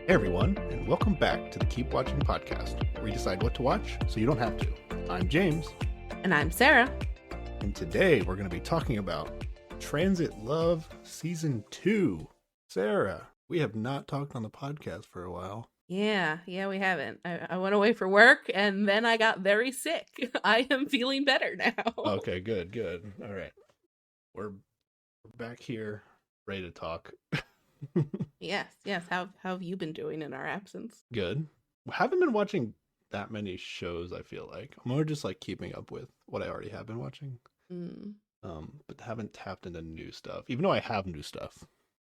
Hey everyone, and welcome back to the Keep Watching podcast, where we decide what to watch so you don't have to. I'm James, And I'm Sarah. and today we're going to be talking about Transit Love Season 2. Sarah, we have not talked on the podcast for a while. Yeah, we haven't. I went away for work and then I got very sick. I am feeling better now. Okay, good. All right. We're back here, ready to talk. Yes. How have you been doing in our absence? Good. Haven't been watching that many shows, I feel like. I'm more just like keeping up with what I already have been watching. Mm, But haven't tapped into new stuff, even though I have new stuff.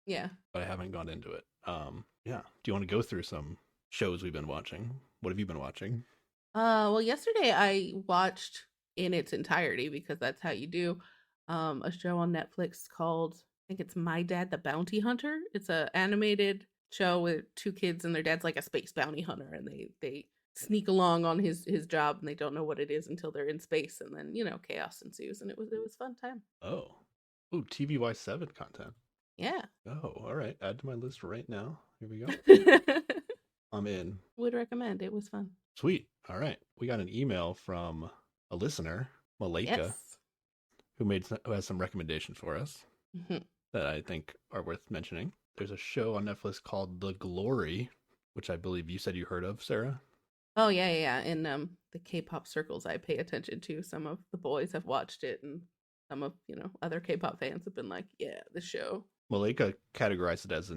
yeah. But I haven't gone into it. Yeah. Do you want to go through some shows we've been watching? What have you been watching? Well, yesterday I watched in its entirety because that's how you do a show on Netflix called, I think it's My Dad the Bounty Hunter. It's a animated show with two kids and their dad's like a space bounty hunter, and they sneak along on his job and they don't know what it is until they're in space, and then chaos ensues, and it was fun time. Oh, TVY7 content. Yeah. Oh, all right. Add to my list right now. Here we go. I'm in. Would recommend. It was fun. Sweet. All right. We got an email from a listener, Malika, Yes. who has some recommendations for us Mhm. that I think are worth mentioning. There's a show on Netflix called The Glory, which I believe you said you heard of, Sarah. Oh yeah. In the K-pop circles I pay attention to, some of the boys have watched it, and some of other K-pop fans have been like, "Yeah, the show." Malika categorized it as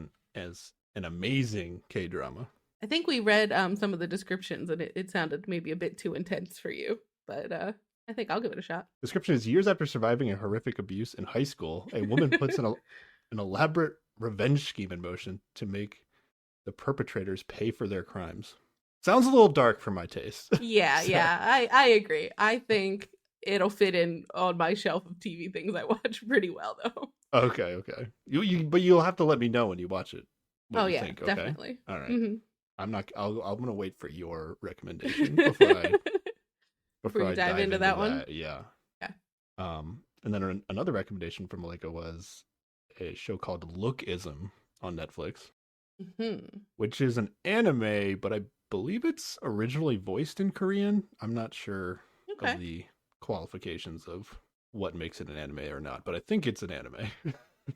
an amazing K-drama. I think we read some of the descriptions, and it sounded maybe a bit too intense for you, but I think I'll give it a shot. Description is: years after surviving a horrific abuse in high school, a woman puts an elaborate revenge scheme in motion to make the perpetrators pay for their crimes. Sounds a little dark for my taste. Yeah, So- I agree. I think it'll fit in on my shelf of TV things I watch pretty well, though. Okay. But you'll have to let me know when you watch it. What Oh you yeah, think, okay? definitely. All right. Mhm. I'm gonna wait for your recommendation before I Before you dive into that one? Yeah. Okay. And then another recommendation from Malika was a show called Lookism on Netflix, Mhm. which is an anime, but I believe it's originally voiced in Korean. I'm not sure Okay. of the qualifications of what makes it an anime or not, but I think it's an anime.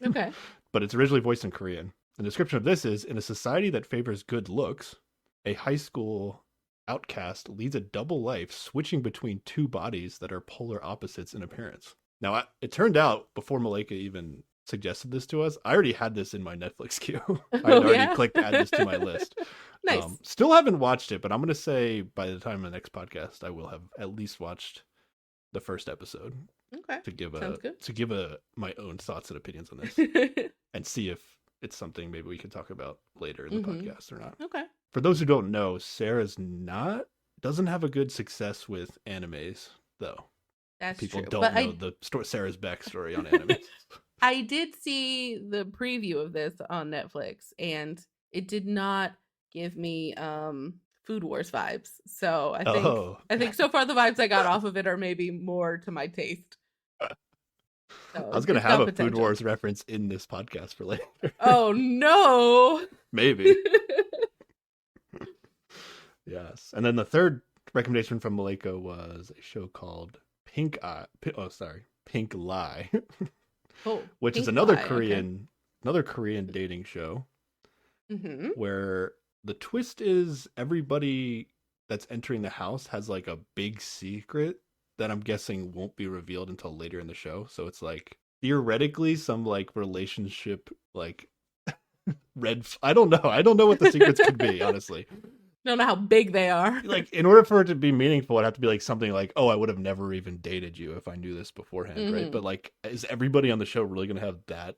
Okay. But it's originally voiced in Korean. The description of this is: in a society that favors good looks, a high school outcast leads a double life, switching between two bodies that are polar opposites in appearance. Now, it turned out, before Malika even suggested this to us, I already had this in my Netflix queue. I had Oh, already yeah? clicked add this to my list. Nice. Still haven't watched it, but I'm going to say by the time of the next podcast, I will have at least watched the first episode Okay. to give Sounds good. my own thoughts and opinions on this, and see if it's something maybe we can talk about later in the Mhm. podcast or not. Okay. For those who don't know, Sarah's doesn't have a good success with animes, though. That's People true. don't But know Sarah's backstory on animes. I did see the preview of this on Netflix, and it did not give me Food Wars vibes. So I think so far the vibes I got off of it are maybe more to my taste. So I was gonna it's have got a Food potential. Wars reference in this podcast for later. Oh no. Maybe. Yes. And then the third recommendation from Malika was a show called Pink Lie, Oh, which is Pink another Lie, okay. Korean dating show Mhm. where the twist is everybody that's entering the house has like a big secret that I'm guessing won't be revealed until later in the show. So it's like theoretically some like relationship like I don't know. I don't know what the secrets could be, honestly. Don't know how big they are. Like in order for it to be meaningful, it'd have to be like something like, "Oh, I would have never even dated you if I knew this beforehand," right? Mhm. But like, is everybody on the show really gonna have that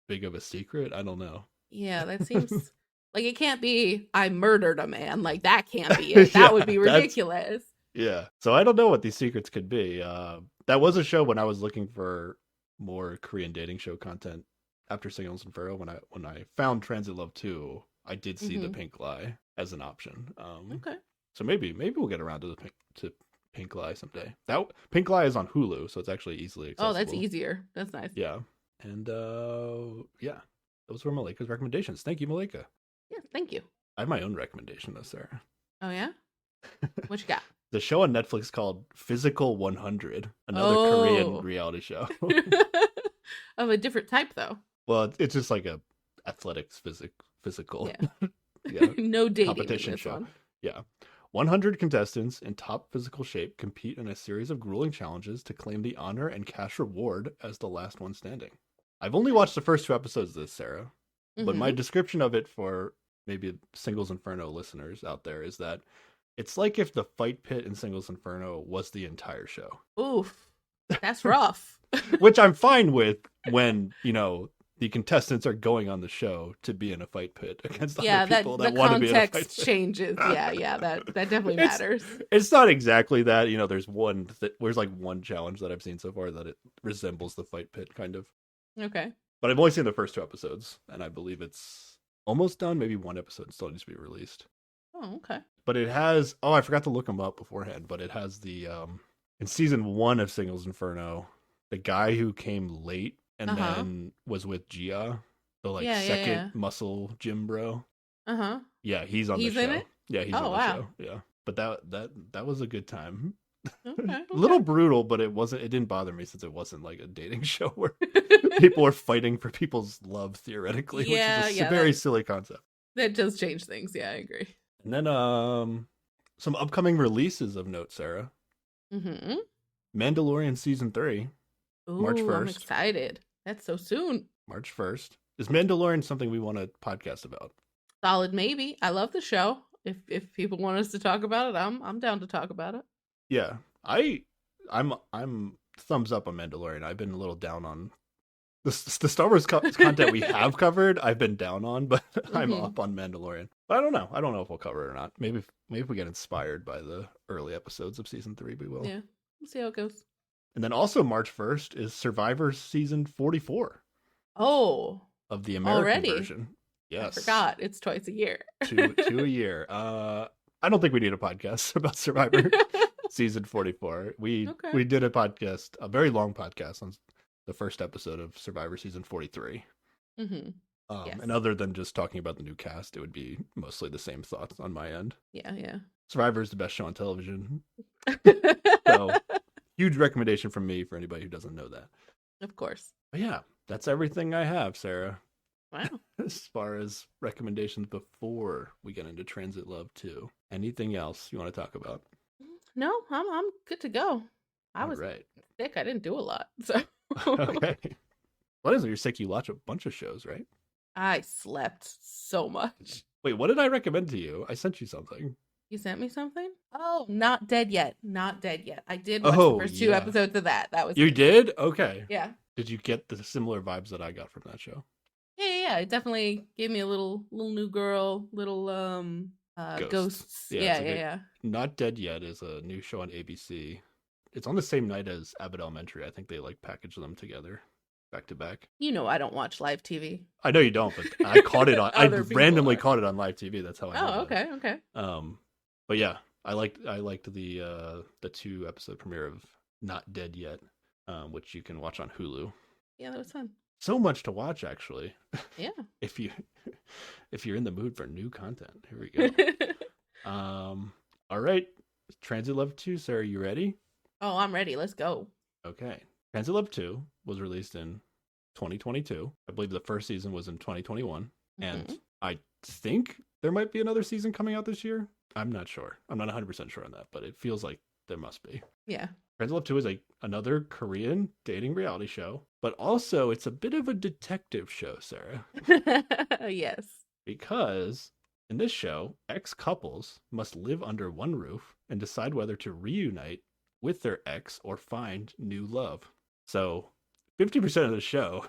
big of a secret? I don't know. Yeah, that seems like it can't be I murdered a man. Like that can't be it. That would be Yeah, that's- ridiculous. Yeah. So I don't know what these secrets could be. That was a show when I was looking for more Korean dating show content after Signals and Furrow. When I found Transit Love 2, I did see the Mhm. Pink Lie as an option. Okay. So maybe we'll get around to Pink Lie someday. That Pink Lie is on Hulu, so it's actually easily accessible. Oh, that's easier. That's nice. Yeah. And yeah, those were Malika's recommendations. Thank you, Malika. Yeah, thank you. I have my own recommendation though, Sarah. Oh yeah, what you got? The show on Netflix called Physical 100, another Korean Oh, reality show. of a different type though. Well, it's just like a athletics physical Yeah, yeah, no dating in competition this show. one. Yeah. 100 contestants in top physical shape compete in a series of grueling challenges to claim the honor and cash reward as the last one standing. I've only watched the first 2 episodes of this, Sarah, but my Mm-hmm. description of it for maybe Singles Inferno listeners out there is that it's like if the fight pit in Singles Inferno was the entire show, Oof, that's rough. which I'm fine with when, the contestants are going on the show to be in a fight pit against Yeah, other people the that want to be in a fight context pit. changes. Yeah, that definitely It's- matters. It's not exactly that. There's like one challenge that I've seen so far that it resembles the fight pit kind of. Okay. But I've only seen the first 2 episodes, and I believe it's almost done. Maybe one episode still needs to be released. Oh, okay. But it has. Oh, I forgot to look them up beforehand. But it has the in season 1 of Singles Inferno, the guy who came late and Uh-huh. then was with Gia, the like Yeah, yeah, second yeah. muscle gym bro. Uh-huh. Yeah, he's on He's the in show. it? Yeah, he's Oh, on the wow. show. Yeah, but that was a good time. Okay. A little brutal, but it didn't bother me since it wasn't like a dating show where people are fighting for people's love theoretically, Yeah, which is a yeah, very silly concept. That does change things. Yeah, I agree. And then some upcoming releases of note, Sarah. Mm-hmm. Mandalorian season 3, Ooh, March I'm 1st. excited. That's so soon. March 1st. Is Mandalorian something we want to podcast about? Solid maybe. I love the show. If people want us to talk about it, I'm down to talk about it. Yeah. I'm thumbs up on Mandalorian. I've been a little down on the Star Wars content we have covered. I've been down on, but I'm Mhm. up on Mandalorian. But I don't know. I don't know if we'll cover it or not. Maybe if we get inspired by the early episodes of season 3, we will. Yeah. We'll see how it goes. And then also March 1st is Survivor season 44 Oh, of the American already? version. Yes. I forgot. It's twice a year. two a year. I don't think we need a podcast about Survivor season 44. We Okay. did a podcast, a very long podcast on the first episode of Survivor season 43. Mm-hmm. Yes. And other than just talking about the new cast, it would be mostly the same thoughts on my end. Yeah. Survivor is the best show on television. So huge recommendation from me for anybody who doesn't know that. Of course. But yeah, that's everything I have, Sarah, Wow. as far as recommendations before we get into Transit Love 2. Anything else you want to talk about? No, I'm good to go. I was right. sick. I didn't do a lot. So Okay. What is it? You're sick. You watch a bunch of shows, right? I slept so much. Wait, what did I recommend to you? I sent you something. You sent me something? Oh, Not Dead Yet. Not Dead Yet. I did watch Oh, the first 2 yeah. episodes of that. That was You good. did? Okay. Yeah. Did you get the similar vibes that I got from that show? Yeah. It definitely gave me a little new girl, little ghosts. Yeah, Yeah, it's a good- yeah. Not Dead Yet is a new show on ABC. It's on the same night as Abbott Elementary. I think they like package them together back to back. You know I don't watch live TV. I know you don't, but I caught it on. I Other people randomly are. caught it on live TV. That's how I. know Oh, about it. okay. But yeah, I liked the 2-episode premiere of Not Dead Yet, which you can watch on Hulu. Yeah, that was fun. So much to watch, actually. Yeah. if you're in the mood for new content, here we go. All right, Transit Love 2, Sarah, you ready? Oh, I'm ready. Let's go. Okay. Transit Love 2 was released in 2022. I believe the first season was in 2021. And Mhm. I think there might be another season coming out this year. I'm not sure. I'm not 100% sure on that, but it feels like there must be. Yeah. Transit Love 2 is another Korean dating reality show, but also it's a bit of a detective show, Sarah, Yes. because in this show, ex-couples must live under one roof and decide whether to reunite with their ex or find new love. So 50% of the show,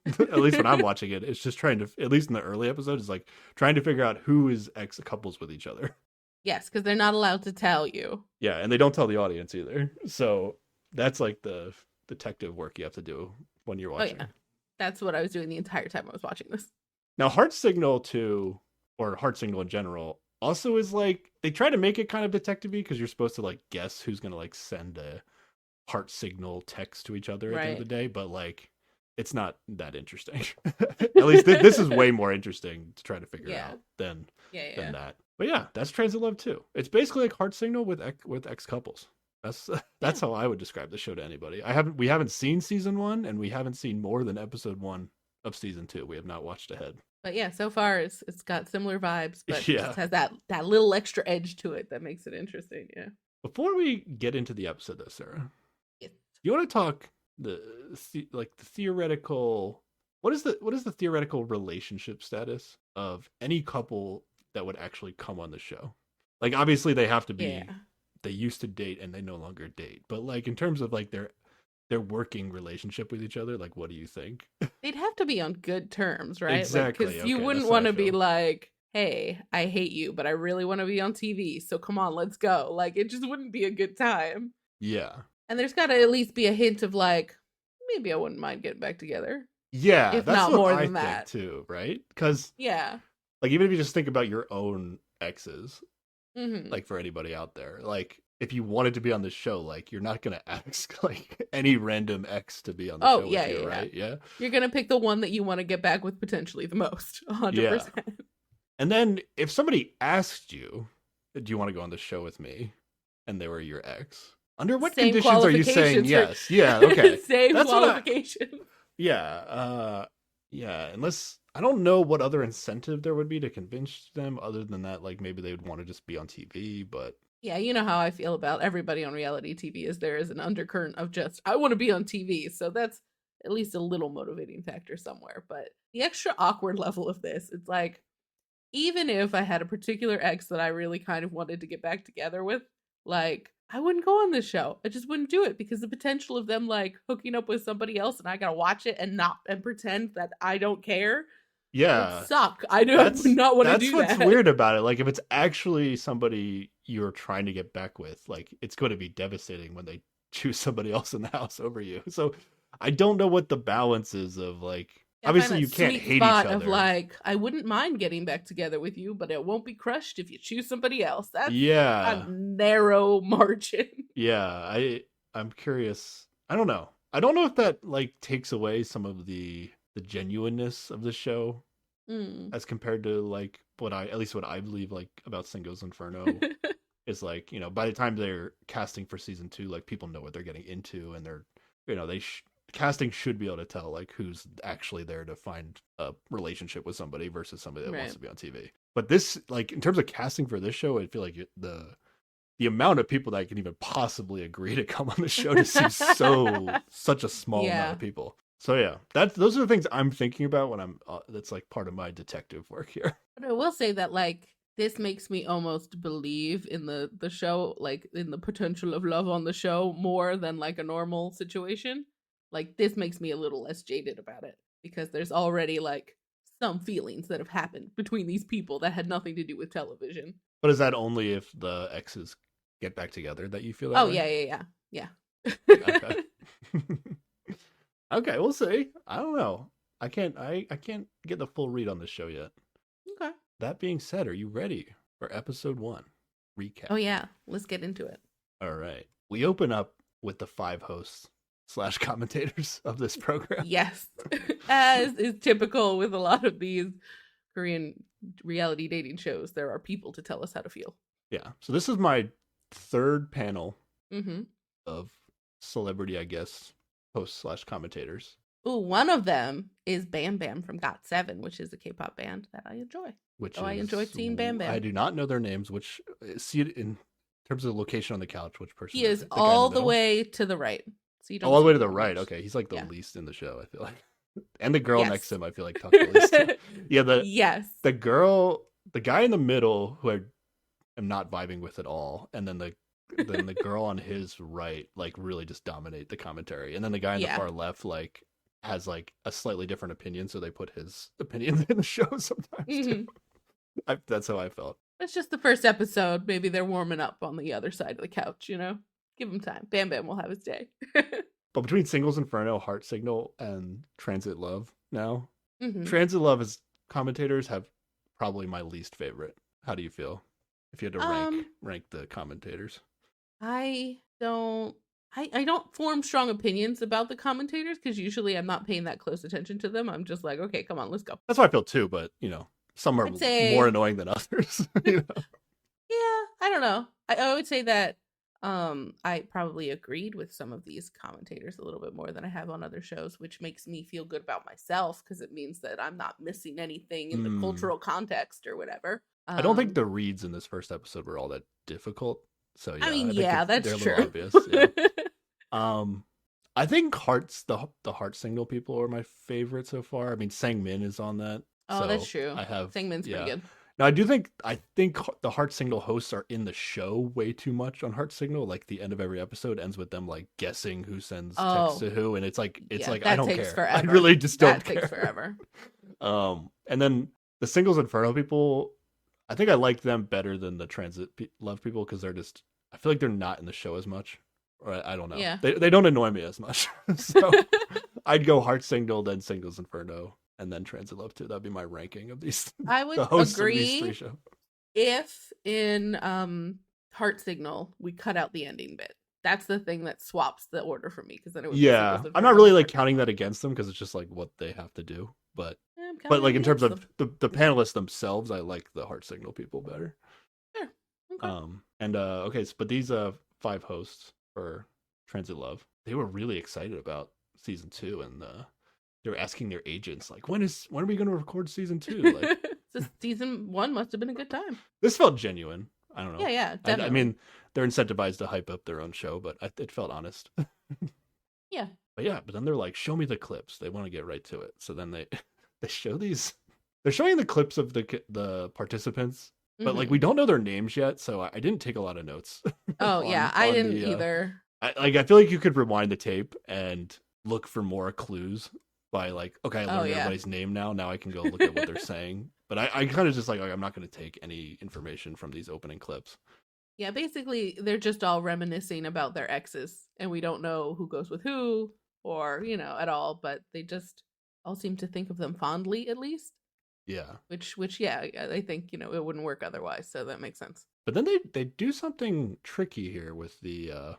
at least when I'm watching it, it's just trying to, at least in the early episodes, is like trying to figure out who is ex-couples with each other. Yes, because they're not allowed to tell you. Yeah, and they don't tell the audience either. So that's like the detective work you have to do when you're watching. Oh, yeah. That's what I was doing the entire time I was watching this. Now, Heart Signal 2, or Heart Signal in general, also is like, they try to make it kind of detective-y because you're supposed to like guess who's going to like send a heart signal text to each other at the end of the day. But like, it's not that interesting. At least this is way more interesting to try to figure Yeah. out than Yeah. that. But yeah, that's Transit Love 2. It's basically like Heart Signal with ex couples. That's Yeah. how I would describe the show to anybody. We haven't seen season 1, and we haven't seen more than episode 1 of season 2. We have not watched ahead. But yeah, so far it's got similar vibes, but Yeah. just has that little extra edge to it that makes it interesting. Yeah. Before we get into the episode, though, Sarah, Yes. you want to talk the theoretical. What is the theoretical relationship status of any couple that would actually come on the show? Like, obviously, they have to be. Yeah. They used to date and they no longer date. But like, in terms of like their working relationship with each other, like, what do you think? They'd have to be on good terms, right? Exactly. Because you Okay, wouldn't that's how I want to be feel. like, hey, I hate you, but I really want to be on TV. So come on, let's go. Like, it just wouldn't be a good time. Yeah. And there's got to at least be a hint of like, maybe I wouldn't mind getting back together. Yeah, If that's not what more I than think that. too, right? Because Yeah. like, even if you just think about your own exes, Mm-hmm. like, for anybody out there, like, if you wanted to be on the show, like, you're not gonna ask like any random ex to be on the show yeah, with you, yeah, right? Yeah. You're going to pick the one that you want to get back with potentially the most. 100%. And then if somebody asked you, "Do you want to go on the show with me?" and they were your ex, under what Same conditions are you saying qualifications for- yes? Yeah. Okay. Same That's what I- qualification. Yeah. Yeah. Unless I don't know what other incentive there would be to convince them, other than that, like, maybe they would want to just be on TV. But Yeah, you know how I feel about everybody on reality TV is there is an undercurrent of just, I want to be on TV. So that's at least a little motivating factor somewhere. But the extra awkward level of this, it's like, even if I had a particular ex that I really kind of wanted to get back together with, like, I wouldn't go on this show. I just wouldn't do it because the potential of them like hooking up with somebody else and I gotta watch it and pretend that I don't care yeah, would suck. I would not want to do that's that. what's weird about it. Like, if it's actually somebody you're trying to get back with, like, it's going to be devastating when they choose somebody else in the house over you. So I don't know what the balance is of, like, I find obviously that you can't sweet hate each spot other. Of like, I wouldn't mind getting back together with you, but it won't be crushed if you choose somebody else. That's Yeah. a narrow margin. Yeah, I'm curious. I don't know. I don't know if that like takes away some of the genuineness of the show as compared to like what I believe like about Singles Inferno is like, by the time they're casting for season 2, like, people know what they're getting into, and they're, casting should be able to tell like who's actually there to find a relationship with somebody versus somebody that wants to be on TV. But this, like, in terms of casting for this show, I feel like the amount of people that can even possibly agree to come on the show just seems such a small amount of people. So yeah, those are the things I'm thinking about when I'm that's like part of my detective work here. But I will say that like this makes me almost believe in the show, like in the potential of love on the show more than like a normal situation. Like, this makes me a little less jaded about it because there's already like some feelings that have happened between these people that had nothing to do with television. But is that only if the exes get back together that you feel that way? Yeah. Okay. Okay, we'll see. I don't know. I can't get the full read on this show yet. Okay. That being said, are you ready for episode 1 recap? Oh yeah, let's get into it. All right. We open up with the 5 hosts / commentators of this program. Yes. As is typical with a lot of these Korean reality dating shows, there are people to tell us how to feel. Yeah. So this is my 3rd panel Mm-hmm. of celebrity, I guess, hosts / commentators. Ooh, one of them is Bam Bam from GOT7, which is a K-pop band that I enjoy. I enjoyed seeing Bam Bam. I do not know their names, which see it in terms of the location on the couch, which person He is all the way to the right. So you don't all the way to see the him right. much. Okay, he's like the Yeah. least in the show, I feel like. And the girl Yes. next to him, I feel like, talks the least. Yeah, Yes. the guy in the middle who I am not vibing with at all, and then the girl on his right, like, really just dominate the commentary, and then the guy in the far left, like, has like a slightly different opinion, so they put his opinions in the show sometimes too. That's how I felt. It's just the first episode. Maybe they're warming up on the other side of the couch, Give him time. Bam Bam will have his day. But between Singles Inferno, Heart Signal, and Transit Love now, Mhm. Transit Love as commentators have probably my least favorite. How do you feel if you had to rank the commentators? I don't I don't form strong opinions about the commentators because usually I'm not paying that close attention to them. I'm just like, okay, come on, let's go. That's how I feel too, but some are I'd say, more annoying than others. yeah, I don't know. I would say that I probably agreed with some of these commentators a little bit more than I have on other shows, which makes me feel good about myself because it means that I'm not missing anything in the cultural context or whatever. I don't think the reads in this first episode were all that difficult. So yeah, I mean, think yeah, that's they're true. a little obvious. Yeah. I think the heart signal people are my favorite so far. I mean, Sang-min is on that. Oh, so that's true. I have Sang-min's pretty good. Now I think the Heart Signal hosts are in the show way too much on Heart Signal. Like the end of every episode ends with them like guessing who sends text to who, and it's like I don't care. Forever. I really just don't care. That takes forever. And then the Singles Inferno people, I think I like them better than the Transit Love people because I feel like they're not in the show as much. Or I don't know. Yeah. They don't annoy me as much. So I'd go Heart Signal, then Singles Inferno, and then Transit Love 2. That'd be my ranking of these. I would agree of these 3 shows. If in Heart Signal we cut out the ending bit. That's the thing that swaps the order for me because then it would I'm not really like counting that against them because it's just like what they have to do. But like in terms of the panelists themselves, I like the Heart Signal people better. Sure. Okay. But these 5 hosts for Transit Love, they were really excited about season 2, and they were asking their agents like, when are we going to record season 2? Like, so season 1 must have been a good time. This felt genuine. I don't know. Yeah, definitely. I mean, they're incentivized to hype up their own show, but it felt honest. Yeah. But then they're like, show me the clips. They want to get right to it. So then they show these. They're showing the clips of the participants, but like we don't know their names yet, so I didn't take a lot of notes. Oh yeah, I didn't either. I feel like you could rewind the tape and look for more clues by like, okay, I learned everybody's name now. Now I can go look at what they're saying. But I kind of just like, I'm not going to take any information from these opening clips. Yeah, basically they're just all reminiscing about their exes, and we don't know who goes with who or at all. But they just all seem to think of them fondly, at least. Yeah. Which yeah, I think it wouldn't work otherwise, so that makes sense. But then they do something tricky here with the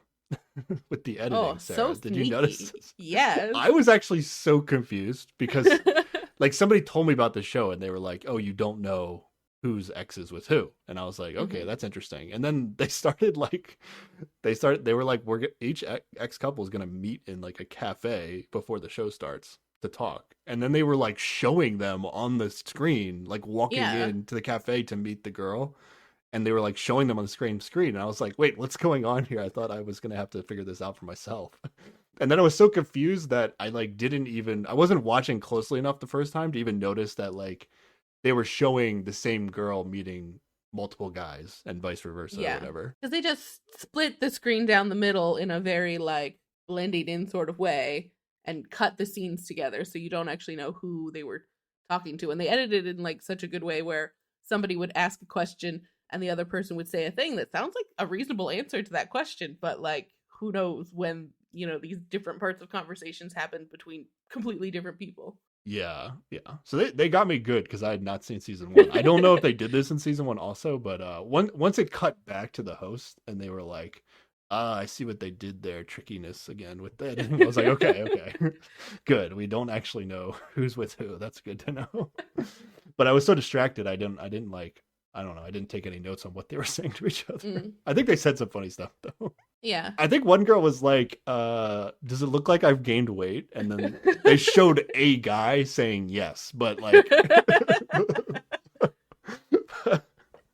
with the editing. Oh, Sarah. so Did you notice? Yes. I was actually so confused because like somebody told me about the show and they were like, "Oh, you don't know whose ex is with who," and I was like, "Okay, that's interesting." And then they started they were like, each ex couple is gonna meet in like a cafe before the show starts to talk, and then they were like showing them on the screen, like walking into the cafe to meet the girl, and they were like showing them on the screen, and I was like, wait, what's going on here? I thought I was gonna have to figure this out for myself. And then I was so confused that I like I wasn't watching closely enough the first time to even notice that like they were showing the same girl meeting multiple guys and vice versa or whatever, because they just split the screen down the middle in a very like blended in sort of way and cut the scenes together so you don't actually know who they were talking to. And they edited it in like such a good way where somebody would ask a question and the other person would say a thing that sounds like a reasonable answer to that question, but like who knows when these different parts of conversations happen between completely different people. Yeah. So they got me good because I had not seen season 1. I don't know if they did this in season 1 also, but once it cut back to the host and they were like, I see what they did there, trickiness again with that. I was like, okay, good. We don't actually know who's with who. That's good to know. But I was so distracted, I didn't take any notes on what they were saying to each other. I think they said some funny stuff though. Yeah. I think one girl was like, does it look like I've gained weight? And then they showed a guy saying yes, but like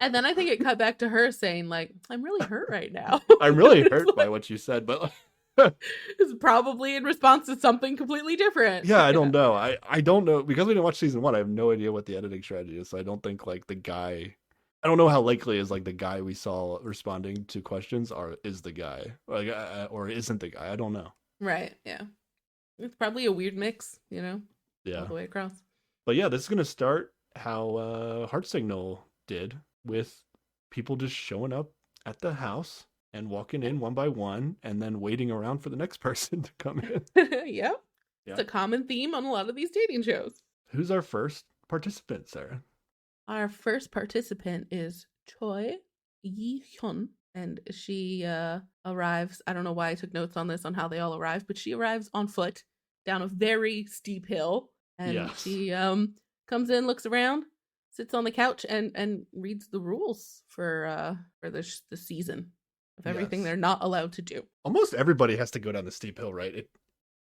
and then I think it cut back to her saying like, I'm really hurt right now. I'm really hurt by what you said, but it's probably in response to something completely different. Yeah, I don't know. I don't know because we didn't watch season 1. I have no idea what the editing strategy is. So I don't think like the guy. I don't know how likely is like the guy we saw responding to questions is the guy or isn't the guy. I don't know. Right. Yeah. It's probably a weird mix, Yeah. All the way across. But yeah, this is gonna start how Heart Signal did with people just showing up at the house and walking in one by one and then waiting around for the next person to come in. Yep. It's a common theme on a lot of these dating shows. Who's our first participant, Sarah? Our first participant is Choi Yi-hyun, and she arrives. I don't know why I took notes on this on how they all arrive, but she arrives on foot down a very steep hill, and Yes. she comes in, looks around, sits on the couch, and reads the rules for the season of everything Yes. they're not allowed to do. Almost everybody has to go down the steep hill, right?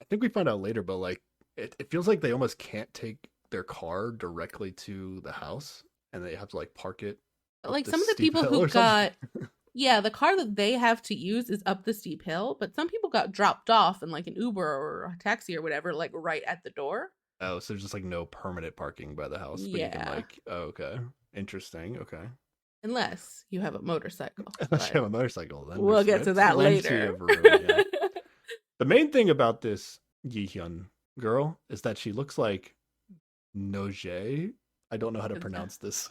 I think we find out later, but like it feels like they almost can't take their car directly to the house, and they have to like park it up Like the some of the steep people hill who or something. got yeah, the car that they have to use is up the steep hill, but some people got dropped off in like an Uber or a taxi or whatever, like right at the door. Oh, so there's just like no permanent parking by the house, but you can Yeah. like, oh, okay, interesting, okay. Unless you have a motorcycle. Unless you but have a motorcycle, then we'll there's get to that plenty later. of room, yeah. The main thing about this Yihyun girl is that she looks like Noje. I don't know how to pronounce this.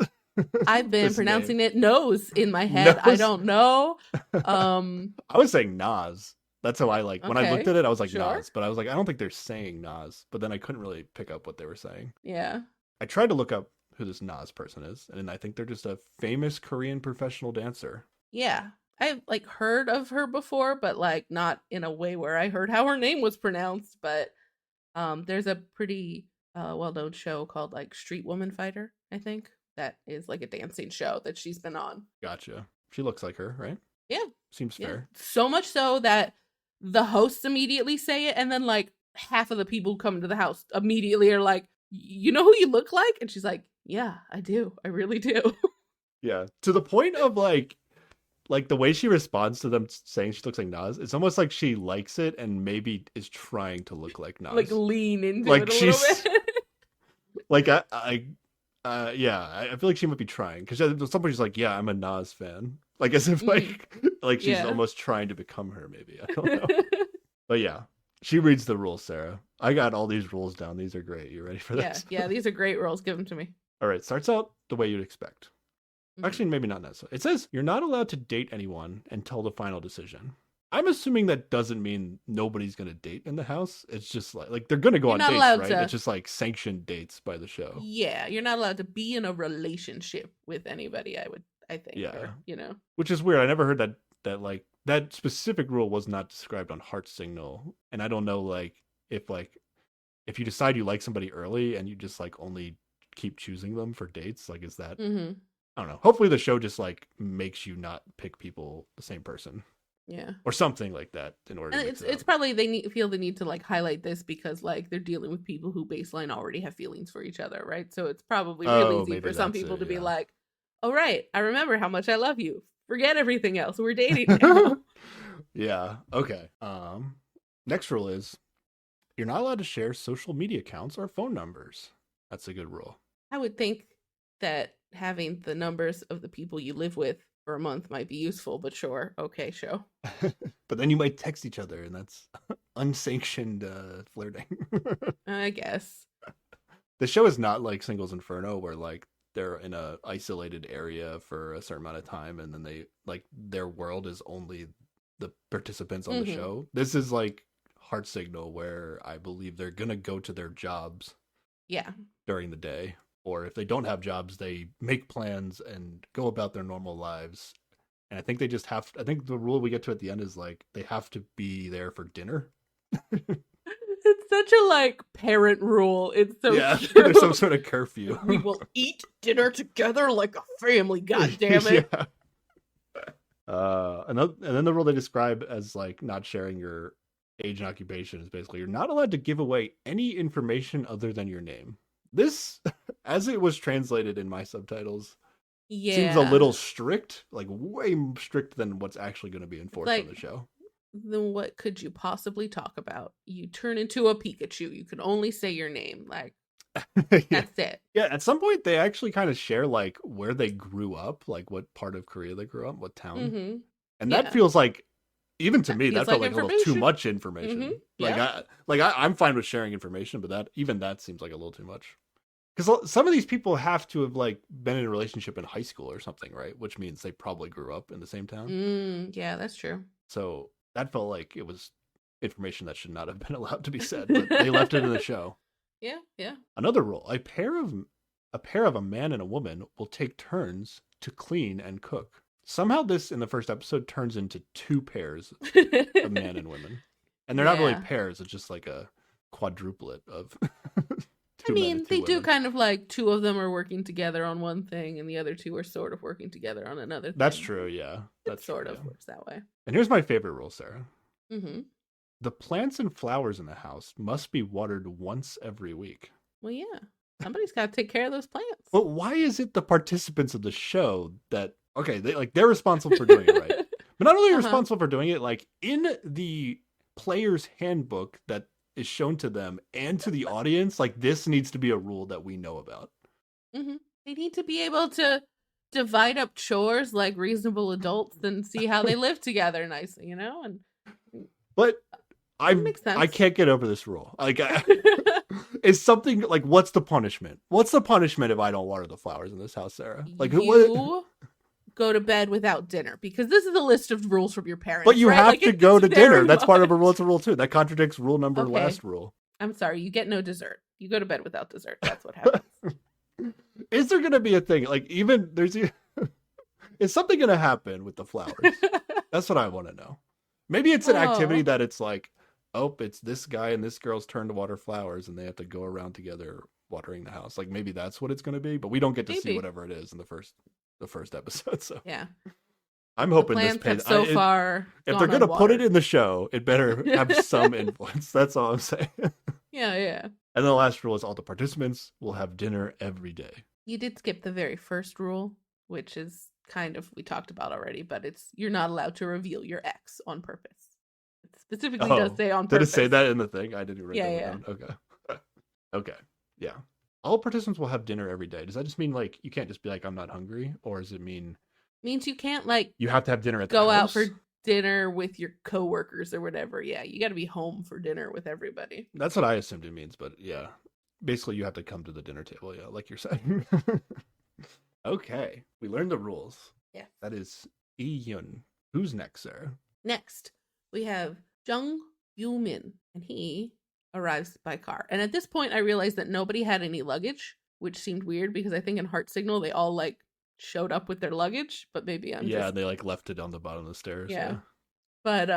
I've been this name. pronouncing it nose in my head. I Nose? don't know. I was saying Nas. That's how I like when I looked Okay, at it. I was like sure. Nas, but I was like, I don't think they're saying Nas. But then I couldn't really pick up what they were saying. Yeah. I tried to look up who this Nas person is, and I think they're just a famous Korean professional dancer. Yeah. I've like heard of her before, but like not in a way where I heard how her name was pronounced. But there's a pretty well-known show called like Street Woman Fighter, I think. That is like a dancing show that she's been on. Gotcha. She looks like her, right? Yeah. Seems Yeah. fair. So much so that the hosts immediately say it, and then like half of the people who come to the house immediately are like, you know who you look like? And she's like, yeah, I do. I really do. Yeah. To the point of like the way she responds to them saying she looks like Nas, it's almost like she likes it and maybe is trying to look like Nas. Like lean into Like, it a little she's- bit. Like I feel like she might be trying because somebody's like, yeah, I'm a Nas fan, like as if like she's Yeah. almost trying to become her. Maybe I don't know, but yeah, she reads the rules. Sarah, I got all these rules down. These are great. You ready for yeah, this? yeah, these are great rules. Give them to me. All right, starts out the way you'd expect. Mhm. Actually, maybe not necessarily. It says you're not allowed to date anyone until the final decision. I'm assuming that doesn't mean nobody's gonna date in the house. It's just like they're gonna go You're on not dates, allowed right? to- It's just like sanctioned dates by the show. Yeah, you're not allowed to be in a relationship with anybody, I think. Yeah. Or, you know. Which is weird. I never heard that like that specific rule was not described on Heart Signal, and I don't know like if you decide you like somebody early and you just like only keep choosing them for dates, like is that Mm-hmm. I don't know. Hopefully the show just like makes you not pick people the same person Yeah. or something like that in order. And to it's mix it it's up. probably they feel the need to like highlight this because like they're dealing with people who baseline already have feelings for each other, right? So it's probably real Oh, easy maybe for some that's people it, to be yeah. like, "Oh right, I remember how much I love you. Forget everything else. We're dating now." Yeah. Okay. Next rule is you're not allowed to share social media accounts or phone numbers. That's a good rule. I would think that having the numbers of the people you live with for a month might be useful, but sure, okay, show. But then you might text each other, and that's unsanctioned flirting. I guess. The show is not like Singles Inferno, where like they're in a isolated area for a certain amount of time, and then they like their world is only the participants on the Mhm. show. This is like Heart Signal, where I believe they're gonna go to their jobs Yeah. during the day, or if they don't have jobs, they make plans and go about their normal lives. And I think they just have. I think the rule we get to at the end is like they have to be there for dinner. It's such a like parent rule. It's so yeah, cute. there's some sort of curfew. We will eat dinner together like a family, god damn it. Yeah. And then the rule they describe as like not sharing your age and occupation is basically you're not allowed to give away any information other than your name. This, as it was translated in my subtitles, Yeah. seems a little strict, like way strict than what's actually going to be enforced Like- on the show. Then what could you possibly talk about? You turn into a Pikachu. You can only say your name. Like yeah. that's it. Yeah, at some point they actually kind of share like where they grew up, like what part of Korea they grew up, what town. Mm-hmm. And Yeah. that feels like, even to That me, that feels felt like like a little too information. much information. Mhm, Like I'm fine with sharing information, but that seems like a little too much. Because some of these people have to have like been in a relationship in high school or something, right? Which means they probably grew up in the same town. Yeah, that's true. So that felt like it was information that should not have been allowed to be said, but they left it in the show. Yeah, yeah. Another rule: a pair of a man and a woman will take turns to clean and cook. Somehow this in the first episode turns into two pairs of man and women. And they're not really Yeah. pairs, it's just like a quadruplet of I two men mean, and two they do women. kind of like two of them are working together on one thing, and the other two are sort of working together on another thing. That's true, yeah. It That's sort true, of yeah. works that way. And here's my favorite rule, Sarah. Mm-hmm. The plants and flowers in the house must be watered once every week. Well, yeah. Somebody's got to take care of those plants. But why is it the participants of the show that they're responsible for doing it right? But not only responsible for doing it, like in the player's handbook that is shown to them and to the audience, like this needs to be a rule that we know about. Mm-hmm. They need to be able to divide up chores like reasonable adults and see how they live together nicely, you know? And But makes sense. I can't get over this rule. Like, it's something like, what's the punishment? What's the punishment if I don't water the flowers in this house, Sarah? Like, you go to bed without dinner, because this is a list of rules from your parents. But you right? have like, to go to dinner. That's part of a rule. It's a rule too. That contradicts rule number last rule. I'm sorry, you get no dessert. You go to bed without dessert. That's what happens. Is there going to be a thing? Like, even is something going to happen with the flowers? That's what I want to know. Maybe it's an activity that it's like, oh, it's this guy and this girl's turn to water flowers, and they have to go around together watering the house. Like, maybe that's what it's going to be, but we don't get to see whatever it is in the first episode. So yeah, I'm hoping the this pays so far. If they're going to put it in the show, it better have some influence. That's all I'm saying. Yeah. And the last rule is all the participants will have dinner every day. You did skip the very first rule, which is kind of we talked about already, but it's you're not allowed to reveal your ex on purpose. It specifically does say on purpose. Did it say that in the thing? I didn't read that Yeah. down. Okay. Okay. Yeah. All participants will have dinner every day. Does that just mean like you can't just be like I'm not hungry, or does it mean means you can't like you have to have dinner at the go house? out for dinner with your coworkers or whatever? Yeah, you got to be home for dinner with everybody. That's what I assumed it means, but yeah, basically you have to come to the dinner table. Yeah, like you're saying. Okay, we learned the rules. Yeah, that is Iyun. Who's next, Sarah? Next, we have Jung Yoo-min, and he arrives by car. And at this point, I realized that nobody had any luggage, which seemed weird because I think in Heart Signal they all like showed up with their luggage, but maybe they like left it on the bottom of the stairs. Yeah. But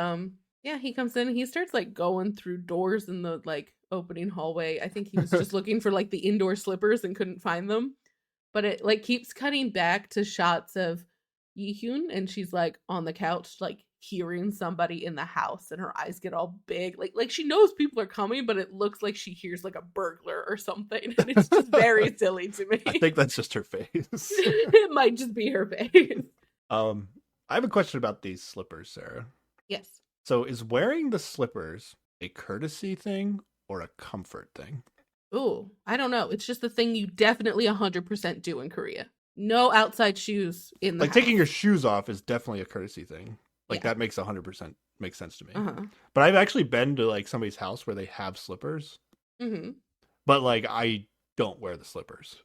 yeah, he comes in and he starts like going through doors in the like opening hallway. I think he was just looking for like the indoor slippers and couldn't find them. But it like keeps cutting back to shots of Yi-hyun, and she's like on the couch like hearing somebody in the house, and her eyes get all big. Like she knows people are coming, but it looks like she hears like a burglar or something. And it's just very silly to me. I think that's just her face. It might just be her face. I have a question about these slippers, Sarah. Yes. So is wearing the slippers a courtesy thing or a comfort thing? Ooh, I don't know. It's just the thing you definitely 100% do in Korea. No outside shoes in the house. Taking Taking your shoes off is definitely a courtesy thing. Like that makes 100% make sense to me. Uh-huh. But I've actually been to like somebody's house where they have slippers. Mm-hmm. But like I don't wear the slippers.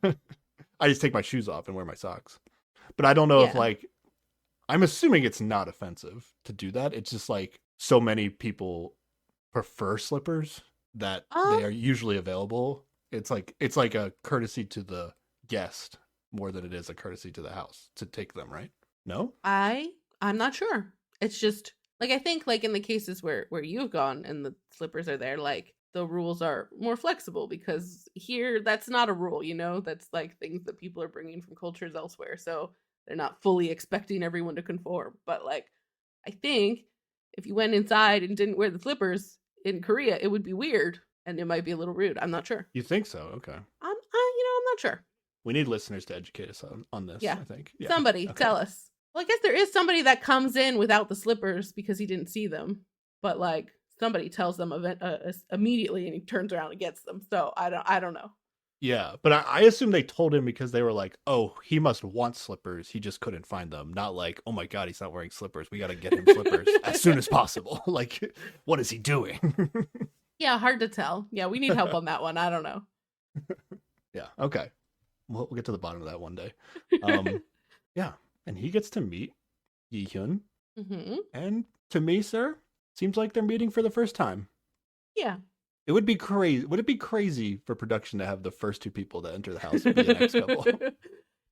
I just take my shoes off and wear my socks. But I don't know if like I'm assuming it's not offensive to do that. It's just like so many people prefer slippers that they are usually available. It's like a courtesy to the guest more than it is a courtesy to the house to take them, right? No? I'm not sure. It's just like I think like in the cases where you've gone and the slippers are there, like the rules are more flexible because here that's not a rule, you know? That's like things that people are bringing from cultures elsewhere. So they're not fully expecting everyone to conform. But like I think if you went inside and didn't wear the slippers in Korea, it would be weird and it might be a little rude. I'm not sure. You think so? Okay. I'm not sure. We need listeners to educate us on this, I think. Yeah. Somebody tell us. Well, I guess there is somebody that comes in without the slippers because he didn't see them, but like somebody tells them immediately and he turns around and gets them. So I don't know. Yeah, but I assume they told him because they were like, oh, he must want slippers. He just couldn't find them. Not like, oh my God, he's not wearing slippers. We got to get him slippers as soon as possible. Like, what is he doing? Yeah, hard to tell. Yeah, we need help on that one. I don't know. Yeah, okay. We'll get to the bottom of that one day. Yeah, and he gets to meet Yi-hyun. Mm-hmm. And to me, sir, seems like they're meeting for the first time. Yeah. It would be crazy. Would it be crazy for production to have the first two people that enter the house be an ex-couple?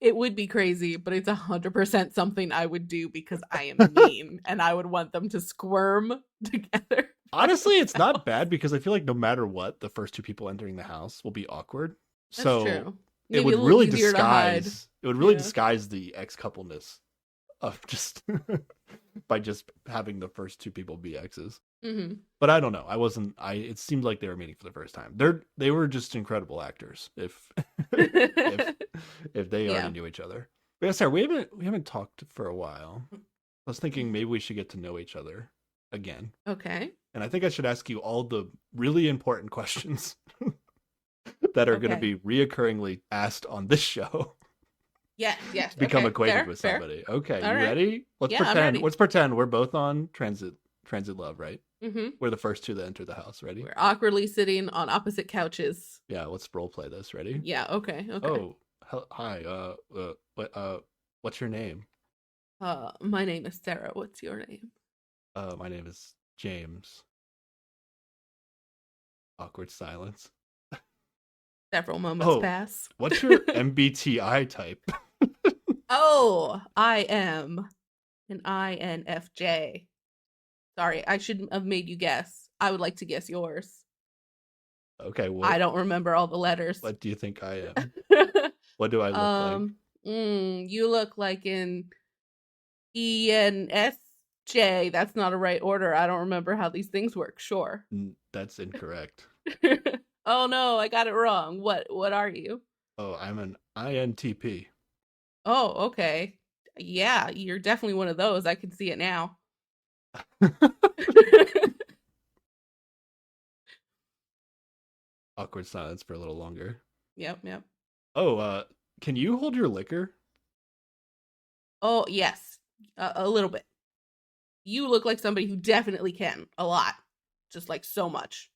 It would be crazy, but it's 100% something I would do because I am mean and I would want them to squirm together. Honestly, it's not bad because I feel like no matter what, the first two people entering the house will be awkward. That's So true. it Maybe would a little really easier to hide. disguise it would really Yeah. disguise the ex-coupleness of just by just having the first two people be exes. hmm But I don't know. It seemed like they were meeting for the first time. They were just incredible actors if if they already Yeah. knew each other. But yeah, Sarah, we haven't talked for a while. I was thinking maybe we should get to know each other again. Okay. And I think I should ask you all the really important questions that are going to Okay. be reoccurringly asked on this show Yes. to become Okay. acquainted Fair, with fair. somebody. Okay, All you right. ready? Yeah, I'm ready. Let's pretend we're both on Transit Love, right? hmm We're the first two that enter the house. Ready? We're awkwardly sitting on opposite couches. Yeah, let's role play this. Ready? Yeah. Okay. Okay. Oh, hi. What's your name? My name is Sarah. What's your name? My name is James. Awkward silence. Several moments Oh. pass. What's your MBTI type? Oh, I am an INFJ. Sorry, I shouldn't have made you guess. I would like to guess yours. Okay, I don't remember all the letters. what do you think I am? What do I look like? You look like an ENSJ. That's not a right order. I don't remember how these things work. Sure. That's incorrect. Oh no, I got it wrong. What are you? Oh, I'm an INTP. Oh, okay. Yeah, you're definitely one of those. I can see it now. Awkward silence for a little longer. Yep. Oh, can you hold your liquor? Oh, yes. A little bit. You look like somebody who definitely can. A lot. Just like so much.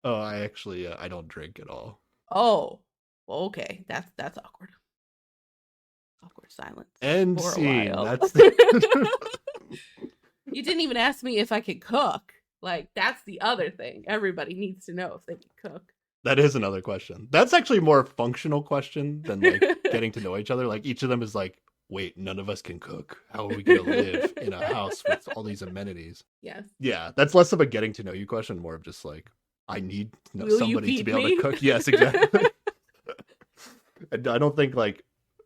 Oh, I actually I don't drink at all. Oh. Okay. That's awkward. Awkward silence. End for a scene. while. That's You didn't even ask me if I could cook. Like, that's the other thing. Everybody needs to know if they can cook. That is another question. That's actually a more functional question than like getting to know each other. Like each of them is like, wait, none of us can cook. How are we gonna live in a house with all these amenities? Yes. Yeah, that's less of a getting to know you question, more of just like, I need to know Will you somebody to feed be able me? to cook. Yes, exactly. And I don't think like,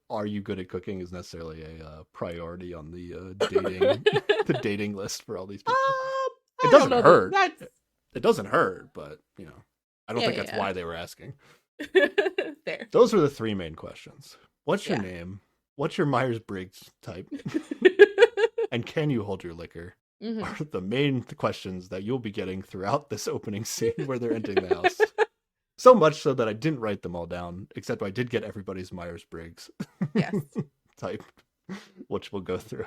are you good at cooking is necessarily a priority on the the dating list for all these people. I It don't doesn't know hurt. That's It doesn't hurt, but I don't Yeah, think that's yeah. why they were asking. there. Those are the three main questions. What's your Yeah. name? What's your Myers-Briggs type? And can you hold your liquor? Mhm. Are the main questions that you'll be getting throughout this opening scene where they're entering the house. So much so that I didn't write them all down, except I did get everybody's Myers-Briggs Yes. type, which we'll go through.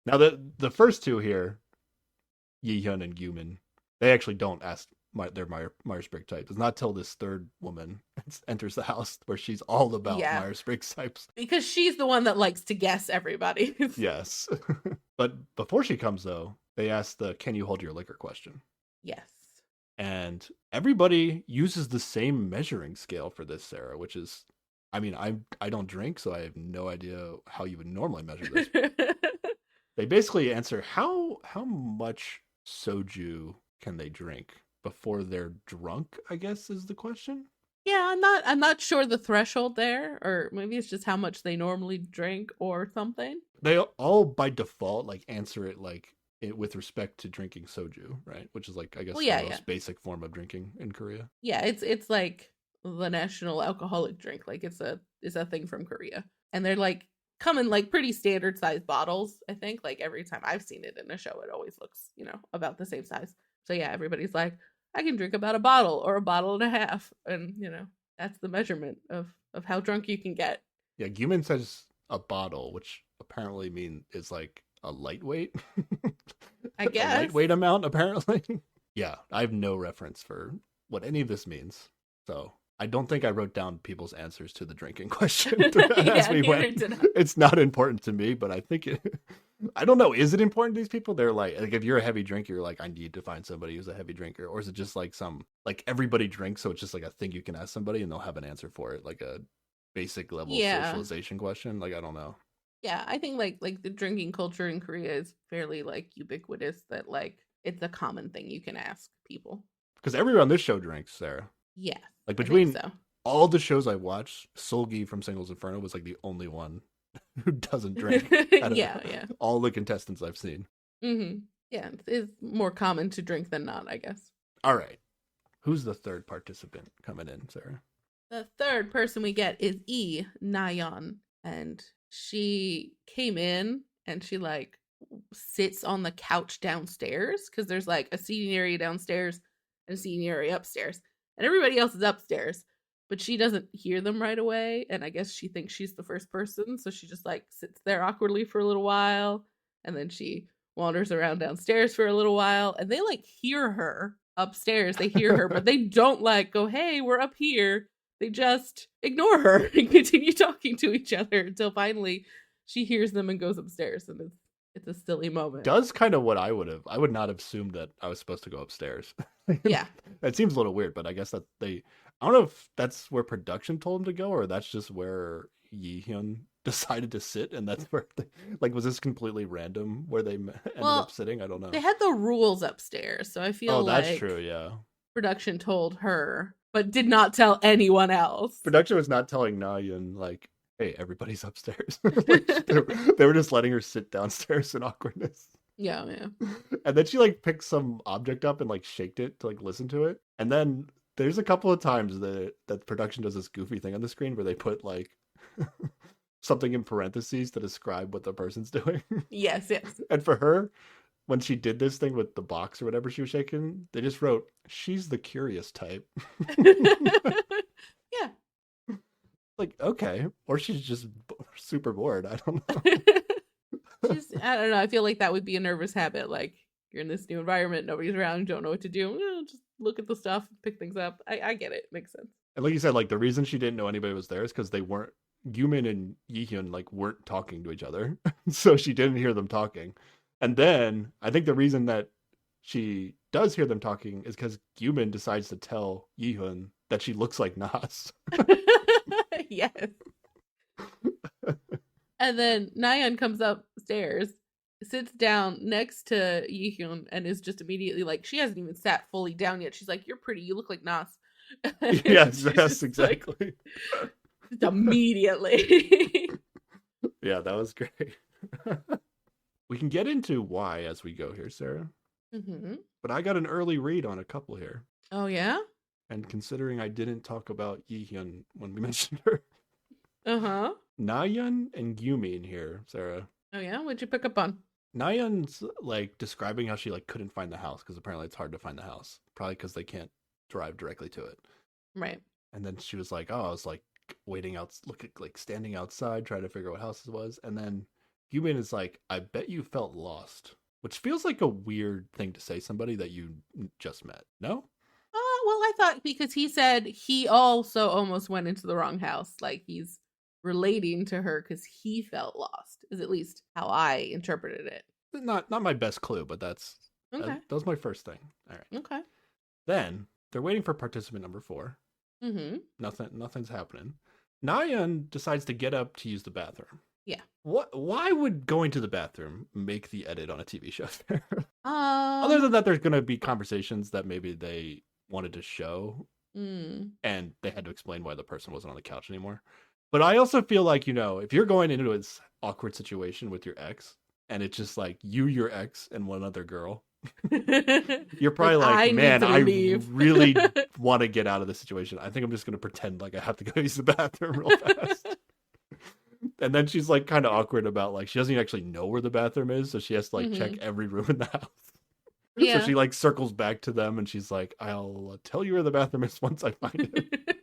Now, the first two here, Yi-hyun and Gyumin, they actually don't ask their Myers-Briggs type. It's not till this third woman enters the house where she's all about Yeah. Myers-Briggs types. Because she's the one that likes to guess everybody. Yes. But before she comes, though, they ask the can you hold your liquor question. Yes. And everybody uses the same measuring scale for this, Sarah, which is, I mean, I don't drink, so I have no idea how you would normally measure this. They basically answer how much soju can they drink before they're drunk, I guess is the question. Yeah, I'm not sure the threshold there, or maybe it's just how much they normally drink or something. They all by default like answer it like with respect to drinking soju, right? Which is like I guess Well, yeah, the most yeah. basic form of drinking in Korea. Yeah, it's like the national alcoholic drink. Like it's a thing from Korea. And they're like come in like pretty standard sized bottles, I think. Like every time I've seen it in a show, it always looks, about the same size. So yeah, everybody's like, I can drink about a bottle or a bottle and a half. And that's the measurement of how drunk you can get. Yeah, Gyumin says a bottle, which apparently is like a lightweight. I A guess. lightweight amount, apparently. Yeah, I have no reference for what any of this means. So I don't think I wrote down people's answers to the drinking question as Yeah, we neither went. did I. It's not important to me, but I think I don't know. Is it important to these people? They're like if you're a heavy drinker, you're like, I need to find somebody who's a heavy drinker. Or is it just like everybody drinks, so it's just like a thing you can ask somebody and they'll have an answer for it, like a basic level Yeah. socialization question. Like, I don't know. Yeah, I think like the drinking culture in Korea is fairly like ubiquitous that like it's a common thing you can ask people. Because everyone on this show drinks, Sarah. Yes, Like, I think between so. all the shows I watched, Solgi from Singles Inferno was like the only one who doesn't drink out of Yeah, yeah. all the contestants I've seen. Yeah, it's more common to drink than not, I guess. All right. Who's the third participant coming in, Sarah? The third person we get is Nayeon, and she came in and she like sits on the couch downstairs because there's like a seating area downstairs and a seating area upstairs, and everybody else is upstairs, but she doesn't hear them right away, and I guess she thinks she's the first person, so she just like sits there awkwardly for a little while, and then she wanders around downstairs for a little while, and they like hear her upstairs. They hear her, but they don't like go, "Hey, we're up here." They just ignore her and continue talking to each other until finally she hears them and goes upstairs, and it's a silly moment. Does kind of what I would not have assumed that I was supposed to go upstairs. Yeah. It seems a little weird, but I guess that I don't know if that's where production told him to go, or that's just where Yi Hyun decided to sit, and that's where like, was this completely random where they ended up sitting? I don't know. They had the rules upstairs, so I feel that's like true, yeah. production told her, but did not tell anyone else. Production was not telling Nayeon, like, hey, everybody's upstairs. Like, they were just letting her sit downstairs in awkwardness. Yeah, yeah. And then she like picked some object up and like shaked it to like listen to it. And then there's a couple of times that production does this goofy thing on the screen where they put like something in parentheses to describe what the person's doing. Yes, yes. And for her, when she did this thing with the box or whatever she was shaking, they just wrote, "She's the curious type." Yeah. Like, okay. Or she's just super bored. I don't know. I don't know. I feel like that would be a nervous habit. Like, you're in this new environment, nobody's around, you don't know what to do. Just look at the stuff, pick things up. I get it. Makes sense. And like you said, like, the reason she didn't know anybody was there is because they weren't, Yumin and Yihyun like weren't talking to each other. So she didn't hear them talking. And then I think the reason that she does hear them talking is because Yumin decides to tell Yihyun that she looks like Nas. Yes. And then Nayeon comes upstairs, sits down next to Yihyun, and is just immediately like, she hasn't even sat fully down yet. She's like, "You're pretty. You look like Nas." Yes, exactly. Like, just immediately. Yeah, that was great. We can get into why as we go here, Sarah. Mm-hmm. But I got an early read on a couple here. Oh, yeah? And considering I didn't talk about Yihyun when we mentioned her. Uh-huh. Nayeon and Yumin here, Sarah. Oh, yeah? What'd you pick up on? Nayeon's like describing how she like couldn't find the house because apparently it's hard to find the house. Probably because they can't drive directly to it. Right. And then she was like, "Oh, I was like waiting out, like standing outside, trying to figure out what house it was." And then Yumin is like, "I bet you felt lost," which feels like a weird thing to say somebody that you just met. No? Oh, well, I thought because he said he also almost went into the wrong house. Like, he's relating to her because he felt lost, is at least how I interpreted it. Not my best clue, but that's Okay. that was my first thing. All right. Okay. Then they're waiting for participant number 4. Mm-hmm. Nothing's happening. Nayeon decides to get up to use the bathroom. Yeah. Why would going to the bathroom make the edit on a TV show? Other Other than that, there's going to be conversations that maybe they wanted to show, Mm. and they had to explain why the person wasn't on the couch anymore. But I also feel like, if you're going into this awkward situation with your ex, and it's just like you, your ex, and one other girl, you're probably like, "Man, I really want to get out of this situation. I think I'm just going to pretend like I have to go use the bathroom real fast." And then she's like kind of awkward about like she doesn't actually know where the bathroom is, so she has to like check every room in the house. Yeah. So she like circles back to them and she's like, "I'll tell you where the bathroom is once I find it."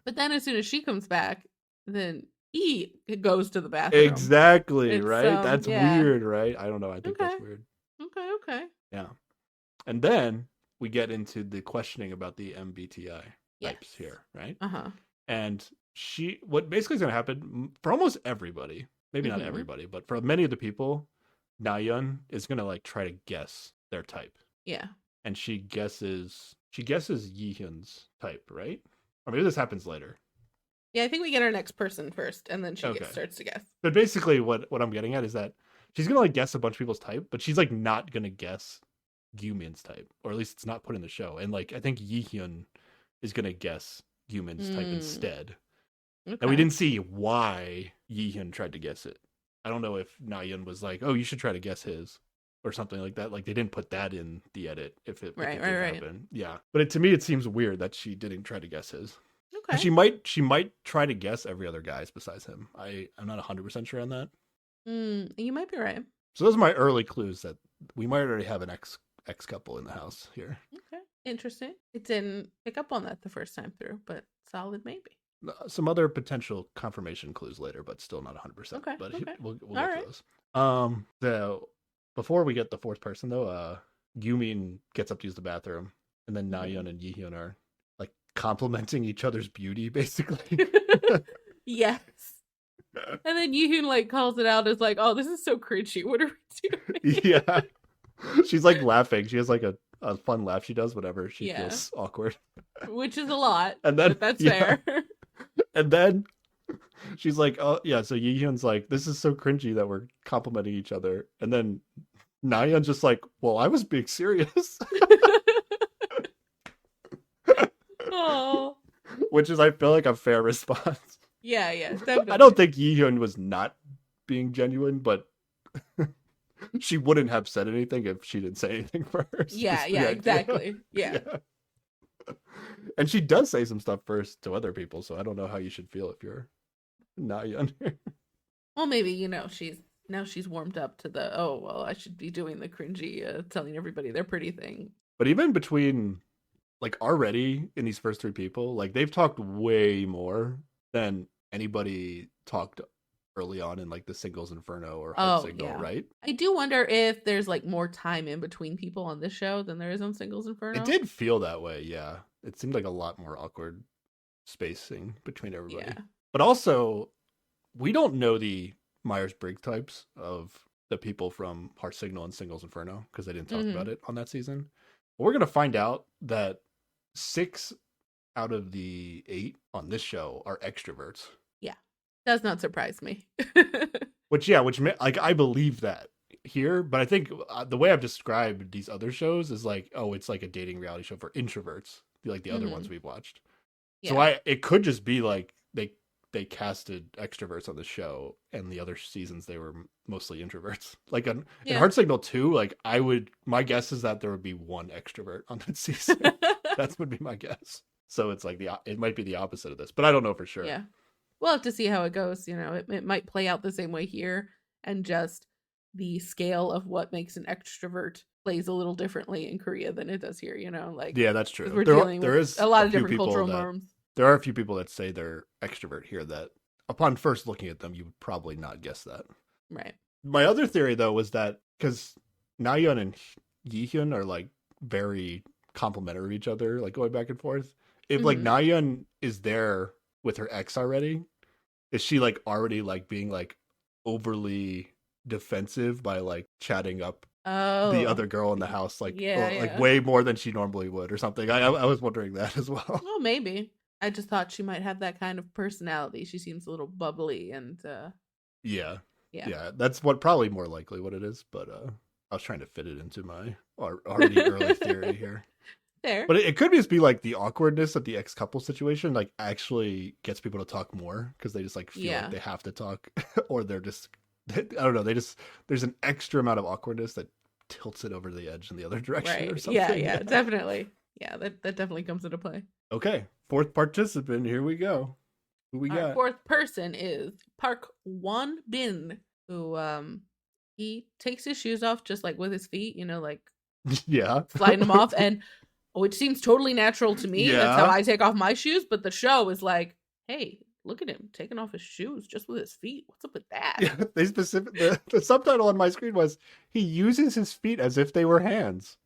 But then as soon as she comes back, then he goes to the bathroom. Exactly, It's, right? That's yeah. weird, right? I don't know. I think that's Okay. weird. Okay. Yeah. And then we get into the questioning about the MBTI types Yes. here, right? Uh-huh. And what basically is going to happen for almost everybody, maybe not Mhm. everybody, but for many of the people, Nayeon is going to like try to guess their type. Yeah. And she guesses Yihyun's type, right? Or maybe this happens later. Yeah, I think we get our next person first, and then she Okay. starts to guess. But basically, what I'm getting at is that she's gonna like guess a bunch of people's type, but she's like not gonna guess Gyumin's type, or at least it's not put in the show. And like I think Yihyun is gonna guess Gyumin's type instead. Okay. And we didn't see why Yihyun tried to guess it. I don't know if Nayeon was like, "Oh, you should try to guess his," or something like that. Like they didn't put that in the edit. If it Right. happen, yeah. But to me, it seems weird that she didn't try to guess his. Okay. She might try to guess every other guy's besides him. I'm not 100% sure on that. You might be right. So those are my early clues that we might already have an ex couple in the house here. Okay, interesting. It didn't pick up on that the first time through, but solid maybe. Some other potential confirmation clues later, but still not 100%. Okay, But okay. we'll get All to those. So before we get the fourth person though, Gyumin gets up to use the bathroom, and then Nayeon and Yihyun are like complimenting each other's beauty, basically. Yes. And then Yihyun like calls it out as like, "Oh, this is so cringy. What are we doing?" Yeah. She's like laughing. She has like a fun laugh she does whenever she Yeah. feels awkward. Which is a lot. And then But that's yeah. fair. And then she's like, "Oh yeah." So Yihyun's like, "This is so cringy that we're complimenting each other." And then Nayeon's just like, "Well, I was being serious," Oh. which is I feel like a fair response. Yeah, definitely. I don't think Yihyun was not being genuine, but she wouldn't have said anything if she didn't say anything first. Yeah, is the idea. exactly. Yeah. And she does say some stuff first to other people, so I don't know how you should feel if you're Nayeon. Well, maybe, she's warmed up to the, oh, well, I should be doing the cringy, telling everybody they're pretty thing. But even between, like, already in these first three people, like, they've talked way more than anybody talked early on in, like, the Singles Inferno or Heart Signal, yeah. right? I do wonder if there's, like, more time in between people on this show than there is on Singles Inferno. It did feel that way, yeah. It seemed like a lot more awkward spacing between everybody. Yeah. But also, we don't know the Myers-Briggs types of the people from Heart Signal and Singles Inferno because they didn't talk about it on that season. But we're going to find out that 6 out of the 8 on this show are extroverts. Yeah. Does not surprise me. Which like I believe that here, but I think the way I've described these other shows is like, oh, it's like a dating reality show for introverts, like the other ones we've watched. Yeah. So it could just be like they casted extroverts on the show, and the other seasons they were mostly introverts. Like in Heart Signal 2, like my guess is that there would be one extrovert on that season. That would be my guess. So it's like it might be the opposite of this, but I don't know for sure. Yeah. We'll have to see how it goes. It might play out the same way here, and just the scale of what makes an extrovert plays a little differently in Korea than it does here. Like, yeah, that's true. We're dealing with a lot of different cultural norms. There are a few people that say they're extrovert here that, upon first looking at them, you would probably not guess that. Right. My other theory, though, was that because Nayeon and Yihyun are like very complimentary of each other, like going back and forth. If like Nayeon is there with her ex already, is she like already like being like overly defensive by like chatting up the other girl in the house, like like way more than she normally would, or something? I was wondering that as well. Well, maybe. I just thought she might have that kind of personality. She seems a little bubbly and yeah. That's probably more likely what it is. But I was trying to fit it into my already early theory here. There. But it could just be like the awkwardness of the ex couple situation, like actually gets people to talk more because they just like feel like they have to talk, or they're just I don't know. There's an extra amount of awkwardness that tilts it over the edge in the other direction or something. Yeah, definitely. Yeah, that definitely comes into play. Okay, fourth participant. Here we go. Who we got? Our fourth person is Park Won Bin, who he takes his shoes off just like with his feet, like sliding them off, and which seems totally natural to me. Yeah. That's how I take off my shoes. But the show is like, hey, look at him taking off his shoes just with his feet. What's up with that? Yeah, the subtitle on my screen was, he uses his feet as if they were hands.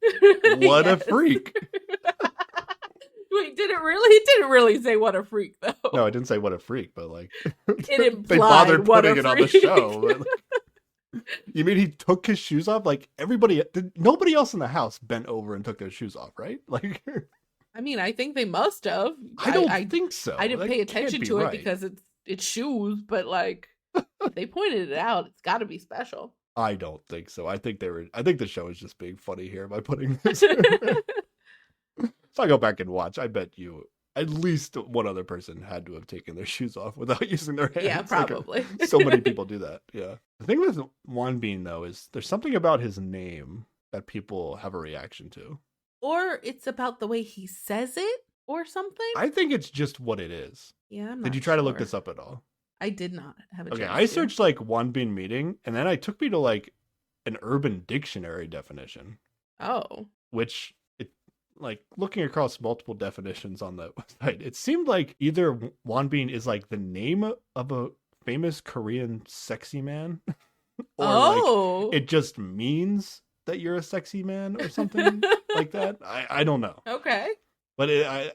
What a freak. Wait, did it really? It didn't really say what a freak, though. No, it didn't say what a freak, but like it implied they bothered what putting a it on the freak. show. But, like, you mean he took his shoes off? Like nobody else in the house bent over and took their shoes off, right? Like I mean, I think they must have. I don't think so. I didn't That pay can't attention be to it right. because it's shoes, but like if they pointed it out, it's got to be special. I don't think so. I think the show is just being funny here by putting this in there. If I go back and watch, I bet you at least one other person had to have taken their shoes off without using their hands. Yeah, probably. Like, so many people do that. Yeah. The thing with Wanbin though is there's something about his name that people have a reaction to. Or it's about the way he says it or something. I think it's just what it is. Yeah, I'm not Did you try to look sure. this up at all? I did not have a Okay, chance I to. searched like Wanbin meeting, and then I took me to like an Urban Dictionary definition, Oh. which it like looking across multiple definitions on the website, it seemed like either Wanbin is like the name of a famous Korean sexy man, or Oh. like it just means that you're a sexy man or something like that. I don't know. Okay. But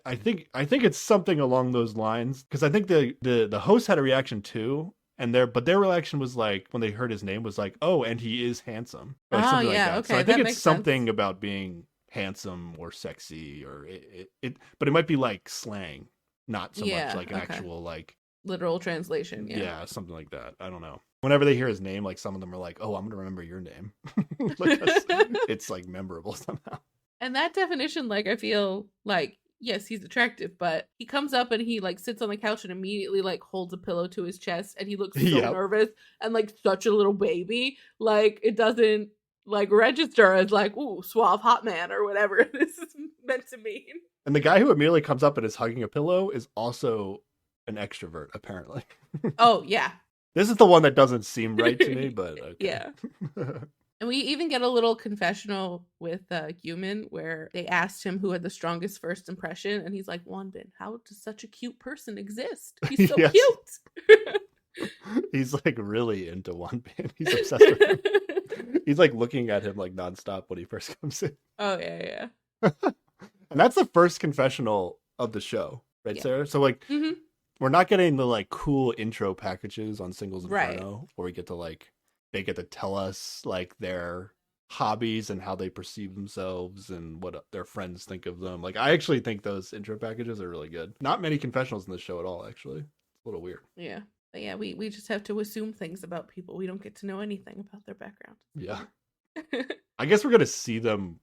I think it's something along those lines, because I think the host had a reaction too, and their reaction was like when they heard his name was like, oh, and he is handsome, or Oh, something yeah, like that. So okay, I think that it's makes something sense. about being handsome or sexy, or but it might be like slang, not so Yeah, much like an okay. actual like Literal translation. Yeah. something like that. I don't know. Whenever they hear his name, like some of them are like, oh, I'm gonna remember your name, because it's like memorable somehow. And that definition, like, I feel like, yes, he's attractive, but he comes up and he like sits on the couch and immediately like holds a pillow to his chest and he looks so Yep. nervous and like such a little baby. Like it doesn't like register as like, ooh, suave hot man or whatever this is meant to mean. And the guy who immediately comes up and is hugging a pillow is also an extrovert, apparently. Oh, yeah. This is the one that doesn't seem right to me, but okay. Yeah. And we even get a little confessional with Guman where they asked him who had the strongest first impression, and he's like, Wanbin, how does such a cute person exist? He's so Yes. cute. He's like really into Wanbin. He's obsessed with him. He's like looking at him like nonstop when he first comes in. Oh, yeah. And that's the first confessional of the show, right, Yeah. Sarah? So like Mm-hmm. we're not getting the like cool intro packages on Singles Inferno, Right. where we get to like they get to tell us like their hobbies and how they perceive themselves and what their friends think of them. Like I actually think those intro packages are really good. Not many confessionals in this show at all, actually. It's a little weird. Yeah. But yeah, we just have to assume things about people. We don't get to know anything about their background. Yeah. I guess we're gonna see them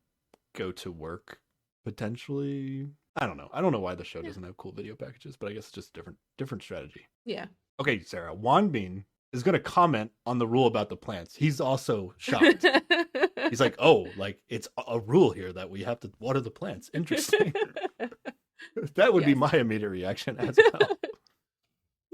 go to work potentially. I don't know. I don't know why the show doesn't have cool video packages, but I guess it's just different strategy. Yeah. Okay, Sarah. Wanbin is gonna comment on the rule about the plants. He's also shocked. He's like, oh, like it's a rule here that we have to water the plants. Interesting. That would be Yes. my immediate reaction as well.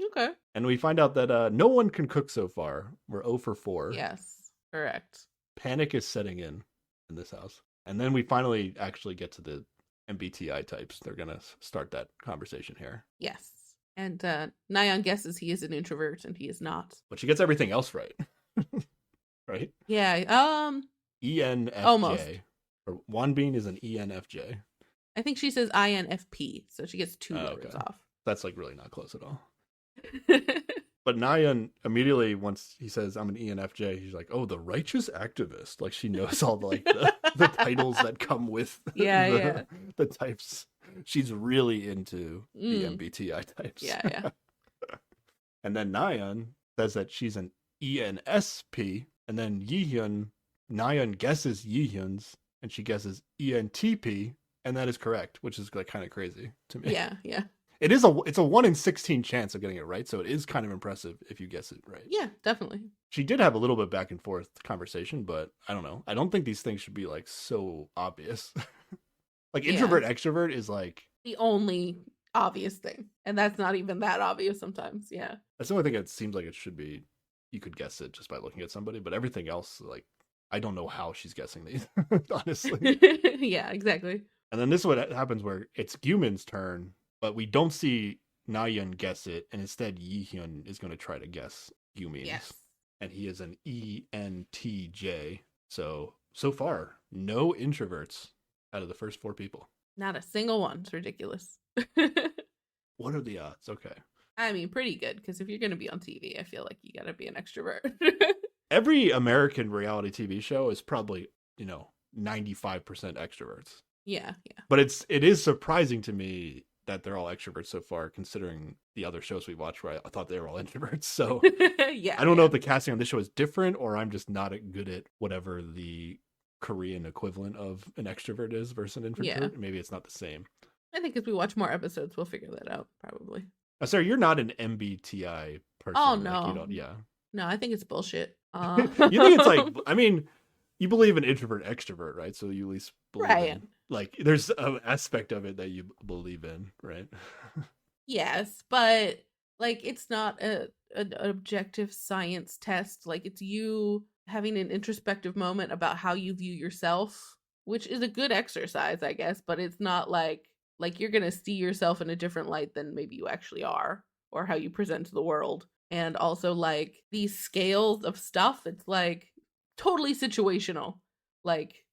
Okay. And we find out that no one can cook so far. We're 0 for 4. Yes. Correct. Panic is setting in this house. And then we finally actually get to the MBTI types. They're going to start that conversation here. Yes. And Nyan guesses he is an introvert and he is not. But she gets everything else right. Right? Yeah. ENFJ. Almost. Or Wanbin is an ENFJ. I think she says INFP, so she gets 2 Oh, letters okay. off. That's like really not close at all. But Nyan immediately, once he says I'm an ENFJ, he's like, "Oh, the righteous activist." Like she knows all the titles that come with Yeah, the types. She's really into the Mm. MBTI types. Yeah. And then Nyan says that she's an ENSP, and then Yihyun, Nyan guesses Yihyun's, and she guesses ENTP, and that is correct, which is like kind of crazy to me. Yeah. It's a 1 in 16 chance of getting it right, so it is kind of impressive if you guess it right. Yeah, definitely. She did have a little bit back and forth conversation, but I don't know. I don't think these things should be like so obvious. Like Yeah. introvert extrovert is like The only obvious thing. And that's not even that obvious sometimes. Yeah. that's the only thing it seems like it should be. You could guess it just by looking at somebody, but everything else, like I don't know how she's guessing these, honestly. Yeah, exactly. And then this is what happens where it's Guman's turn, but we don't see Nayeon guess it, and instead Yihyun is going to try to guess Gumin's. Yes. And he is an ENTJ. So far, no introverts out of the first 4 people. Not a single one. It's ridiculous. What are the odds? Okay. I mean, pretty good, because if you're going to be on TV, I feel like you got to be an extrovert. Every American reality TV show is probably, 95% extroverts. Yeah, But it is surprising to me that they're all extroverts so far, considering the other shows we watched where I thought they were all introverts. So yeah. I Yeah, don't know yeah. if the casting on this show is different or I'm just not good at whatever the Korean equivalent of an extrovert is versus an Yeah. introvert. Maybe it's not the same. I think as we watch more episodes, we'll figure that out, probably. Sarah, you're not an MBTI Oh, person. Like you no. don't, yeah. No, I think it's bullshit. You think it's like, I mean, you believe in introvert extrovert, right? So you at least believe Right. in, like, there's an aspect of it that you believe in, right? Yes, but like it's not an objective science test. Like it's you having an introspective moment about how you view yourself, which is a good exercise, I guess, but it's not like you're going to see yourself in a different light than maybe you actually are or how you present to the world. And also like these scales of stuff, it's like totally situational. Like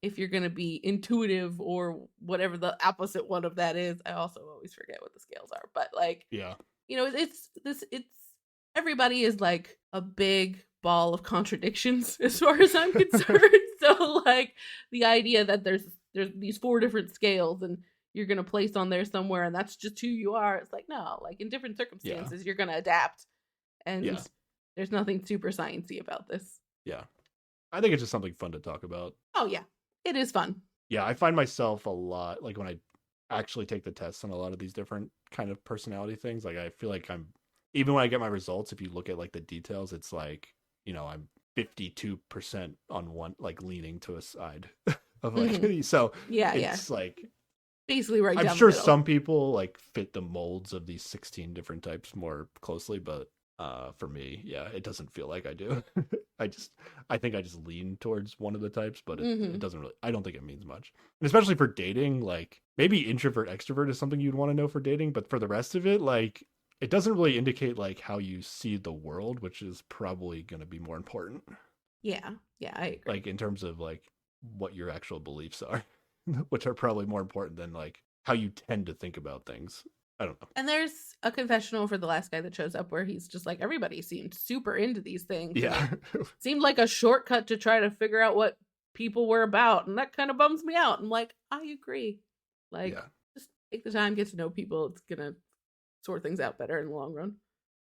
if you're going to be intuitive or whatever the opposite one of that is. I also always forget what the scales are, but like, Yeah. you know, it's everybody is like a big ball of contradictions as far as I'm concerned. So like the idea that there's these 4 different scales and you're going to place on there somewhere and that's just who you are. It's like, no, like in different circumstances, you're going to adapt. And there's nothing super sciencey about this. Yeah. I think it's just something fun to talk about. Oh, yeah. It is fun. Yeah, I find myself a lot, like when I actually take the tests on a lot of these different kind of personality things, like I feel like even when I get my results, if you look at like the details, it's like, you know, I'm 52% on one, like leaning to a side of like, so it's like, basically right I'm down sure the middle. some people like fit the molds of these 16 different types more closely, but for me, yeah, it doesn't feel like I do. I think I just lean towards one of the types, but it doesn't really, I don't think it means much. And especially for dating, like maybe introvert extrovert is something you'd want to know for dating, but for the rest of it, like it doesn't really indicate like how you see the world, which is probably going to be more important. Yeah, I agree. Like in terms of like what your actual beliefs are, which are probably more important than like how you tend to think about things. I don't know. And there's a confessional for the last guy that shows up where he's just like, everybody seemed super into these things. Yeah. Seemed like a shortcut to try to figure out what people were about. And that kind of bums me out. I'm like, I agree. Like, just take the time, get to know people. It's going to sort things out better in the long run.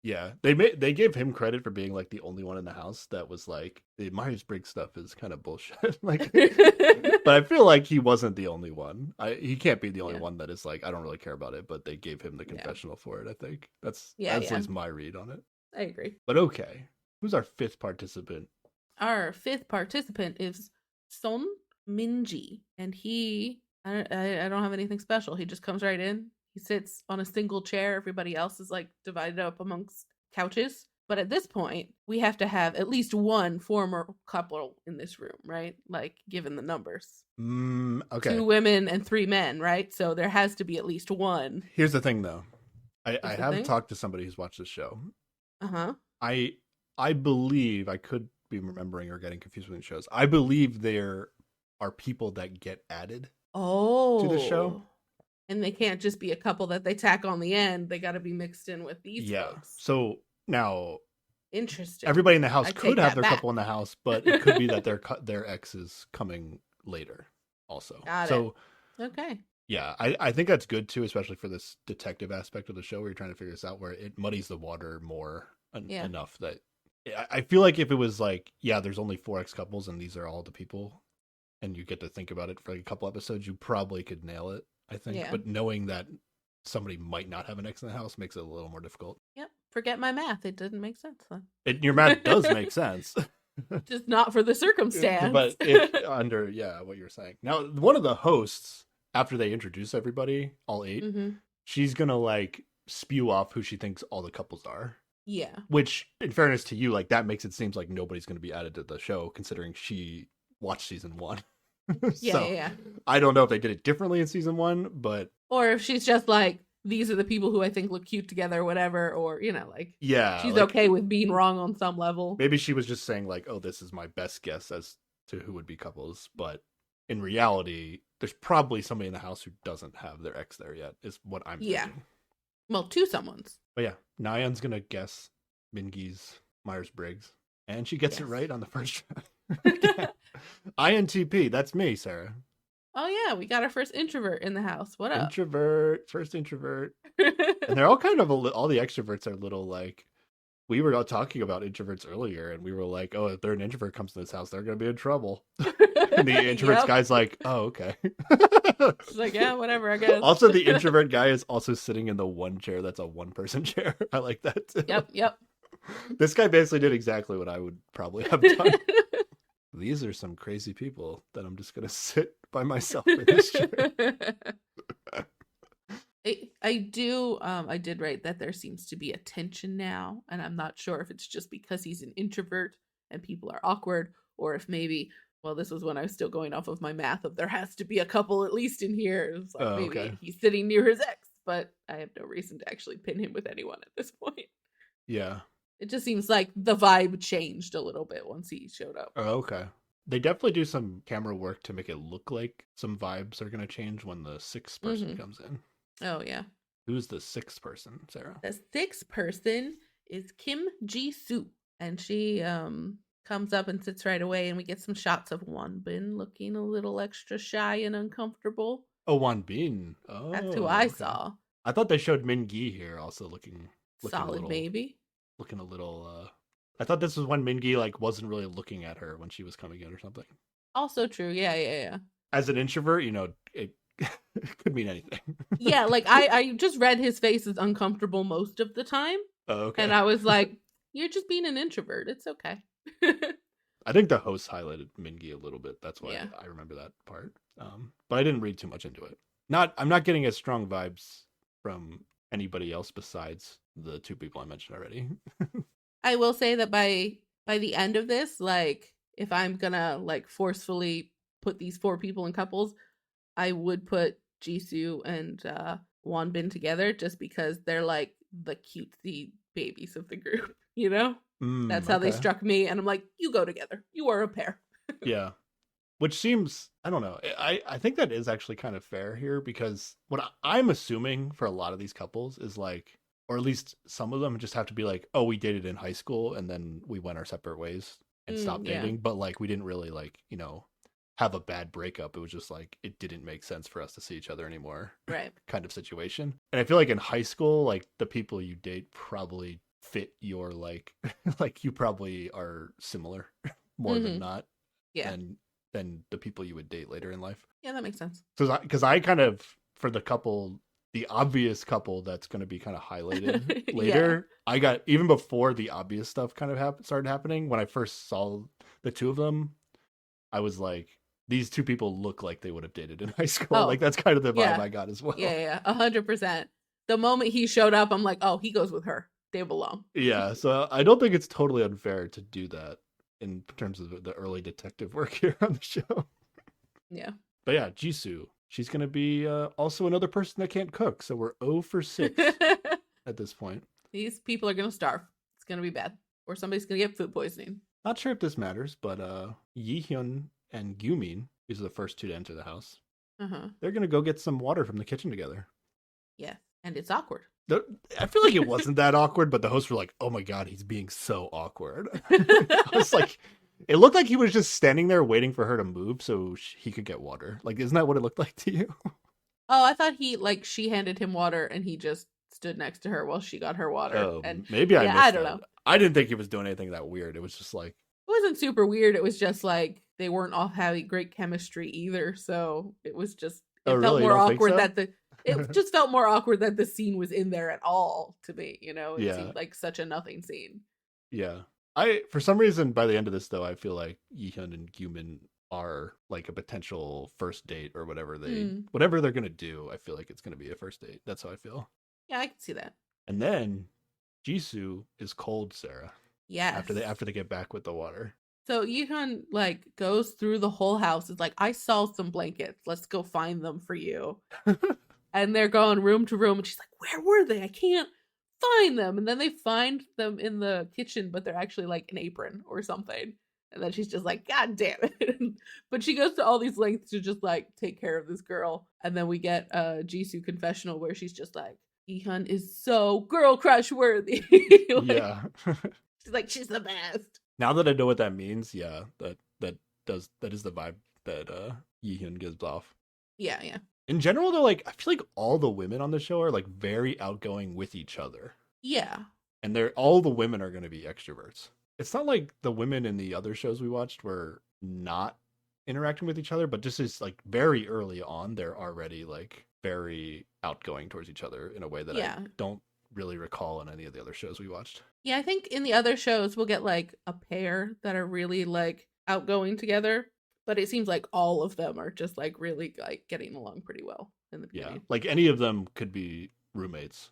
Yeah. They gave him credit for being like the only one in the house that was like, the Myers-Briggs stuff is kind of bullshit. Like, but I feel like he wasn't the only one. He can't be the only one that is like, I don't really care about it, but they gave him the confessional for it, I think. That's at least my read on it. I agree. But okay. Who's our 5th participant? Our 5th participant is Son Minji. And I don't have anything special. He just comes right in. He sits on a single chair. Everybody else is like divided up amongst couches. But at this point, we have to have at least one former couple in this room, right? Like, given the numbers. Okay. 2 women and 3 men, right? So there has to be at least one. Here's the thing, though. I have talked to somebody who's watched this show. Uh-huh. I believe, I could be remembering or getting confused with the shows. I believe there are people that get added to the show. And they can't just be a couple that they tack on the end. They got to be mixed in with these folks. So now, interesting. Everybody in the house could have their couple in the house, but it could be that their ex is coming later also. Got it. Okay. Yeah, I think that's good too, especially for this detective aspect of the show where you're trying to figure this out, where it muddies the water more enough that I feel like if it was like, yeah, there's only 4 ex couples and these are all the people, and you get to think about it for like a couple episodes, you probably could nail it, I think. Yeah. But knowing that somebody might not have an ex in the house makes it a little more difficult. Yep. Forget my math. It didn't make sense then. Your math does make sense. Just not for the circumstance. But if under, what you're saying. Now, one of the hosts, after they introduce everybody, all 8, she's going to like spew off who she thinks all the couples are. Yeah. Which, in fairness to you, like that makes it seem like nobody's going to be added to the show, considering she watched season 1. Yeah. I don't know if they did it differently in season 1, but or if she's just like, these are the people who I think look cute together or whatever, or like she's like, okay with being wrong on some level. Maybe she was just saying like, oh, this is my best guess as to who would be couples, but in reality there's probably somebody in the house who doesn't have their ex there yet, is what I'm thinking. Well, 2 someone's. But yeah, Nayeon's gonna guess Mingi's Myers-Briggs, and she gets it right on the first try. INTP, that's me, Sarah. Oh yeah, we got our first introvert in the house. What up? Introvert, first introvert. And they're all kind of, all the extroverts are little like, we were all talking about introverts earlier, and we were like, oh, if an introvert comes to this house, they're going to be in trouble. And the introvert's Yep. guy's like, oh, okay. She's like, yeah, whatever, I guess. Also, the introvert guy is also sitting in the one chair that's a one-person chair. I like that too. Yep. This guy basically did exactly what I would probably have done. These are some crazy people that I'm just going to sit by myself in this chair. I did write that there seems to be a tension now, and I'm not sure if it's just because he's an introvert and people are awkward, or if maybe, well, this was when I was still going off of my math of there has to be a couple at least in here. It was like maybe he's sitting near his ex, but I have no reason to actually pin him with anyone at this point. Yeah. It just seems like the vibe changed a little bit once he showed up. Oh, okay. They definitely do some camera work to make it look like some vibes are going to change when the sixth person comes in. Oh, yeah. Who's the sixth person, Sarah? The sixth person is Kim Ji-soo. And she comes up and sits right away, and we get some shots of Wonbin looking a little extra shy and uncomfortable. Oh, Wonbin. Oh, that's who I saw. I thought they showed Min-gi here also looking solid, little, maybe. Looking a little. I thought this was when Min-gi like wasn't really looking at her when she was coming in or something. Also true. Yeah. As an introvert, it could mean anything. Yeah, like I just read his face as uncomfortable most of the time. Oh, okay. And I was like, you're just being an introvert. It's okay. I think the host highlighted Min-gi a little bit. That's why I remember that part. But I didn't read too much into it. I'm not getting as strong vibes from anybody else besides the two people I mentioned already. I will say that by the end of this, like if I'm gonna like forcefully put these four people in couples, I would put Jisoo and Wonbin together just because they're like the cutesy babies of the group, you know? That's how they struck me, and I'm like, you go together. You are a pair. Yeah. Which seems, I don't know. I think that is actually kind of fair here, because what I'm assuming for a lot of these couples is like, or at least some of them just have to be like, oh, we dated in high school and then we went our separate ways and stopped dating. But like, we didn't really like, have a bad breakup. It was just like, it didn't make sense for us to see each other anymore. Right. Kind of situation. And I feel like in high school, like the people you date probably fit your like, like you probably are similar more than not. Yeah. And than the people you would date later in life. Yeah, that makes sense. Because I kind of, for the couple, the obvious couple that's going to be kind of highlighted later, I got, even before the obvious stuff kind of started happening, when I first saw the two of them, I was like, these two people look like they would have dated in high school. Like that's kind of the vibe I got as well. Yeah, 100%. The moment he showed up, I'm like, oh, he goes with her. They belong. Yeah, so I don't think it's totally unfair to do that in terms of the early detective work here on the show. Yeah. But yeah, Jisoo, she's going to be also another person that can't cook. So we're 0 for 6 at this point. These people are going to starve. It's going to be bad. Or somebody's going to get food poisoning. Not sure if this matters, but Yihyun and Gyumin, these are the first two to enter the house. They're going to go get some water from the kitchen together. Yeah, and it's awkward. I feel like it wasn't that awkward, but the hosts were like, oh my God, he's being so awkward. I was like, it looked like he was just standing there waiting for her to move so he could get water. Like, isn't that what it looked like to you? Oh, I thought she handed him water and he just stood next to her while she got her water. Oh, and maybe I don't know. I didn't think he was doing anything that weird. It was just like, it wasn't super weird. It was just like they weren't all having great chemistry either. So it was just, it felt more awkward that it just felt more awkward that the scene was in there at all to me, It seemed like such a nothing scene. Yeah. For some reason, by the end of this, though, I feel like Yihyun and Gyumin are like a potential first date or whatever whatever they're going to do. I feel like it's going to be a first date. That's how I feel. Yeah, I can see that. And then Jisoo is cold, Sarah. Yeah. After they get back with the water. So Yihyun like goes through the whole house. It's like, I saw some blankets. Let's go find them for you. And they're going room to room. And she's like, where were they? I can't find them. And then they find them in the kitchen, but they're actually like an apron or something. And then she's just like, God damn it. But she goes to all these lengths to just like take care of this girl. And then we get a Jisoo confessional where she's just like, Yihyun is so girl crush worthy. Yeah. She's like, she's the best. Now that I know what that means, yeah, that is the vibe that Yihyun gives off. Yeah, yeah. In general, though, like I feel like all the women on the show are like very outgoing with each other, Yeah. and they're all the women are going to be extroverts. It's not like the women in the other shows we watched were not interacting with each other, but just is like very early on, they're already like very outgoing towards each other in a way that I Yeah. don't really recall in any of the other shows we watched. Yeah, I think in the other shows we'll get like a pair that are really like outgoing together, but it seems like all of them are just like really like getting along pretty well in the Yeah, beginning. like any of them could be roommates,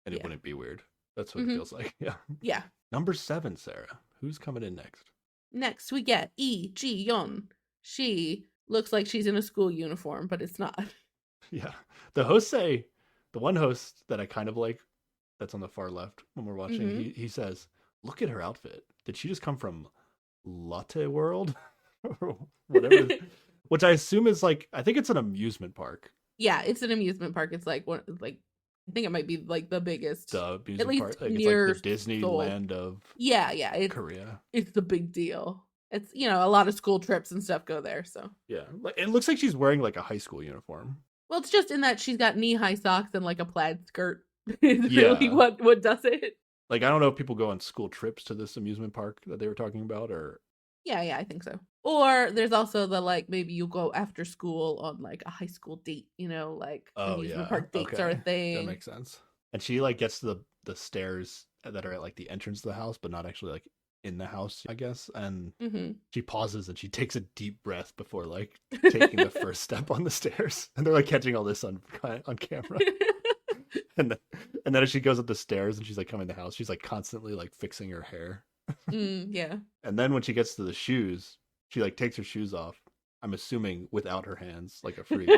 and it Yeah. wouldn't be weird. That's what it Hmm. feels like. Yeah. Yeah. Number 7, Sarah. Who's coming in next? Next we get Ji Yeon. She looks like she's in a school uniform, but it's not. Yeah, the hosts say, the one host that I kind of like, that's on the far left when we're watching, Hmm. he says, "Look at her outfit. Did she just come from Latte World or whatever?" Which I assume is like, I think it's an amusement park. Yeah, it's an amusement park. It's like one like I think it might be like the biggest, The at amusement least park, like it's like near the Seoul. Disneyland of Yeah, yeah. Korea. It's the big deal. It's a lot of school trips and stuff go there. So Yeah, like it looks like she's wearing like a high school uniform. well, it's just in that she's got knee high socks and like a plaid skirt. Is really Yeah. what does it. Like I don't know if people go on school trips to this amusement park that they were talking about, or Yeah, yeah, I think so. Or there's also the like maybe you go after school on like a high school date, like oh amusement yeah, park dates are a okay, thing. that makes sense. And she like gets to the stairs that are at like the entrance to the house, but not actually like in the house, I guess. And Hmm. she pauses and she takes a deep breath before like taking the first step on the stairs. And they're like catching all this on camera. And then, and then as she goes up the stairs and she's like coming to the house, she's like constantly like fixing her hair. Yeah. And then when she gets to the shoes, she like takes her shoes off. I'm assuming without her hands, like a freak.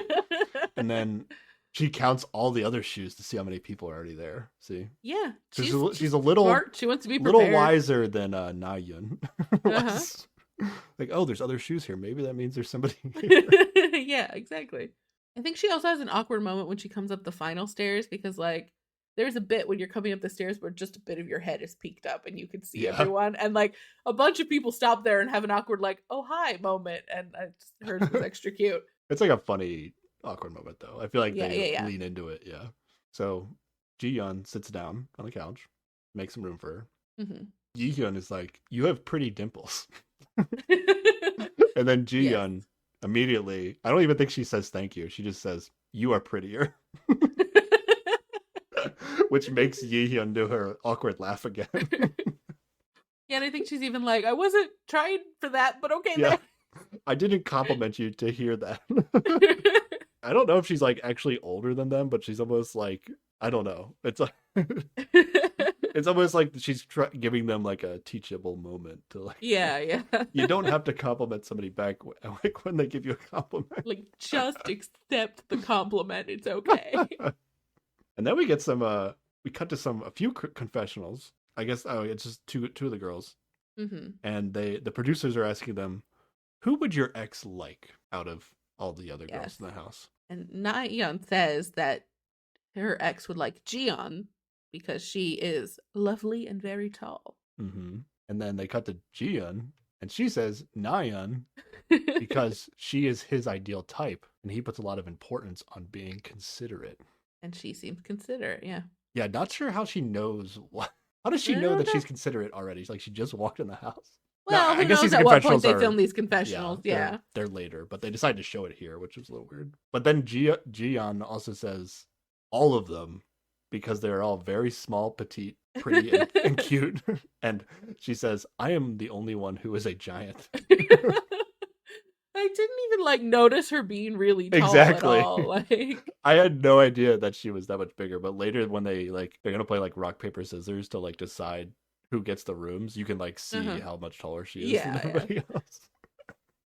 And then she counts all the other shoes to see how many people are already there. See, Yeah, she's a little smart. She wants to be prepared. little wiser than Nayun Uh-huh. was. Like, oh, there's other shoes here. Maybe that means there's somebody here. Yeah, exactly. I think she also has an awkward moment when she comes up the final stairs because like there's a bit when you're coming up the stairs where just a bit of your head is peeked up and you can see Yeah. everyone, and like a bunch of people stop there and have an awkward like oh hi moment, and hers was extra cute. It's like a funny, awkward moment, though. I feel like Yeah, they yeah. lean into it. Yeah. So Ji-yeon sits down on the couch, makes some room for her. Hmm. Yi-hyun is like, "You have pretty dimples." And then Ji-yeon immediately, I don't even think she says thank you. She just says, "You are prettier." Which makes Yi-hyun do her awkward laugh again. Yeah, and I think she's even like, I wasn't trying for that, but okay. Yeah. I didn't compliment you to hear that. I don't know if she's like actually older than them, but she's almost like, I don't know. It's like it's almost like she's giving them like a teachable moment to like. Yeah, yeah. You don't have to compliment somebody back like when they give you a compliment. Like just accept the compliment. It's okay. And then we get some. We cut to a few confessionals. I guess it's just two of the girls, Hmm. and the producers are asking them, "Who would your ex like out of all the other girls Yes. in the house?" And Nayeon says that her ex would like Jiyeon because she is lovely and very tall. Mm-hmm. And then they cut to Jiyeon, and she says Nayeon because she is his ideal type, and he puts a lot of importance on being considerate. And she seems considerate, yeah. Yeah, not sure how she knows what. How does she I know don't that know. she's considerate already? Like she just walked in the house. Well, I who guess knows these at what point confessionals they are- film these confessionals, yeah. They're later, but they decided to show it here, which was a little weird. But then Jiyeon also says all of them because they're all very small, petite, pretty, and cute. And she says, "I am the only one who is a giant." I didn't even like notice her being really tall Exactly. at all. Like, I had no idea that she was that much bigger. But later, when they're gonna play like rock paper scissors to like decide who gets the rooms, you can like see Uh-huh. how much taller she is Yeah, than yeah. everybody else.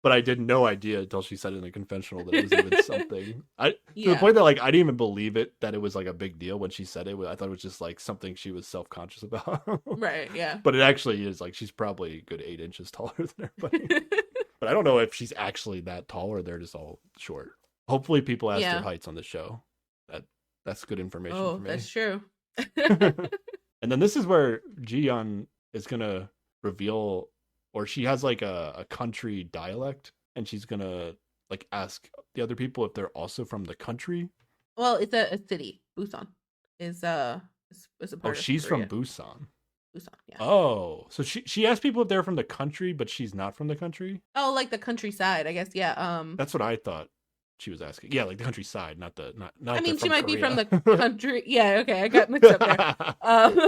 But I had no idea until she said it in the confessional that it was even something. To the yeah. point that like I didn't even believe it that it was like a big deal when she said it. I thought it was just like something she was self-conscious about. Right, yeah. But it actually is like she's probably a good 8 inches taller than everybody. But I don't know if she's actually that tall or they're just all short. Hopefully people ask Yeah. their heights on the show. That's good information Oh, for me. that's true. And then this is where Jiyeon is gonna reveal, or she has like a country dialect, and she's gonna like ask the other people if they're also from the country? Well, it's a city. Busan is is a Oh, part of she's from Korea. Busan. Busan, yeah. Oh, so she asked people if they're from the country, but she's not from the country? Oh, like the countryside, I guess. Yeah. That's what I thought she was asking. Yeah, like the countryside, not I if they're mean, she from might be from Korea. the country. Yeah, okay, I got mixed up there. Um,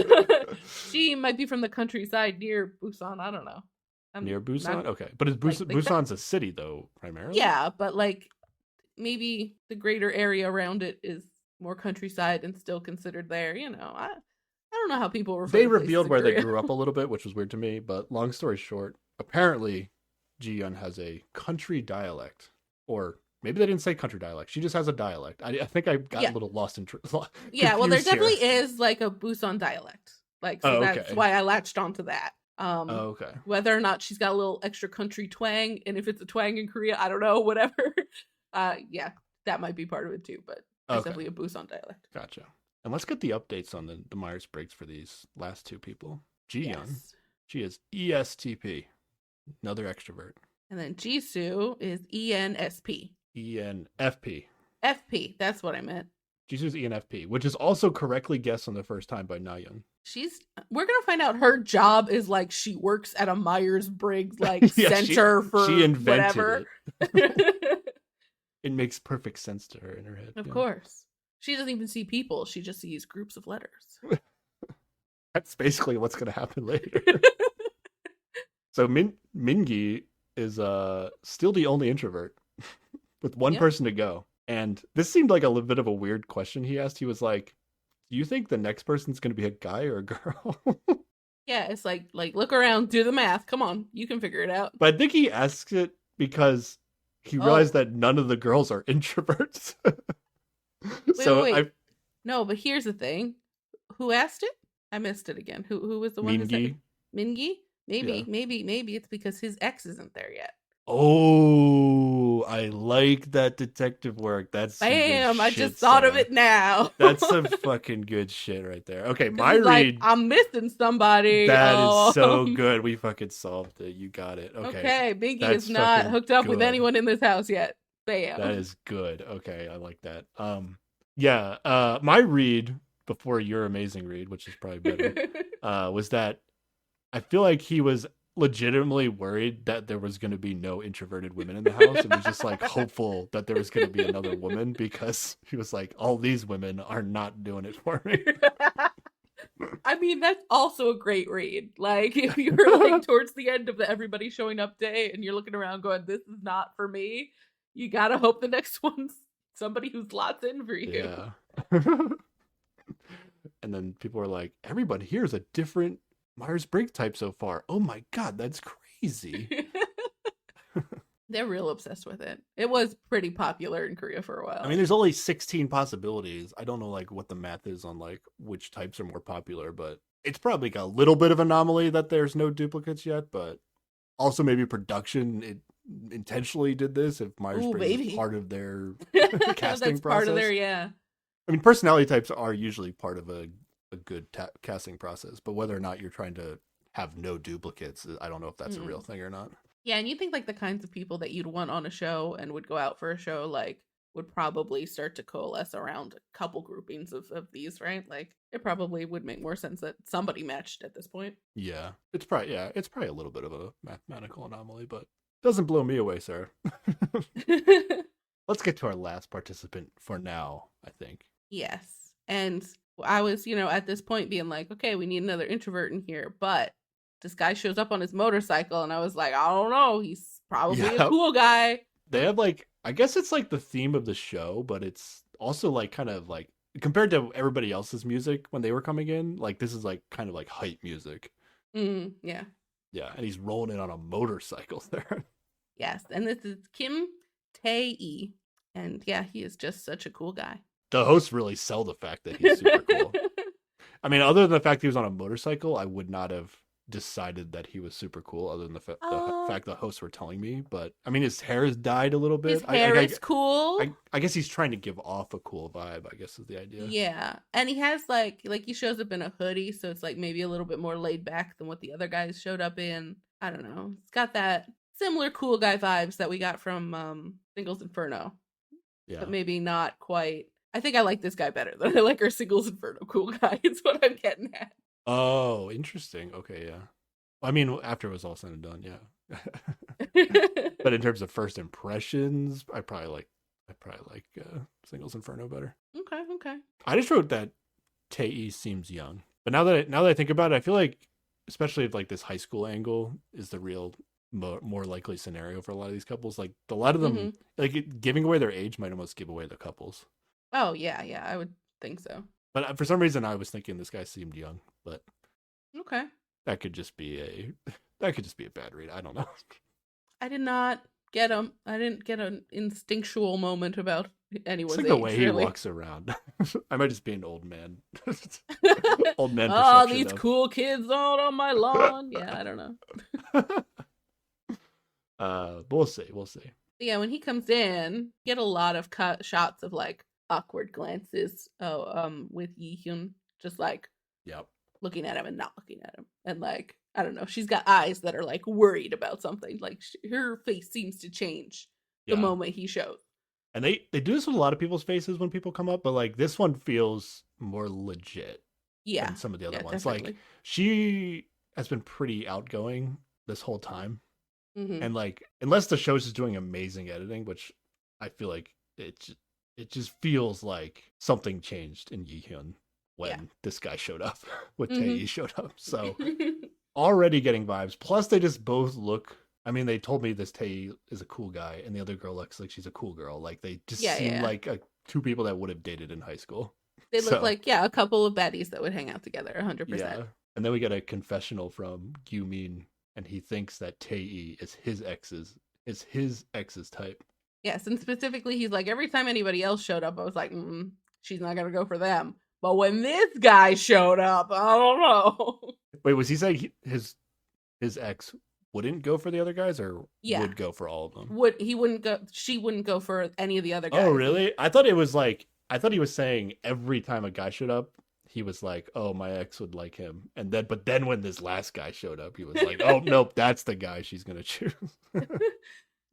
she might be from the countryside near Busan. I don't know. I'm Near not Busan? Okay. But is like that. Busan's a city though, primarily? Yeah, but like maybe the greater area around it is more countryside and still considered there. I don't know how people refer They to places revealed in where they Korea. grew up a little bit, which was weird to me, but long story short, apparently Ji-yeon has a country dialect. Or maybe they didn't say country dialect. She just has a dialect. I think I got a Yeah, little lost in yeah. Well, there confused here. definitely is like a Busan dialect. Like, so Oh, that's okay. why I latched onto that. Oh, okay. Whether or not she's got a little extra country twang, and if it's a twang in Korea, I don't know. Whatever. Yeah, that might be part of it too. But there's Okay. definitely a Busan dialect. Gotcha. And let's get the updates on the Myers Briggs for these last two people. Ji-yeon, Yes. she is ESTP, another extrovert. And then Jisoo is ENSP. ENFP. FP. That's what I meant. Jisoo's ENFP, which is also correctly guessed on the first time by Nayeon. We're gonna find out her job is like she works at a Myers-Briggs like Yeah, center for she invented whatever. it. It makes perfect sense to her in her head. Of Yeah. course. She doesn't even see people. She just sees groups of letters. That's basically what's going to happen later. So Mingi is still the only introvert with one Yep. person to go. And this seemed like a little bit of a weird question he asked. He was like, "Do you think the next person's going to be a guy or a girl?" Yeah, it's like look around, do the math. Come on, you can figure it out. But I think he asked it because he realized that none of the girls are introverts. Wait. No, but here's the thing. Who asked it? I missed it again. Who was the one who said Mingi. it? Mingi? Yeah. Maybe it's because his ex isn't there yet. Oh, I like that detective work. That's some good Bam! I shit, just thought of Sarah. it now. That's some fucking good shit right there. Okay, 'Cause my he's like, read. I'm missing somebody. That is so Um, good. We fucking solved it. You got it. Okay. Okay, Binky That's is not fucking hooked up with good. anyone in this house yet. Bam. That is good. Okay, I like that. Yeah, my read before your amazing read, which is probably better, was that I feel like he was legitimately worried that there was going to be no introverted women in the house and was just like hopeful that there was going to be another woman because he was like, all these women are not doing it for me. I mean, that's also a great read. Like, if you're like towards the end of the everybody showing up day and you're looking around going, this is not for me, you gotta hope the next one's somebody who slots in for you. Yeah. And then people were like, everybody here is a different Myers-Briggs type so far. Oh my God, that's crazy. They're real obsessed with it. It was pretty popular in Korea for a while. I mean, there's only 16 possibilities. I don't know like what the math is on like which types are more popular, but it's probably got a little bit of anomaly that there's no duplicates yet, but also maybe production it intentionally did this if Myers-Briggs is part of their casting That's process. part of their, yeah. I mean, personality types are usually part of a good casting process, but whether or not you're trying to have no duplicates, I don't know if that's a real thing or not. Yeah, and you think like the kinds of people that you'd want on a show and would go out for a show like would probably start to coalesce around a couple groupings of these, right? Like it probably would make more sense that somebody matched at this point. Yeah, it's probably a little bit of a mathematical anomaly, but doesn't blow me away, sir. Let's get to our last participant for now, I think. Yes. And I was, at this point being like, okay, we need another introvert in here, but this guy shows up on his motorcycle and I was like, I don't know, he's probably a cool guy. They have like, I guess it's like the theme of the show, but it's also like kind of like compared to everybody else's music when they were coming in, like this is like kind of like hype music. Yeah. Yeah, and he's rolling in on a motorcycle there. Yes, and this is Kim Tae-e. And yeah, he is just such a cool guy. The hosts really sell the fact that he's super cool. I mean, other than the fact he was on a motorcycle, I would not have decided that he was super cool other than the fact the hosts were telling me. But I mean, his hair has dyed a little bit. His hair is cool. I guess he's trying to give off a cool vibe, I guess is the idea. Yeah. And he has like he shows up in a hoodie, so it's like maybe a little bit more laid back than what the other guys showed up in. I don't know. It's got that similar cool guy vibes that we got from Singles Inferno, Yeah. but maybe not quite. I think I like this guy better than I like our Singles Inferno cool guy. Is what I'm getting at. Oh, interesting. Okay, yeah. I mean, after it was all said and done, yeah. But in terms of first impressions, I probably like Singles Inferno better. Okay. I just wrote that Tae seems young, but now that I think about it, I feel like, especially if like this high school angle is the real more likely scenario for a lot of these couples. Like a lot of them, like giving away their age might almost give away the couples. Oh yeah, I would think so. But for some reason, I was thinking this guy seemed young, but Okay. that could just be a bad read. I don't know. I did not get him. I didn't get an instinctual moment about It's anyone's like age. the way he really. walks around. I might just be an old man. Old man Oh, perception these of- cool kids out on my lawn. Yeah, I don't know. But we'll see. But yeah, when he comes in, get a lot of shots of like awkward glances. With Yi Hyun, just like Yep. looking at him and not looking at him, and like I don't know, she's got eyes that are like worried about something. Like her face seems to change the Yeah. moment he shows. And they do this with a lot of people's faces when people come up, but like this one feels more legit Yeah, than some of the other yeah, ones. definitely. Like she has been pretty outgoing this whole time. Mhm. And like unless the show's just doing amazing editing, which I feel like it just feels like something changed in Yi Hyun when Yeah. this guy showed up, when Mhm. Tae showed up. So already getting vibes. Plus they just both look, I mean, they told me this Tae is a cool guy and the other girl looks like she's a cool girl. Like they just Yeah, seem yeah. like two people that would have dated in high school. They look So- like a couple of baddies that would hang out together 100%. Yeah. And then we get a confessional from Gyu-min, and he thinks that Tae is his ex's type. Yes, and specifically, he's like, every time anybody else showed up, I was like, she's not gonna go for them. But when this guy showed up, I don't know. Wait, was he saying his ex wouldn't go for the other guys, or Yeah. would go for all of them? He wouldn't go? She wouldn't go for any of the other guys. Oh, really? I thought he was saying every time a guy showed up, he was like, "Oh, my ex would like him," but then when this last guy showed up, he was like, "Oh, nope, that's the guy she's gonna choose."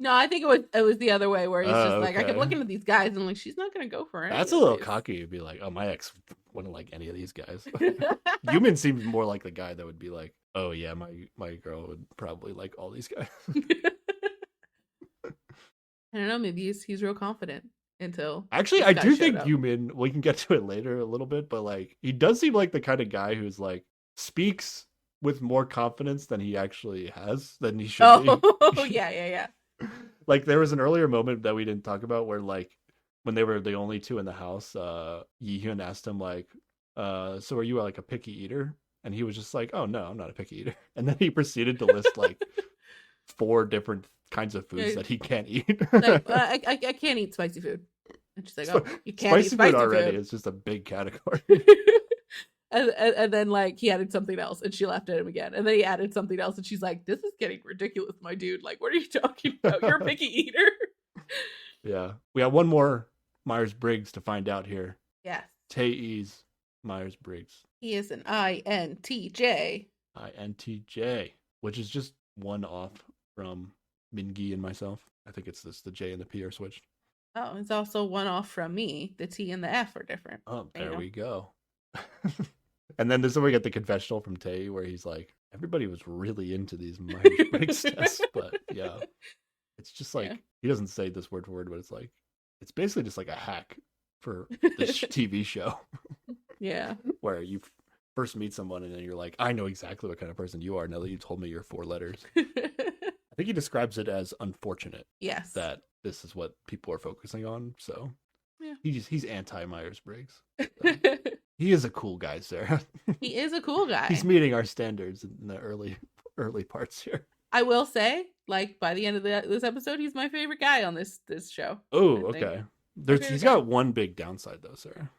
No, I think it was the other way, where he's just like, I kept okay. looking at these guys and like, she's not gonna go for any. That's a of little these. cocky to be like, "Oh, my ex wouldn't like any of these guys." Yumin seems more like the guy that would be like, "Oh yeah, my girl would probably like all these guys." I don't know. Maybe he's real confident until Actually, this I guy do showed think up. Yumin, we can get to it later a little bit, but like he does seem like the kind of guy who's like speaks with more confidence than he actually has, than he should Oh, be. yeah. Like there was an earlier moment that we didn't talk about where like when they were the only two in the house, Yi Hyun asked him like, so are you like a picky eater? And he was just like, "Oh no, I'm not a picky eater." And then he proceeded to list like 4 different kinds of foods Yeah. that he can't eat. Like, I can't eat spicy food. And she's like, oh, you can't eat Spicy spicy food already food. is just a big category. and then like he added something else and she laughed at him again. And then he added something else and she's like, this is getting ridiculous, my dude. Like, what are you talking about? You're a picky eater. Yeah. We have one more Myers-Briggs to find out here. Yes. Tae's Myers-Briggs. He is an INTJ. INTJ, which is just one off from Mingi and myself. I think it's the J and the P are switched. Oh, it's also one off from me. The T and the F are different. Oh, There you there go. we go. And then this is where we get the confessional from Tae where he's like, everybody was really into these Myers-Briggs tests, but yeah. It's just like, Yeah. he doesn't say this word for word, but it's like, it's basically just like a hack for this TV show Yeah. where you first meet someone and then you're like, I know exactly what kind of person you are now that you told me your 4 letters. I think he describes it as unfortunate Yes. that this is what people are focusing on. So Yeah. he's anti Myers-Briggs. So. He is a cool guy, Sarah. He is a cool guy. He's meeting our standards in the early parts here. I will say, like by the end of this episode, he's my favorite guy on this show. Oh, I think. okay. favorite He's guy. got one big downside though, Sarah.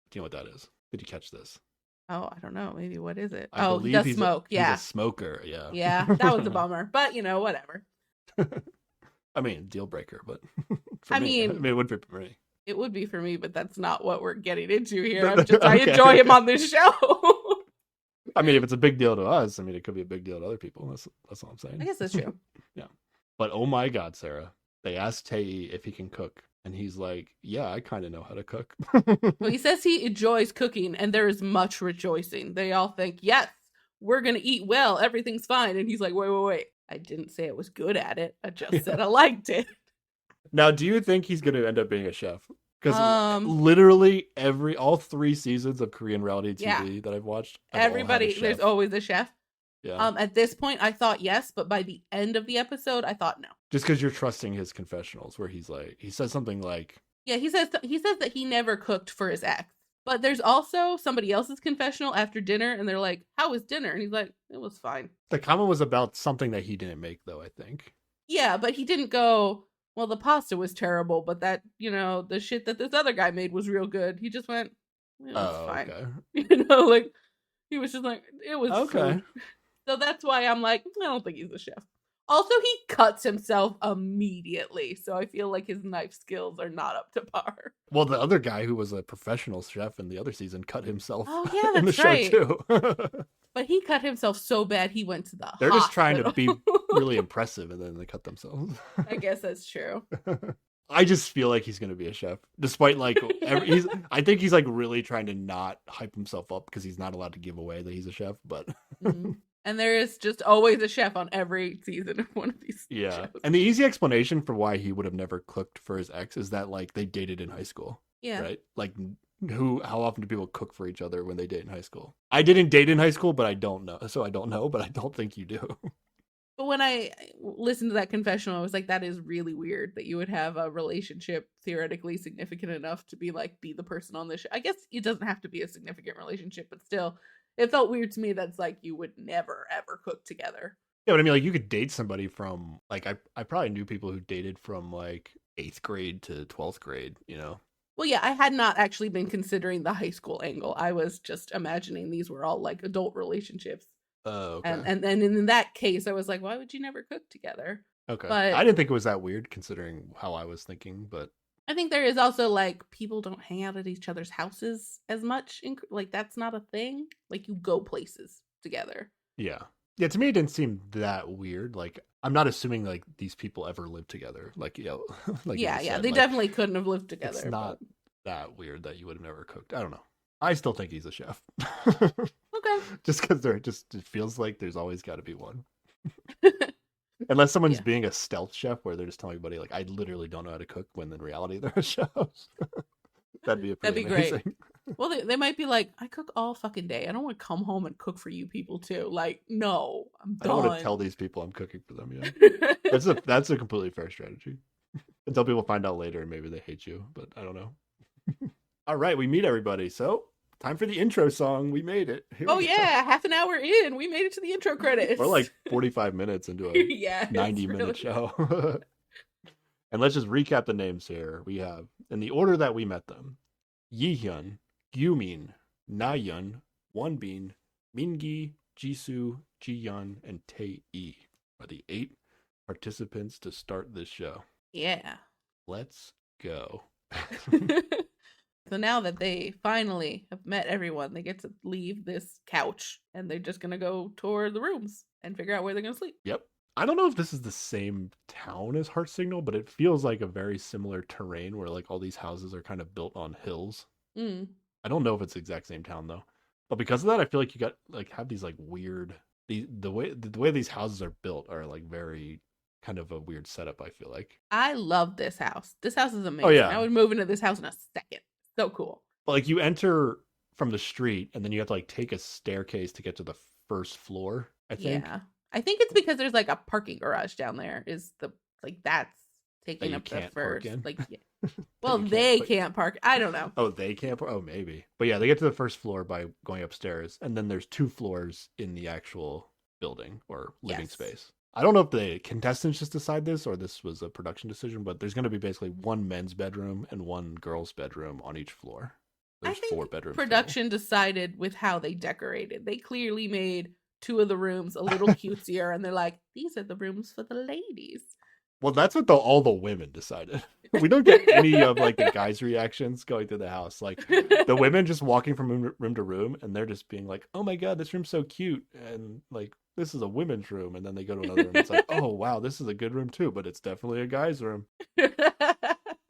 Do you know what that is? Did you catch this? Oh, I don't know. Maybe what is it? I Oh, he believe does he's smoke. He's Yeah. a smoker. Yeah. Yeah, that was a bummer. But whatever. I mean, deal breaker, but I I mean- mean, it would be for me. It would be for me, but that's not what we're getting into here. No, I'm just I okay. enjoy him on this show. I mean, if it's a big deal to us, I mean, it could be a big deal to other people. That's all I'm saying. I guess that's true. But oh my God, Sarah, they ask Tae if he can cook, and he's like, "Yeah, I kind of know how to cook." Well, he says he enjoys cooking, and there is much rejoicing. They all think, yes, we're going to eat well. Everything's fine. And he's like, wait, wait, wait. I didn't say I was good at it. I just said I liked it. Now, do you think he's going to end up being a chef? Because Um, all 3 seasons of Korean reality TV Yeah. that I've watched, have all had a Everybody, there's chef. always a chef. Yeah. At this point, I thought yes, but by the end of the episode, I thought no. Just because you're trusting his confessionals, where he's like, he says something like, Yeah, he says that he never cooked for his ex. But there's also somebody else's confessional after dinner, and they're like, "How was dinner?" And he's like, "It was fine." the comment was about something that he didn't make, though, I think. Yeah, but he didn't go, "Well, the pasta was terrible, but that, the shit that this other guy made was real good." He just went, "It was fine." Okay. Like he was just like, "It was Okay. food." So that's why I'm like, I don't think he's a chef. Also, he cuts himself immediately, so I feel like his knife skills are not up to par. Well, the other guy who was a professional chef in the other season cut himself Oh yeah, in the that's show right. too. But he cut himself so bad he went to the They're just trying to hospital. be really impressive, and then they cut themselves. I guess that's true. I just feel like he's gonna be a chef, despite like I think he's like really trying to not hype himself up because he's not allowed to give away that he's a chef. But And there is just always a chef on every season of one of these yeah, shows. and the easy explanation for why he would have never cooked for his ex is that like they dated in high school. Yeah. Right? Like how often do people cook for each other when they date in high school? I didn't date in high school, but I don't know. So I don't know, but I don't think you do. But when I listened to that confessional, I was like, that is really weird that you would have a relationship theoretically significant enough to be the person on this show. I guess it doesn't have to be a significant relationship, but still, it felt weird to me that's like you would never ever cook together. Yeah, but I mean, like you could date somebody from like I probably knew people who dated from like 8th grade to 12th grade, you know? Well, yeah, I had not actually been considering the high school angle. I was just imagining these were all like adult relationships. Oh, okay. And then in that case, I was like, why would you never cook together? Okay. But I didn't think it was that weird considering how I was thinking, but I think there is also like people don't hang out at each other's houses as much. Like that's not a thing. Like you go places together. yeah. Yeah, to me it didn't seem that weird. Like I'm not assuming like these people ever lived together. Like, you know, like Yeah, you yeah. said, They like, definitely couldn't have lived together. it's not that weird that you would have never cooked. I don't know. I still think he's a chef. Okay. Just because it feels like there's always got to be one. Unless someone's Yeah. being a stealth chef where they're just telling everybody, like, I literally don't know how to cook, when in reality they're a chef. That'd be That'd be amazing. great. Well, they might be like, I cook all fucking day. I don't want to come home and cook for you people too. Like, no, I'm I done. don't want to tell these people I'm cooking for them yet. That's a completely fair strategy. Until people find out later and maybe they hate you, but I don't know. All right, we meet everybody. So, time for the intro song. We made it. Here Oh we go. yeah, half an hour in, we made it to the intro credits. We're like 45 minutes into a yeah, it's 90-minute really- show. And let's just recap the names here. We have, in the order that we met them, Yihyun, Gyumin, Nayeon, Wonbin, Mingi, Jisoo, Jiyeon, and Tae-e are the 8 participants to start this show. Yeah. Let's go. So now that they finally have met everyone, they get to leave this couch and they're just gonna go tour the rooms and figure out where they're gonna sleep. Yep. I don't know if this is the same town as Heart Signal, but it feels like a very similar terrain where like all these houses are kind of built on hills. Mm. I don't know if it's the exact same town though. But because of that, I feel like you got like have these like weird the way these houses are built are like very kind of a weird setup, I feel like. I love this house. This house is amazing. Oh, yeah. I would move into this house in a second. So cool. But like you enter from the street and then you have to like take a staircase to get to the first floor, I think. Yeah. I think it's because there's like a parking garage down there. Is the like that's taking you up the can't park first. in? Like yeah. Well, you they put- can't park. I don't know. Oh, they can't. Oh, maybe. But yeah, they get to the first floor by going upstairs, and then there's 2 floors in the actual building or living Yes. space. I don't know if the contestants just decide this or this was a production decision, but there's going to be basically 1 men's bedroom and 1 girl's bedroom on each floor. I There's think 4 bedrooms. total. production decided with how they decorated. They clearly made 2 of the rooms a little cutesier, and they're like, "These are the rooms for the ladies." Well, that's what all the women decided. We don't get any of like the guys' reactions going through the house. Like the women just walking from room to room, and they're just being like, "Oh my god, this room's so cute," and like, "This is a women's room," and then they go to another room. It's like, "Oh wow, this is a good room too," but it's definitely a guy's room.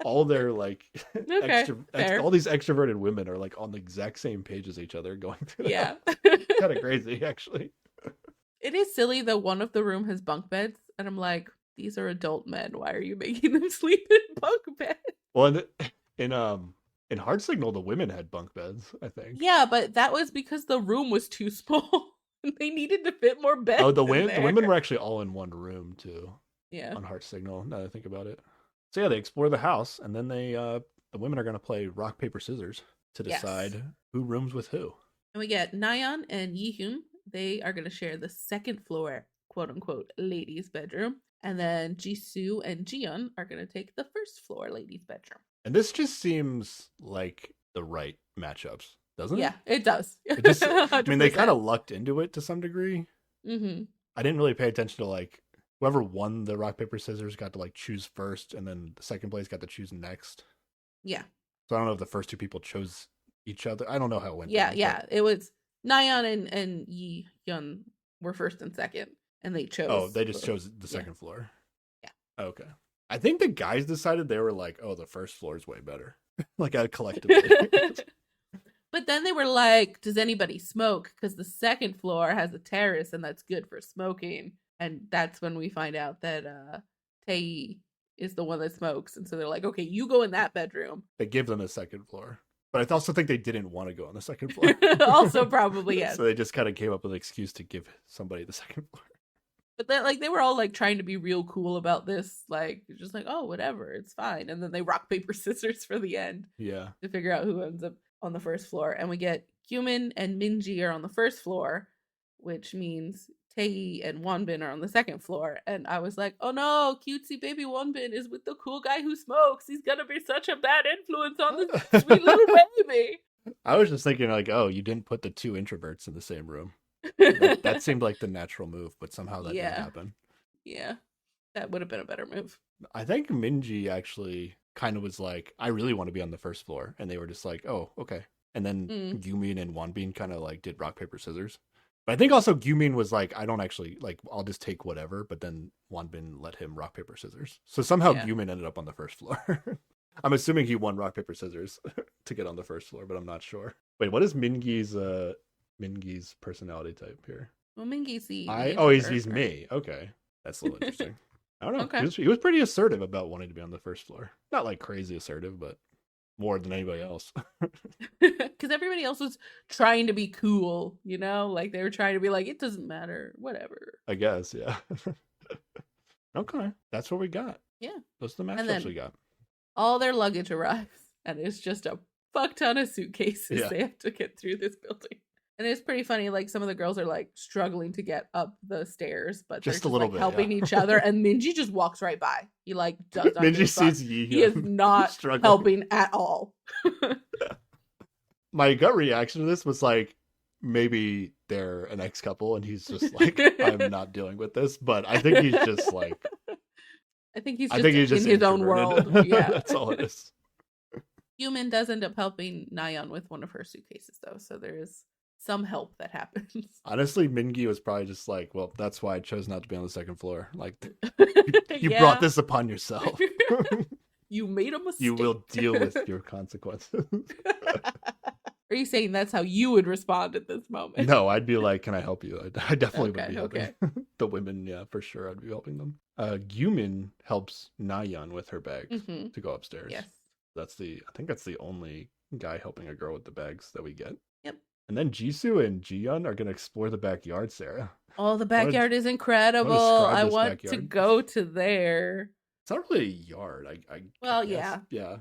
All their like Okay, fair. all these extroverted women are like on the exact same page as each other going through the Yeah. house. Kind of crazy, actually. It is silly that one of the room has bunk beds, and I'm like, these are adult men. Why are you making them sleep in bunk beds? Well, in Heart Signal, the women had bunk beds, I think. Yeah, but that was because the room was too small. They needed to fit more beds. Oh, the in women there. were actually all in one room too Yeah. on Heart Signal. Now that I think about it. So yeah, they explore the house, and then the women are gonna play rock paper scissors to Yes. decide who rooms with who. And we get Nayeon and Yihyun. They are going to share the second floor, quote unquote, ladies' bedroom. And then Jisoo and Jiyeon are going to take the first floor, ladies' bedroom. And this just seems like the right matchups, doesn't it? Yeah, it does. It just, I mean, they kind 100%. of lucked into it to some degree. Mm-hmm. I didn't really pay attention to like whoever won the rock paper scissors got to like choose first, and then the second place got to choose next. Yeah. So I don't know if the first two people chose each other. I don't know how it went Yeah, down. yeah. It was Nayeon and Yihyun were first and second, and they Oh, chose. they just chose the Yeah. second floor. Yeah. Okay. I think the guys decided they were like, oh, the first floor is way better. Like collectively. But then they were like, does anybody smoke? Because the second floor has a terrace and that's good for smoking. And that's when we find out that Tae is the one that smokes. And so they're like, okay, you go in that bedroom. They give them a second floor. But I also think they didn't want to go on the second floor. Also, probably, yes. So they just kind of came up with an excuse to give somebody the second floor. But then, like, they were all like trying to be real cool about this, like, just like, oh, whatever, it's fine. And then they rock, paper, scissors for the end Yeah. to figure out who ends up on the first floor. And we get Human and Minji are on the first floor, which means Tae and Wonbin are on the second floor. And I was like, oh no, cutesy baby Wonbin is with the cool guy who smokes. He's gonna be such a bad influence on this sweet little baby. I was just thinking, like, oh, you didn't put the two introverts in the same room. That seemed like the natural move, but somehow that didn't happen. Yeah, that would have been a better move. I think Minji actually kind of was like, I really want to be on the first floor. And they were just like, oh, okay. And then Gumin and Wonbin kind of like did rock, paper, scissors. But I think also Gumin was like, I don't actually, like, I'll just take whatever. But then Wonbin let him rock, paper, scissors. So somehow Gumin ended up on the first floor. I'm assuming he won rock, paper, scissors to get on the first floor, but I'm not sure. Wait, what is Mingi's personality type here? Well, Mingi's the he's me. Okay, that's a little interesting. I don't know. Okay. He was pretty assertive about wanting to be on the first floor. Not like crazy assertive, but more than anybody else. Because everybody else was trying to be cool, you know? Like, they were trying to be like, it doesn't matter, whatever. I guess, yeah. Okay, that's what we got. Yeah. Those are the matchups we got. All their luggage arrives, and it's just a fuck ton of suitcases they have to get through this building. And it's pretty funny. Like, some of the girls are like struggling to get up the stairs, but just they're a little like bit helping each other. And Minji just walks right by. He like does not. Minji sees Yi. He is not helping at all. My gut reaction to this was like, maybe they're an ex couple, and he's just like, I'm not dealing with this. But I think he's just like, I think he's just in his own world. Yeah, that's all it is. Human does end up helping Nayeon with one of her suitcases, though, so there is some help that happens. Honestly, Mingi was probably just like, well, that's why I chose not to be on the second floor. Like, you Yeah. brought this upon yourself. You made a mistake. You will deal with your consequences. Are you saying that's how you would respond at this moment? No, I'd be like, can I help you? I definitely would be helping. Okay. The women, yeah, for sure, I'd be helping them. Gumin helps Nayeon with her bags to go upstairs. Yes. I think that's the only guy helping a girl with the bags that we get. Yep. And then Jisoo and Jiyeon are going to explore the backyard, Sarah. Oh, the backyard is incredible. I want to go to there. It's not really a yard. I guess. Yeah.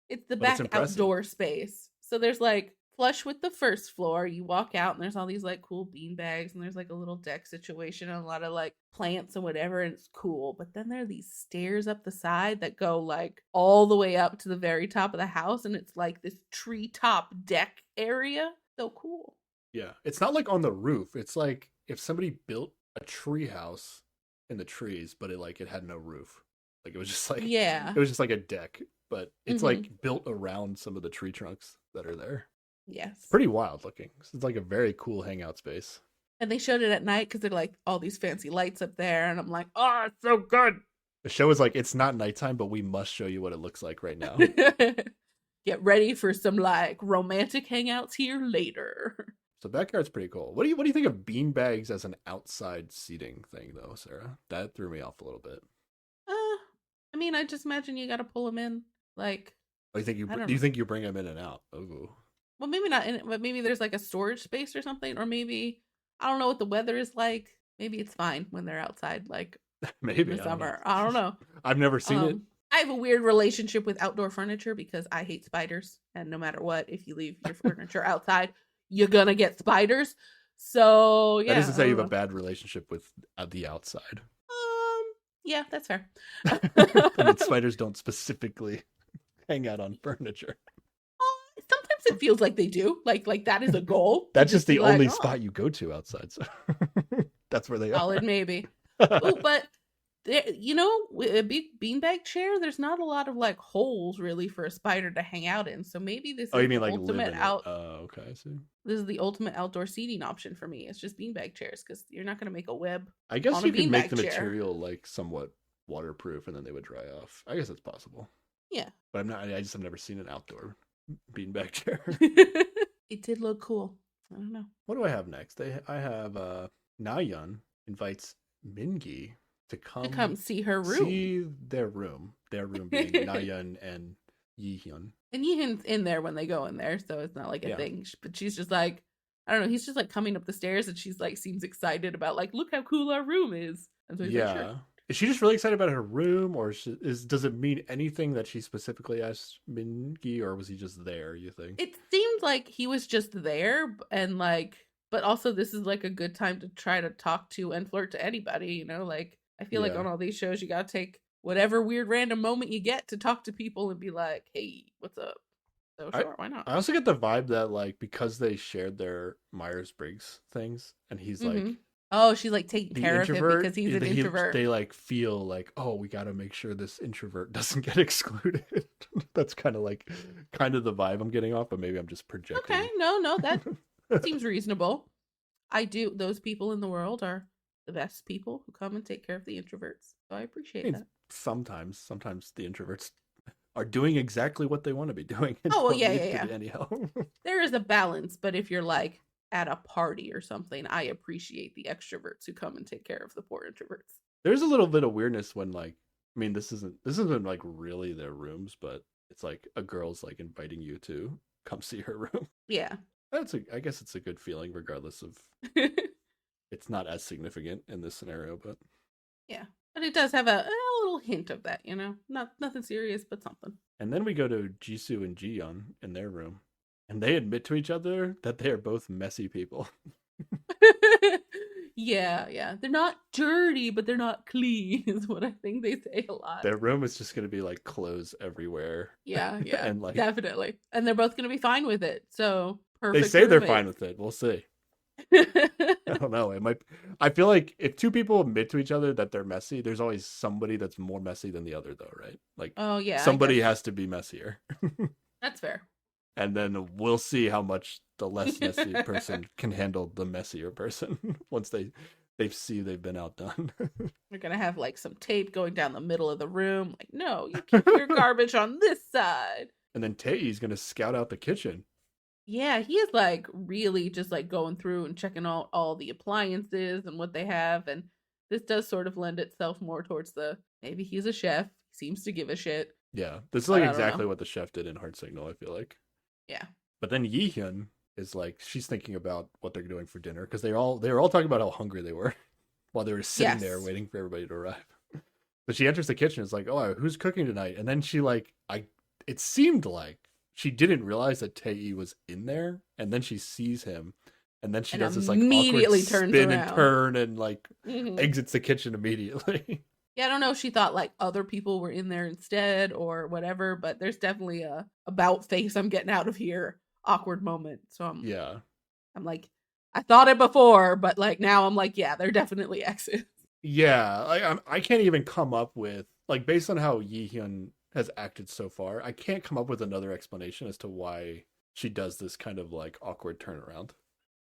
It's the back outdoor space. So there's like flush with the first floor. You walk out and there's all these like cool bean bags and there's like a little deck situation and a lot of like plants and whatever, and it's cool. But then there are these stairs up the side that go like all the way up to the very top of the house, and it's like this treetop deck area. So cool. Yeah. It's not like on the roof. It's like if somebody built a tree house in the trees, but it had no roof. Like it was just like Yeah. it was just like a deck, but it's Hmm. like built around some of the tree trunks that are there. Yes. Pretty wild looking. It's like a very cool hangout space. And they showed it at night because they're like all these fancy lights up there, and I'm like, oh, it's so good. The show is like, it's not nighttime, but we must show you what it looks like right now. Get ready for some like romantic hangouts here later. So backyard's pretty cool. What do you think of beanbags as an outside seating thing though, Sarah? That threw me off a little bit. I mean, I just imagine you got to pull them in. Like, Oh, I don't do you know. think you bring them in and out? Ooh. Well, maybe not in it, but maybe there's like a storage space or something, or maybe I don't know what the weather is like. Maybe it's fine when they're outside, like in Maybe, the I don't know. summer. I don't know. I've never seen it. I have a weird relationship with outdoor furniture because I hate spiders, and no matter what, if you leave your furniture outside, you're gonna get spiders. So That yeah, is to I say you don't have a know. bad relationship with the outside. Yeah, that's fair. I mean, spiders don't specifically hang out on furniture. Sometimes it feels like they do. Like that is a goal. That's to just be the like, only oh, spot you go to outside. So that's where they solid are. maybe. Oh, but there, with a big beanbag chair, there's not a lot of like holes really for a spider to hang out in. So maybe this Oh, you is mean the like live ultimate in it? out. Okay, I see. This is the ultimate outdoor seating option for me. It's just beanbag chairs because you're not going to make a web I guess on a you could make the beanbag chair. material like somewhat waterproof, and then they would dry off. I guess that's possible, Yeah. but I'm not. I just have never seen an outdoor beanbag chair. It did look cool. I don't know. What do I have next? I have Nayun invites Mingi to To come see her room. see their room. Their room being Nayun and Yihyun. And Yihan's in there when they go in there, so it's not like a Yeah. thing. But she's just like, I don't know. He's just like coming up the stairs, and she's like seems excited about like, look how cool our room is. And so he's like, Yeah. sure. Is she just really excited about her room, or does it mean anything that she specifically asked Mingi, or was he just there? You think? It seemed like he was just there, and like, but also this is like a good time to try to talk to and flirt to anybody. Like I feel like Yeah. on all these shows, you gotta take whatever weird random moment you get to talk to people and be like, hey, what's up? So sure, why not? I also get the vibe that like because they shared their Myers Briggs things, and he's like Oh, she's like taking the care of him introvert, because he's an they, introvert. they like feel like, oh, we got to make sure this introvert doesn't get excluded. That's kind of the vibe I'm getting off, but maybe I'm just projecting. Okay, no, that seems reasonable. I do. Those people in the world are the best people who come and take care of the introverts. So I I appreciate mean, that. sometimes the introverts are doing exactly what they want to be doing. And Oh, well, don't yeah, need yeah, to yeah. any help. There is a balance, but if you're like at a party or something, I appreciate the extroverts who come and take care of the poor introverts. There's a little bit of weirdness when like, I mean, this isn't like really their rooms, but it's like a girl's like inviting you to come see her room. Yeah. I guess it's a good feeling, regardless of it's not as significant in this scenario, but Yeah. But it does have a little hint of that, Not nothing serious, but something. and then we go to Jisoo and Jiyeon in their room, and they admit to each other that they are both messy people. Yeah. They're not dirty, but they're not clean, is what I think they say a lot. Their room is just going to be like clothes everywhere. Yeah, And like definitely. And they're both gonna be fine with it. So they perfect. say they're fine with it. We'll see. it. I don't know. It might. I feel like if two people admit to each other that they're messy, there's always somebody that's more messy than the other, though, right? Like Oh yeah. somebody has to be messier, That's fair. and then we'll see how much the less messy person can handle the messier person once they see they've been outdone. We're gonna have like some tape going down the middle of the room. Like, no, you keep your garbage on this side. And then Tae's gonna scout out the kitchen. Yeah, he is like really just like going through and checking out all the appliances and what they have, and this does sort of lend itself more towards the maybe he's a chef, he seems to give a shit. Yeah, this is But like I don't exactly know. what the chef did in Heart Signal, I feel like. Yeah. But then Yihyun is like, she's thinking about what they're doing for dinner because they were all talking about how hungry they were while they were sitting there Yes. waiting for everybody to arrive. But she enters the kitchen. It's like, oh, who's cooking tonight? And then she like, it seemed like she didn't realize that Tae was in there, and then she sees him, and then she And does this like immediately awkward turns spin and around. turn and like Mhm. exits the kitchen immediately. Yeah, I don't know if she thought like other people were in there instead or whatever, but there's definitely a about face I'm getting out of here awkward moment. So Yeah. I'm like, I thought it before, but like now I'm like, yeah, they're definitely exes. Yeah, I can't even come up with like based on how Yi Hyun has acted so far, I can't come up with another explanation as to why she does this kind of like awkward turnaround.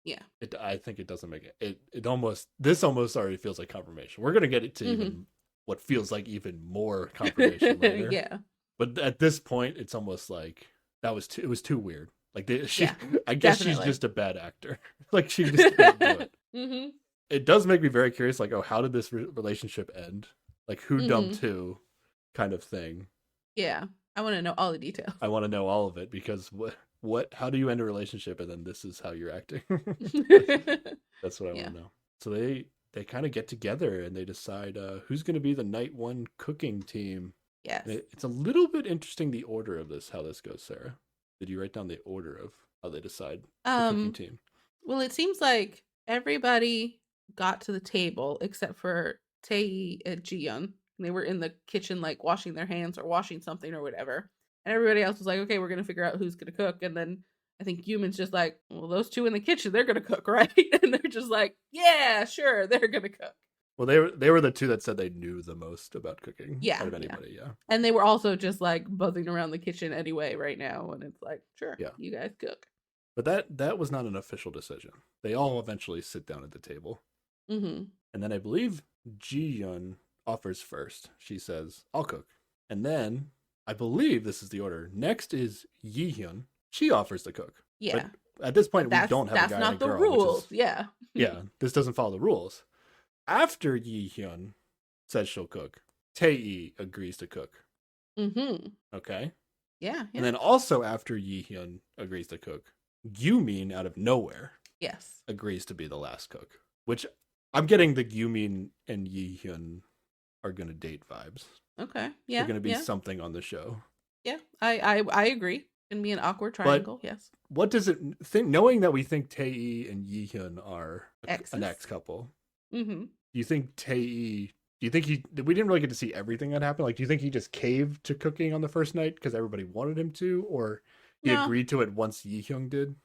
Yeah. I think it doesn't make it. It almost this almost already feels like confirmation. We're gonna get it to even what feels like even more confirmation later. Yeah. But at this point, it's almost like it was too weird. Like Yeah, I guess definitely. she's just a bad actor. Like she just can't do it. Mm-hmm. It does make me very curious. Like, oh, how did this relationship end? Like, who dumped who, kind of thing. Yeah, I want to know all the details. I want to know all of it because what? How do you end a relationship and then this is how you're acting? That's what I want to know. So they kind of get together and they decide who's going to be the night one cooking team. Yes. And it's a little bit interesting the order of this, how this goes, Sarah. Did you write down the order of how they decide the cooking team? Well, it seems like everybody got to the table except for Tae and Jiyeon. They were in the kitchen, like washing their hands or washing something or whatever. And everybody else was like, okay, we're going to figure out who's going to cook. And then I think Yumin's just like, well, those two in the kitchen, they're going to cook, right? And they're just like, yeah, sure, they're going to cook. Well, they were the two that said they knew the most about cooking out of anybody, yeah. And they were also just like buzzing around the kitchen anyway right now. And it's like, sure, you guys cook. But that was not an official decision. They all eventually sit down at the table. Mm-hmm. And then I believe Ji-yeon offers first. She says, I'll cook. And then, I believe this is the order. Next is Yi-hyun. She offers to cook. Yeah. But at this point, we don't have a guy and a girl. That's not the rules. Yeah. Yeah, this doesn't follow the rules. After Yi-hyun says she'll cook, Tae agrees to cook. Mm-hmm. Okay? Yeah. And then also after Yi-hyun agrees to cook, Gyumin out of nowhere agrees to be the last cook. Which I'm getting the Gyumin and Yi-hyun are going to date vibes. Okay. Yeah. They're going to be something on the show. Yeah. I agree. Can be an awkward triangle. Yes. What does it knowing that we think Tae and Yi-hyun are an ex couple? Mm-hmm. Do you think we didn't really get to see everything that happened? Like, do you think he just caved to cooking on the first night because everybody wanted him to, or he agreed to it once Yi-hyun did?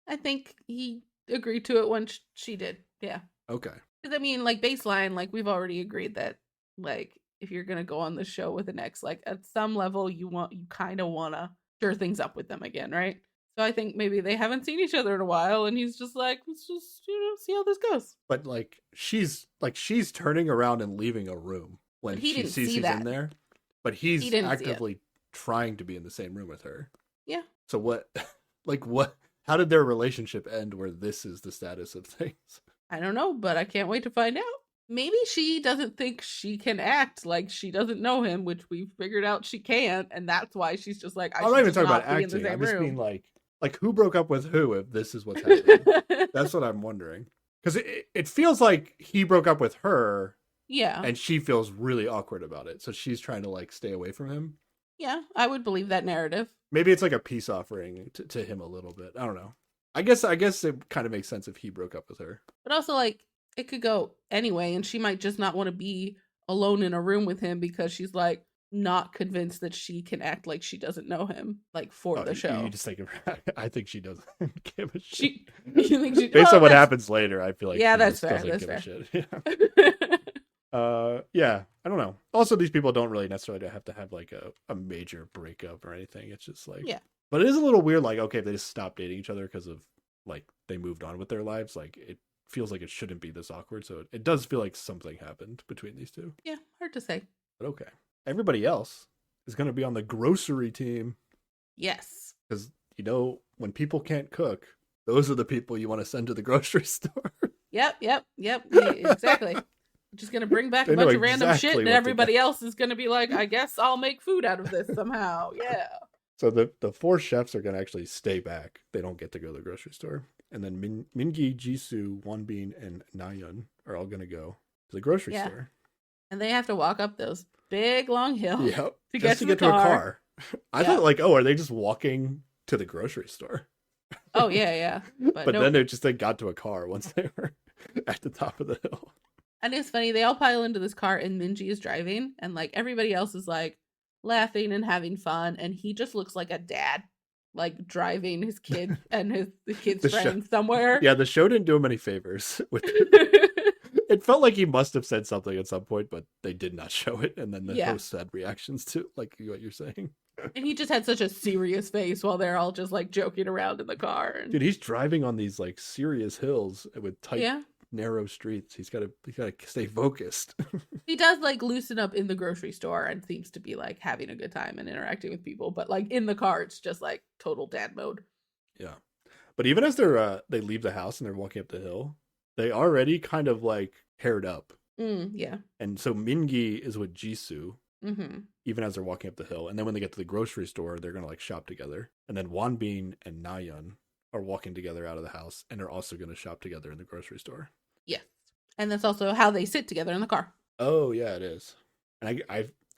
I think he agreed to it once she did. Yeah. Okay. Because I mean, like baseline, like we've already agreed that, like, if you're gonna go on the show with an ex, like at some level, you kind of wanna stir things up with them again, right? So I think maybe they haven't seen each other in a while, and he's just like, let's just see how this goes. But she's turning around and leaving a room when she sees he's in there, but he's actively trying to be in the same room with her. Yeah. So what? How did their relationship end? Where this is the status of things? I don't know, but I can't wait to find out. Maybe she doesn't think she can act, like she doesn't know him, which we figured out she can't, and that's why she's just like, I'm not even talking about acting. I'm just being like who broke up with who if this is what's happening? That's what I'm wondering. Because it feels like he broke up with her. Yeah. And she feels really awkward about it. So she's trying to like stay away from him. Yeah, I would believe that narrative. Maybe it's like a peace offering to him a little bit. I don't know. I guess it kind of makes sense if he broke up with her. But also, like, it could go anyway, and she might just not want to be alone in a room with him because she's like not convinced that she can act like she doesn't know him, like for the show. You just think I think she doesn't give a shit. You think she, based on what happens later, I feel like that's fair. That's fair. Yeah, I don't know. Also, these people don't really necessarily have to have like a major breakup or anything. It's just like, but it is a little weird. Like, okay, if they just stopped dating each other because of like they moved on with their lives, like it feels like it shouldn't be this awkward. So it does feel like something happened between these two. Yeah, hard to say. But okay. Everybody else is going to be on the grocery team. Yes. Because, when people can't cook, those are the people you want to send to the grocery store. Yep. Exactly. Just going to bring back a bunch of random shit, and everybody else is going to be like, I guess I'll make food out of this somehow. Yeah. So the four chefs are going to actually stay back. They don't get to go to the grocery store. And then Mingi, Jisoo, Wonbin, and Nayeon are all going to go to the grocery store. And they have to walk up those big long hills to get to a car. I thought like, are they just walking to the grocery store? Oh yeah. But then they got to a car once they were at the top of the hill. And it's funny, they all pile into this car and Minji is driving and like everybody else is like laughing and having fun, and he just looks like a dad, like driving his kid and the kid's friend somewhere. Yeah, the show didn't do him any favors with It felt like he must have said something at some point, but they did not show it. And then the Yeah. host had reactions to like what you're saying. And he just had such a serious face while they're all just like joking around in the car. And... Dude, he's driving on these like serious hills with tight, yeah, narrow streets. He's gotta stay focused. he does like loosen up in the grocery store and seems to be like having a good time and interacting with people. But like in the car, it's just like total dad mode. Yeah. But even as they leave the house and they're walking up the hill, they already kind of like paired up. Yeah. And so Mingi is with Jisoo, Mm-hmm. even as they're walking up the hill. And then when they get to the grocery store, they're going to like shop together. And then Wanbin and Nayeon are walking together out of the house and are also going to shop together in the grocery store. Yes. And that's also how they sit together in the car. Oh, yeah, it is. And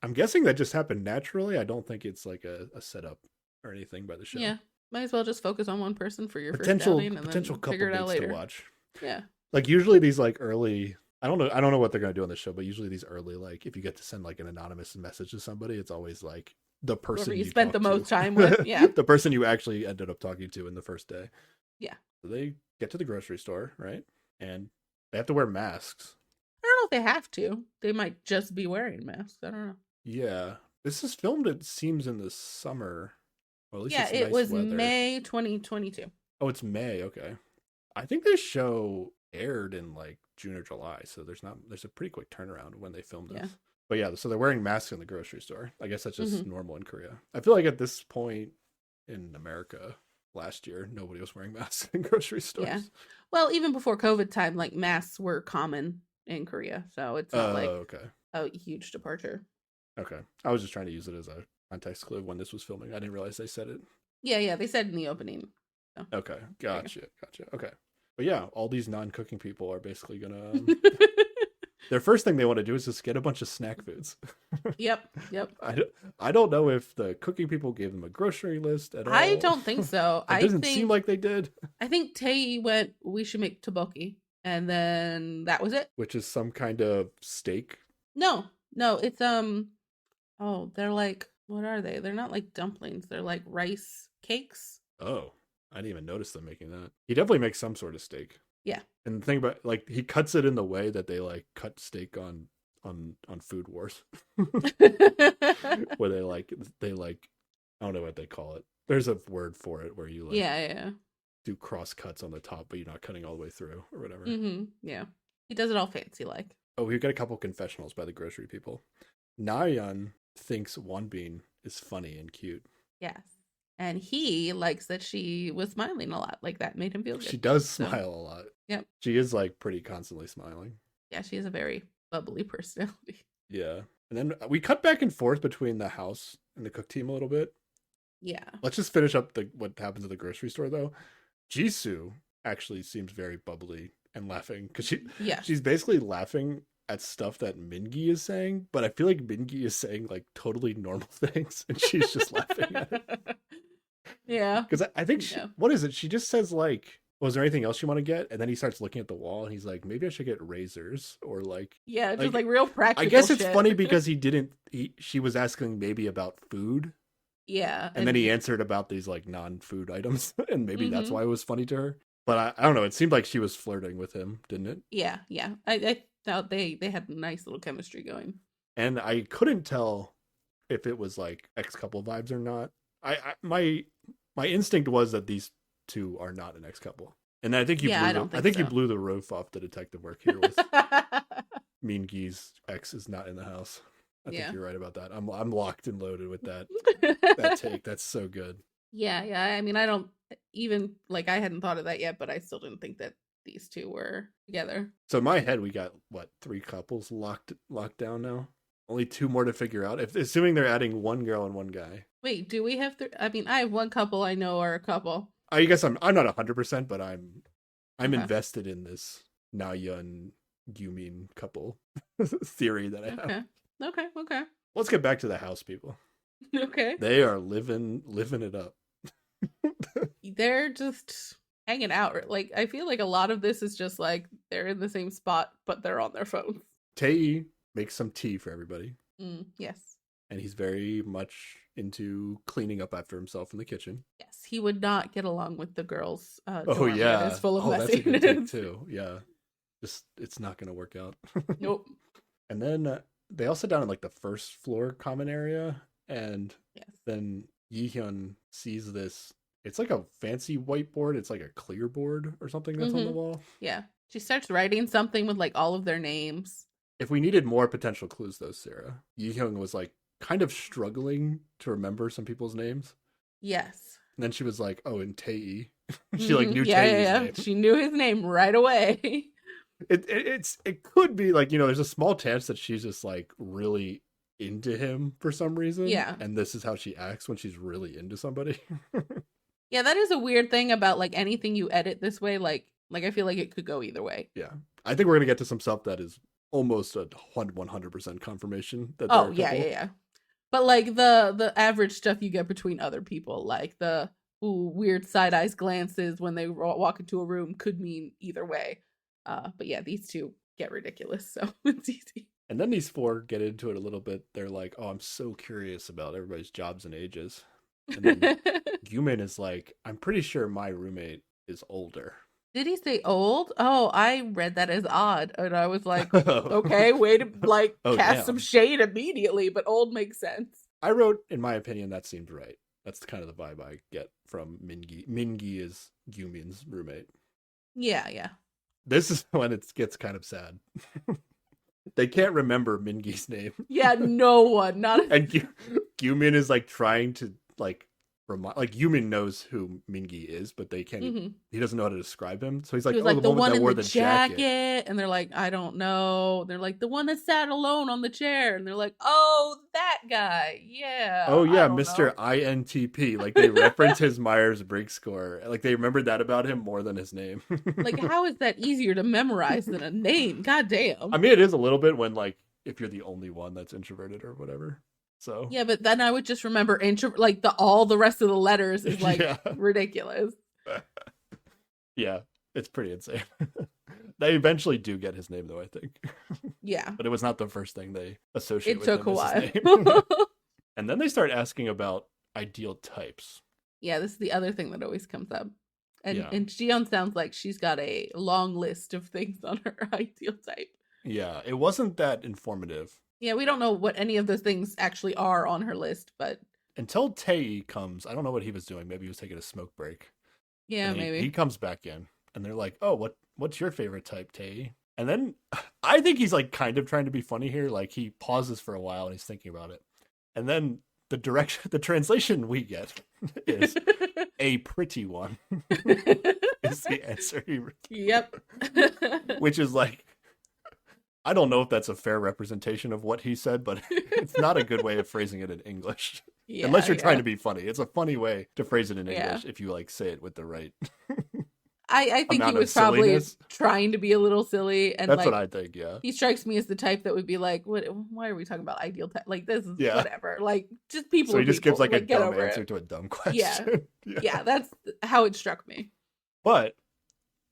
I'm guessing that just happened naturally. I don't think it's like a setup or anything by the show. Yeah. Might as well just focus on one person for your Potential first outing and potential then couple figure it out dates later. to watch. Yeah. Like usually these like early, I don't know what they're gonna do on the show, but usually these early, like if you get to send like an anonymous message to somebody, it's always like the person Whoever you spent the talked most to. time with. Yeah. The person you actually ended up talking to in the first day. Yeah. So they get to the grocery store, right? And they have to wear masks. I don't know if they have to. They might just be wearing masks. I don't know. Yeah. This is filmed, it seems, in the summer. Well, at least Yeah, it's it nice was weather. May 2022. Oh, it's May. Okay. I think this show aired in like June or July, so there's a pretty quick turnaround when they filmed this. Yeah. But yeah, so they're wearing masks in the grocery store. I guess that's just normal in Korea. I feel like at this point in America last year, nobody was wearing masks in grocery stores. Yeah. Well, even before COVID time, like masks were common in Korea, so it's not like Okay. a huge departure. Okay. I was just trying to use it as a context clue when this was filming. I didn't realize they said it. Yeah, they said in the opening. So. Okay. Gotcha. Okay. But yeah, all these non-cooking people are basically gonna their first thing they want to do is just get a bunch of snack foods. Yep. I don't know if the cooking people gave them a grocery list at all. I don't think so. It doesn't seem like they did. I think Tae went, we should make tteokbokki, and then that was it. Which is some kind of steak. No, it's oh, they're like, what are they? They're not like dumplings. They're like rice cakes. Oh, I didn't even notice them making that. He definitely makes some sort of steak. Yeah. And the thing about like he cuts it in the way that they like cut steak on Food Wars. Where they like I don't know what they call it. There's a word for it where you like yeah. do cross cuts on the top, but you're not cutting all the way through or whatever. Yeah. He does it all fancy like. Oh, we've got a couple confessionals by the grocery people. Nayeon thinks Wanbin is funny and cute. Yes. And he likes that she was smiling a lot. Like that made him feel good. She does smile a lot. Yep. She is like pretty constantly smiling. Yeah, she has a very bubbly personality. Yeah. And then we cut back and forth between the house and the cook team a little bit. Yeah. Let's just finish up what happens at the grocery store though. Jisoo actually seems very bubbly and laughing because she's basically laughing at stuff that Mingi is saying, but I feel like Mingi is saying like totally normal things and she's just laughing at it. Yeah. Because I think what is it? She just says like, was there anything else you want to get? And then he starts looking at the wall and he's like, maybe I should get razors or like. Yeah, just like real practical I guess it's shit. funny because she was asking maybe about food. Yeah. And then he answered about these like non-food items. And maybe that's why it was funny to her. But I don't know. It seemed like she was flirting with him, didn't it? Yeah. I thought they had a nice little chemistry going. And I couldn't tell if it was like ex-couple vibes or not. My instinct was that these two are not an ex-couple. And I think you you blew the roof off the detective work here with Mingi's ex is not in the house. I think you're right about that. I'm locked and loaded with that take. That's so good. Yeah. I mean, I don't even like I hadn't thought of that yet, but I still didn't think that these two were together. So in my head, we got what 3 couples locked down now. Only 2 more to figure out. Assuming they're adding 1 girl and 1 guy. Wait, do we have? I mean, I have 1 couple I know are a couple. I guess I'm not 100%, but I'm invested in this Nayeon Yumin couple theory that I have. Okay. Let's get back to the house people. Okay. They are living it up. They're just hanging out. Like I feel like a lot of this is just like they're in the same spot, but they're on their phones. Tae makes some tea for everybody. Yes. And he's very much into cleaning up after himself in the kitchen. Yes, he would not get along with the girls. Oh yeah, is full of that's a good messiness. take too. Yeah, Just it's not gonna work out. Nope. And then they all sit down in like the first floor common area, and Yes. then Yihyun sees this. It's like a fancy whiteboard. It's like a clear board or something that's on the wall. Yeah. She starts writing something with like all of their names. If we needed more potential clues, though, Sarah, Yihyun was like kind of struggling to remember some people's names. Yes. And then she was like, "Oh, and Tae." She like knew yeah, Tae's yeah. name. She knew his name right away. It could be like, there's a small chance that she's just like really into him for some reason. Yeah. And this is how she acts when she's really into somebody. Yeah, that is a weird thing about like anything you edit this way. Like I feel like it could go either way. Yeah. I think we're gonna get to some stuff that is almost a 100% confirmation that Oh yeah. But like the average stuff you get between other people, like the weird side eyes glances when they walk into a room, could mean either way. But yeah, these two get ridiculous, so it's easy. And then these four get into it a little bit. They're like, "Oh, I'm so curious about everybody's jobs and ages." And then Gumin is like, "I'm pretty sure my roommate is older." Did he say old? Oh, I read that as odd, and I was like, okay, way to like cast some shade immediately, but old makes sense. I wrote, in my opinion, that seemed right. That's kind of the vibe I get from Mingi. Mingi is Gumin's roommate. Yeah. This is when it gets kind of sad. They can't remember Mingi's name. Yeah, no one. Not and Gumin is like trying to like remind, like Gumin knows who Mingi is, but they can't. He doesn't know how to describe him, so he's like, like the one that wore in the jacket, and they're like, I don't know. They're like the one that sat alone on the chair, and they're like, oh, that guy, yeah. Oh yeah, Mr. INTP. Like they reference his Myers-Briggs score. Like they remembered that about him more than his name. Like how is that easier to memorize than a name? God damn. I mean, it is a little bit when like if you're the only one that's introverted or whatever. So yeah, but then I would just remember like all the rest of the letters is like ridiculous. Yeah, it's pretty insane. They eventually do get his name though, I think. Yeah, but it was not the first thing they associate with him. It took a while. And then they start asking about ideal types. Yeah, this is the other thing that always comes up. And Jiyeon sounds like she's got a long list of things on her ideal type. Yeah, it wasn't that informative. Yeah, we don't know what any of those things actually are on her list, but until Tae comes, I don't know what he was doing. Maybe he was taking a smoke break. Yeah, maybe. He comes back in and they're like, "Oh, what's your favorite type, Tae?" And then I think he's like kind of trying to be funny here. Like he pauses for a while and he's thinking about it. And then the translation we get is a pretty one is the answer. Yep. Which is like, I don't know if that's a fair representation of what he said, but it's not a good way of phrasing it in English. Yeah, unless you're trying to be funny. It's a funny way to phrase it in English if you like say it with the right. I think he was probably trying to be a little silly, and that's what I think. Yeah, he strikes me as the type that would be like, "What? Why are we talking about ideal type? Like this is whatever. Like just people." So he just gives like a dumb answer to a dumb question. Yeah, that's how it struck me. But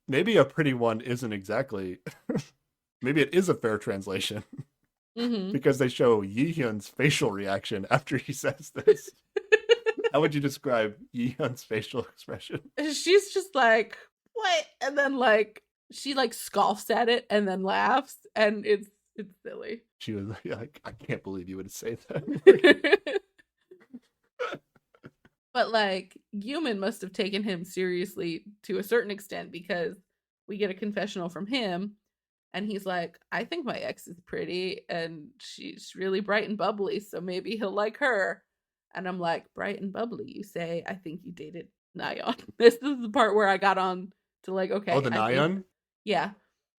maybe a pretty one isn't exactly. Maybe it is a fair translation because they show Yihyun's facial reaction after he says this. How would you describe Yihyun's facial expression? She's just like, what? And then like she like scoffs at it and then laughs, and it's silly. She was like, I can't believe you would say that. But like Gumin must have taken him seriously to a certain extent, because we get a confessional from him. And he's like, I think my ex is pretty and she's really bright and bubbly, so maybe he'll like her. And I'm like, bright and bubbly, you say? I think you dated Nayeon. This is the part where I got on to like, okay. Oh, the Nayeon? Yeah.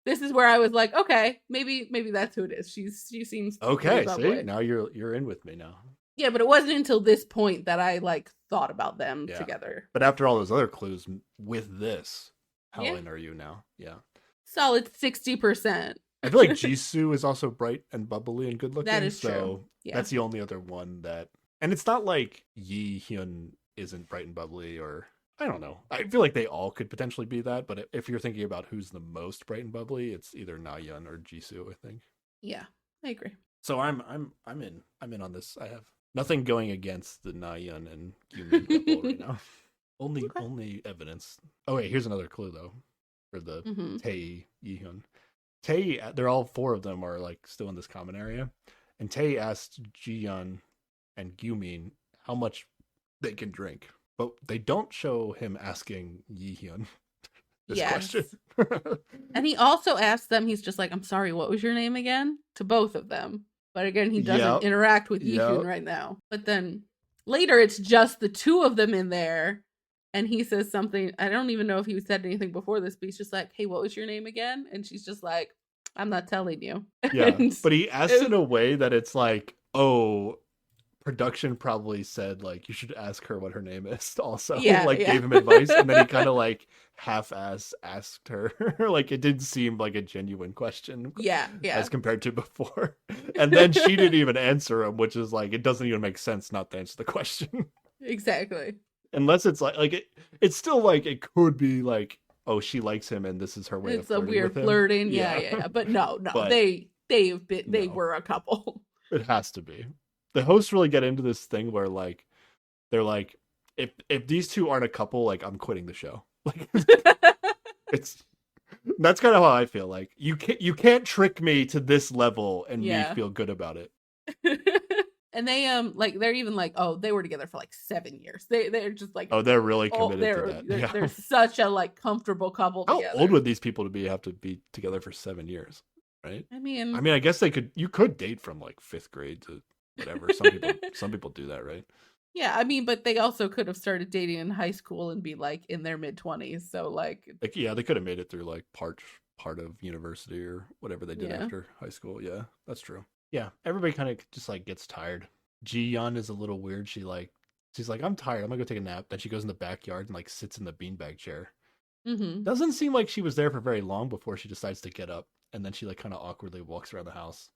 This is where I was like, okay, maybe that's who it is. She seems okay. See, now you're in with me now. Yeah, but it wasn't until this point that I like thought about them together. But after all those other clues, with this, how in are you now? Yeah. Solid 60%. I feel like Jisoo is also bright and bubbly and good looking. That is true. Yeah. That's the only other one that, and it's not like Yihyun isn't bright and bubbly, or I don't know. I feel like they all could potentially be that, but if you're thinking about who's the most bright and bubbly, it's either Nayeon or Jisoo, I think. Yeah, I agree. So I'm in on this. I have nothing going against the Nayeon and Gumin couple right now. Only evidence. Oh wait, here's another clue though. For the Tae Yihyun. Tae, they're all four of them are like still in this common area, and Tae asked Ji-yeon and Gyumin how much they can drink, but they don't show him asking Yi-hyun this question. Yes. And he also asks them, he's just like, I'm sorry, what was your name again? To both of them. But again, he doesn't Yep. interact with Yi-hyun Yep. right now. But then later, it's just the two of them in there. And he says something. I don't even know if he said anything before this, but he's just like, hey, what was your name again? And she's just like, I'm not telling you. Yeah, And but he asks in a way that it's like, oh, production probably said like you should ask her what her name is also. Yeah, Like yeah. gave him advice, and then he kind of like half-ass asked her. Like it didn't seem like a genuine question yeah, yeah. as compared to before. And then she didn't even answer him, which is like it doesn't even make sense not to answer the question. Exactly. Unless it's like it's still like it could be like, oh, she likes him and this is her way It's of a flirting weird with him. flirting. Yeah. But no, But they no. were a couple. It has to be. The hosts really get into this thing where like they're like, if these two aren't a couple, like I'm quitting the show. Like it's that's kind of how I feel. Like you can't trick me to this level and Yeah. me feel good about it. And they like they're even like, oh, they were together for like 7 years. They're just like, Oh, they're really oh, committed to that. Yeah. they're such a like comfortable couple How together. old would these people have to be together for 7 years, right? I mean, I guess you could date from like 5th grade to whatever. Some people do that, right? yeah, I mean, but they also could have started dating in high school and be like in their mid-20s. So like Yeah, they could have made it through like part of university or whatever they did Yeah. after high school. Yeah, that's true. Yeah, everybody kind of just like gets tired. Ji-yeon is a little weird. She's like, I'm tired. I'm gonna go take a nap. Then she goes in the backyard and like sits in the beanbag chair. mhm. Doesn't seem like she was there for very long before she decides to get up, and then she like kind of awkwardly walks around the house.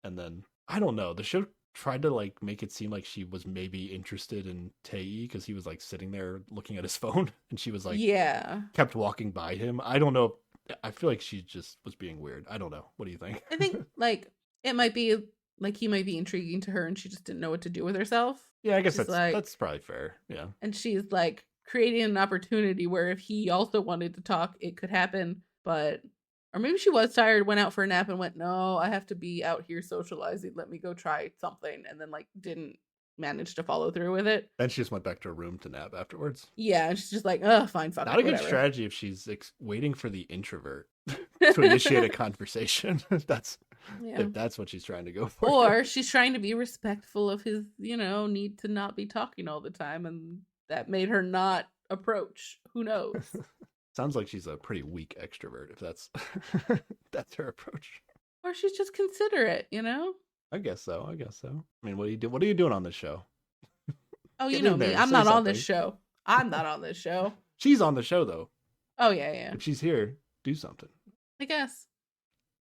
And then I don't know. The show tried to like make it seem like she was maybe interested in Tae because he was like sitting there looking at his phone, and she was like Yeah. kept walking by him. I don't know. I feel like she just was being weird. I don't know. What do you think? I think like it might be like he might be intriguing to her and she just didn't know what to do with herself. Yeah, I guess She's like, that's probably fair. Yeah. and she's like creating an opportunity where if he also wanted to talk, it could happen. But or maybe she was tired, went out for a nap and went, no, I have to be out here socializing. Let me go try something. And then like didn't manage to follow through with it. Then she just went back to her room to nap afterwards. Yeah, and she's just like, oh, fine, fuck Not it, a good whatever. strategy if she's waiting for the introvert to initiate a conversation. Yeah. If that's what she's trying to go for. Or she's trying to be respectful of his, need to not be talking all the time, and that made her not approach. Who knows? Sounds like she's a pretty weak extrovert if that's that's her approach. Or she's just considerate, I guess so. I mean, what are you doing on this show? Oh, you Get know in me. there, I'm say not on this something. show. I'm not on this show. She's on the show though. Oh, yeah. If she's here, do something. I guess.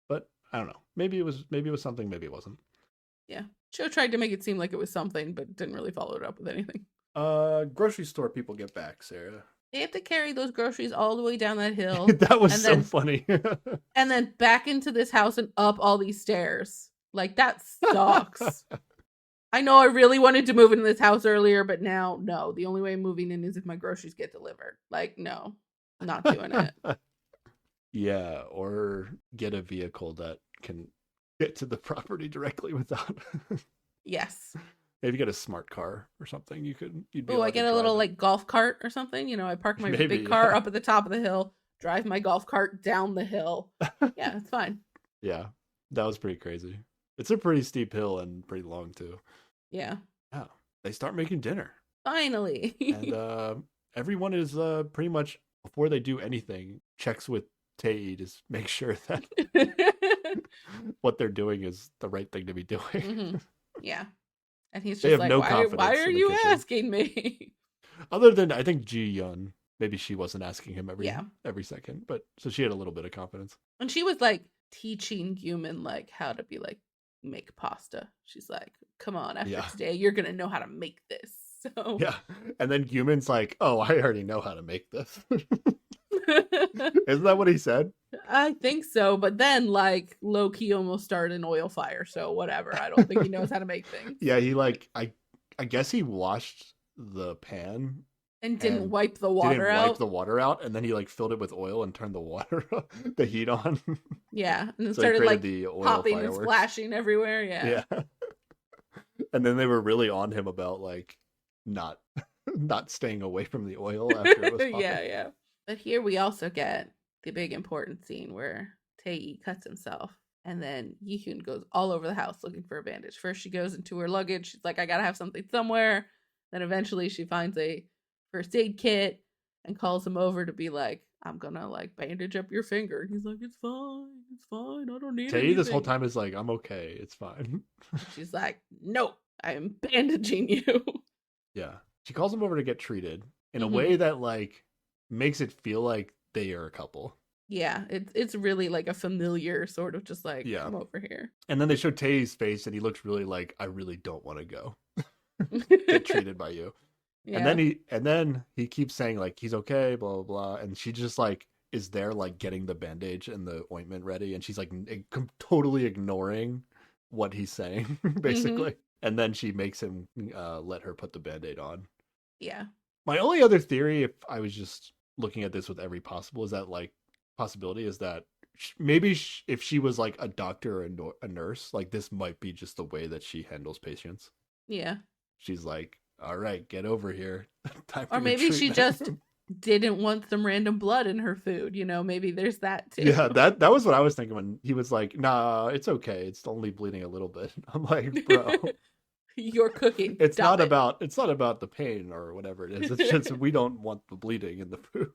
But I don't know. Maybe it was something, maybe it wasn't. Yeah. Joe tried to make it seem like it was something, but didn't really follow it up with anything. Grocery store people get back, Sarah. They have to carry those groceries all the way down that hill That was and so then- funny. and then back into this house and up all these stairs. Like, that sucks. I know I really wanted to move into this house earlier, but now, no. The only way I'm moving in is if my groceries get delivered. Like, no. Not doing it. Yeah, or get a vehicle that can get to the property directly without. Yes. Maybe get a smart car or something. You'd be. Oh, allowed I to get a drive little it. like golf cart or something. I park my Maybe, big car yeah. up at the top of the hill, drive my golf cart down the hill. Yeah, it's fine. Yeah, that was pretty crazy. It's a pretty steep hill and pretty long too. Yeah. Yeah, they start making dinner, Finally. and everyone is pretty much before they do anything checks with Tae to make sure that what they're doing is the right thing to be doing. Mhm. Yeah. And he's They just have like, no why confidence are in the you kitchen. asking me? Other than I think Ji-yeon, maybe she wasn't asking him Yeah. every second, but so she had a little bit of confidence. And she was like teaching Human like how to be like make pasta. She's like, come on, after Yeah. today, you're gonna know how to make this. So Yeah, and then Human's like, "Oh, I already know how to make this." Isn't that what he said? I think so, but then like low key almost started an oil fire, so whatever. I don't think he knows how to make things. Yeah, he like I guess he washed the pan And didn't and wipe the didn't water wipe out. the water out, and then he like filled it with oil and turned the water the heat on. Yeah, and then So he started created like the oil popping and fireworks. splashing everywhere. Yeah. Yeah. And then they were really on him about like not not staying away from the oil after it was popping. Yeah, yeah. But here we also get the big important scene where Tae cuts himself, and then Yihyun goes all over the house looking for a bandage. First, she goes into her luggage. She's like, I gotta have something somewhere. Then eventually, she finds a first aid kit and calls him over to be like, I'm gonna like bandage up your finger. And he's like, it's fine. I don't need Tae this whole anything. time is like, I'm okay, it's fine. She's like, no, I am bandaging you. Yeah. She calls him over to get treated in a Mhm. way that like makes it feel like they are a couple. Yeah, it's really like a familiar sort of just like, Yeah. come over here. And then they show Tae's face and he looks really like, I really don't want to go get treated by you. Yeah. And then he keeps saying like he's okay, blah blah blah, and she just like is there like getting the bandage and the ointment ready, and she's like totally ignoring what he's saying basically. And then she makes him let her put the band-aid on. Yeah. My only other theory, if I was just looking at this with every possible, is that like possibility is that maybe if she was like a doctor or a nurse, like this might be just the way that she handles patients. Yeah. She's like, all right, get over here. Time for Or your maybe she treatment." just didn't want some random blood in her food, you know, maybe there's that too. Yeah, that was what I was thinking when he was like, nah, it's okay, it's only bleeding a little bit. I'm like, bro, You're cooking. it's Stop not it. about the pain or whatever it is. It's just we don't want the bleeding in the food.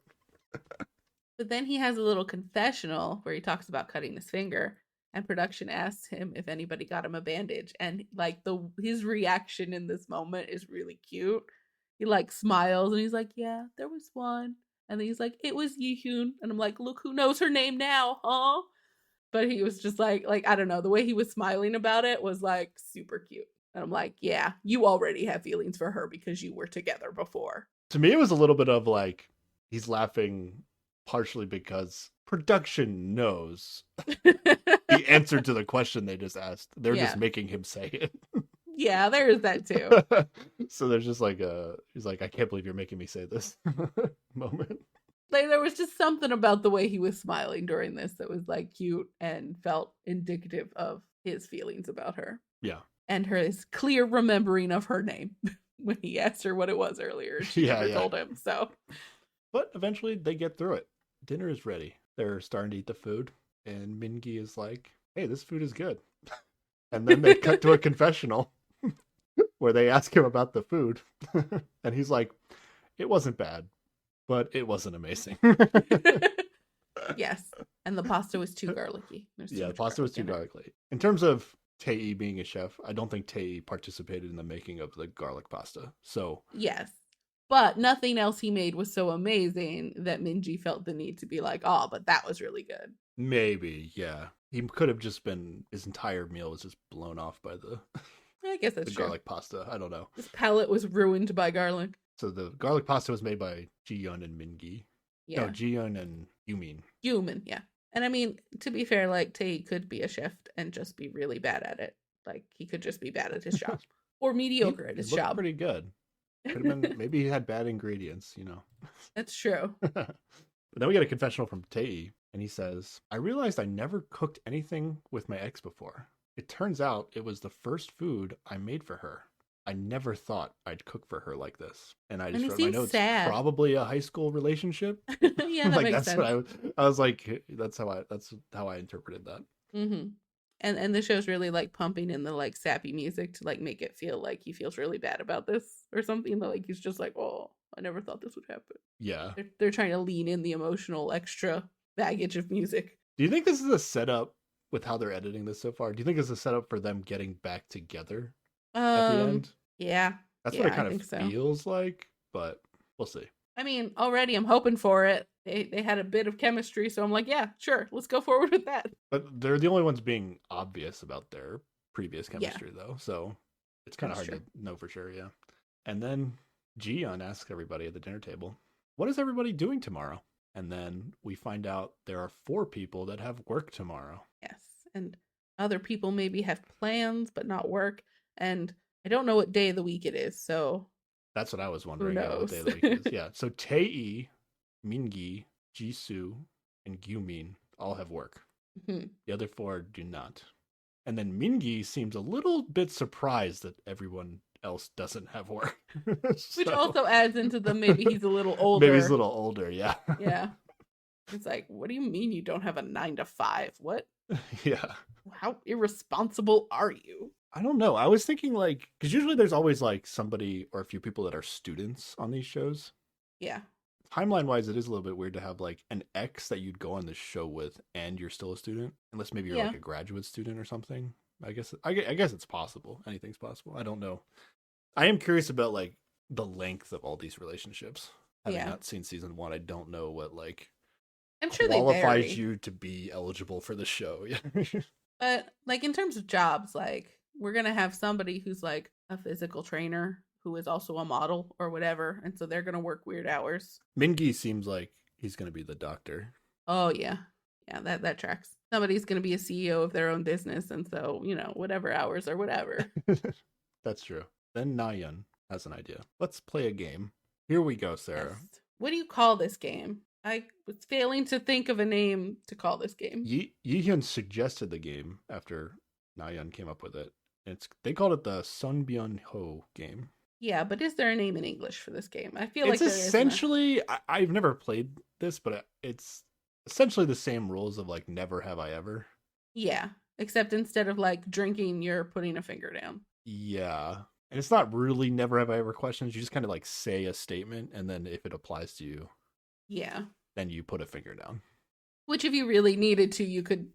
But then he has a little confessional where he talks about cutting his finger, and production asks him if anybody got him a bandage, and like his reaction in this moment is really cute. He like smiles and he's like, yeah, there was one. And then he's like, it was Yihyun. And I'm like, look who knows her name now, huh? But he was just like I don't know, the way he was smiling about it was like super cute. And I'm like, yeah, you already have feelings for her because you were together before. To me, it was a little bit of like he's laughing partially because production knows the answer to the question they just asked. They're Yeah. just making him say it. Yeah, there is that too. So there's just like he's like, I can't believe you're making me say this moment. Like there was just something about the way he was smiling during this that was like cute and felt indicative of his feelings about her. Yeah. And his clear remembering of her name when he asked her what it was earlier. She never told him. So, but eventually they get through it. Dinner is ready. They're starting to eat the food, and Mingi is like, "Hey, this food is good." And then they cut to a confessional where they ask him about the food, and he's like, "It wasn't bad, but it wasn't amazing." yes, and the pasta was too garlicky. Yeah, the pasta was too garlicky. In terms of Tae being a chef, I don't think Tae participated in the making of the garlic pasta. So yes, but nothing else he made was so amazing that Minji felt the need to be like, "Oh, but that was really good." Maybe, yeah, he could have just been his entire meal was just blown off by the I guess that's the true. garlic pasta. I don't know. His palate was ruined by garlic. So the garlic pasta was made by Ji-yeon and Mingi. Yeah. No, Ji-yeon and Yumin. Yumin, yeah. And I mean, to be fair, like Tae could be a chef and just be really bad at it. Like he could just be bad at his job or mediocre at his He looked job. pretty good. Could have been maybe he had bad ingredients, you know. That's true. But then we get a confessional from Tae, and he says, "I realized I never cooked anything with my ex before. It turns out it was the first food I made for her. I never thought I'd cook for her like this." And I just he wrote in my seems notes, sad. Probably a high school relationship. Yeah, that like makes that's sense. what I was like, that's how I interpreted that. Mm-hmm. And the show's really like pumping in the like sappy music to like make it feel like he feels really bad about this or something. Like he's just like, oh, I never thought this would happen. Yeah. They're trying to lean in the emotional extra baggage of music. Do you think this is a setup with how they're editing this so far? Do you think it's a setup for them getting back together at the end? Yeah. That's yeah, what it I kind of think feels like, but we'll see. I mean, already I'm hoping for it. They had a bit of chemistry, so I'm like, yeah, sure, let's go forward with that. But they're the only ones being obvious about their previous chemistry, though. So it's kind of hard to know for sure, yeah. And then Ji-yeon asks everybody at the dinner table, what is everybody doing tomorrow? And then we find out there are 4 people that have work tomorrow. Yes, and other people maybe have plans but not work. And I don't know what day of the week it is, so That's what I was Who wondering. What day of knows? the week it is. Yeah. So Tae, Mingi, Jisoo, and Gyumin all have work. Mhm. The other 4 do not. And then Mingi seems a little bit surprised that everyone else doesn't have work. Which So also adds into the maybe he's a little maybe he's a older. little older. Yeah. Yeah. It's like, what do you mean you don't have a 9 to 5? What? Yeah. How irresponsible are you? I don't know. I was thinking like, because usually there's always like somebody or a few people that are students on these shows. Yeah. Timeline wise, it is a little bit weird to have like an ex that you'd go on the show with and you're still a student, unless maybe you're Yeah. like a graduate student or something. I guess it's possible. Anything's possible. I don't know. I am curious about like the length of all these relationships. Having Yeah. not seen season 1, I don't know what like I'm sure they qualifies vary. you to be eligible for the show. But like in terms of jobs, like we're gonna have somebody who's like a physical trainer who is also a model or whatever, and so they're gonna work weird hours. Mingi seems like he's going to be the doctor. Oh yeah. Yeah, that tracks. Somebody's gonna be a CEO of their own business, and so, whatever hours or whatever. That's true. Then Nayeon has an idea. Let's play a game. Here we go, Sarah. Yes. What do you call this game? I was failing to think of a name to call this game. Yihyun suggested the game after Nayeon came up with it. They called it the Sunbyun Ho game. Yeah, but is there a name in English for this game? I feel It's like there is. essentially, I've never played this, but it's essentially the same rules of like Never Have I Ever. Yeah, except instead of like drinking, you're putting a finger down. Yeah. And it's not really Never Have I Ever questions. You just kind of like say a statement, and then if it applies to you, Yeah. then you put a finger down. Which, if you really needed to, you could,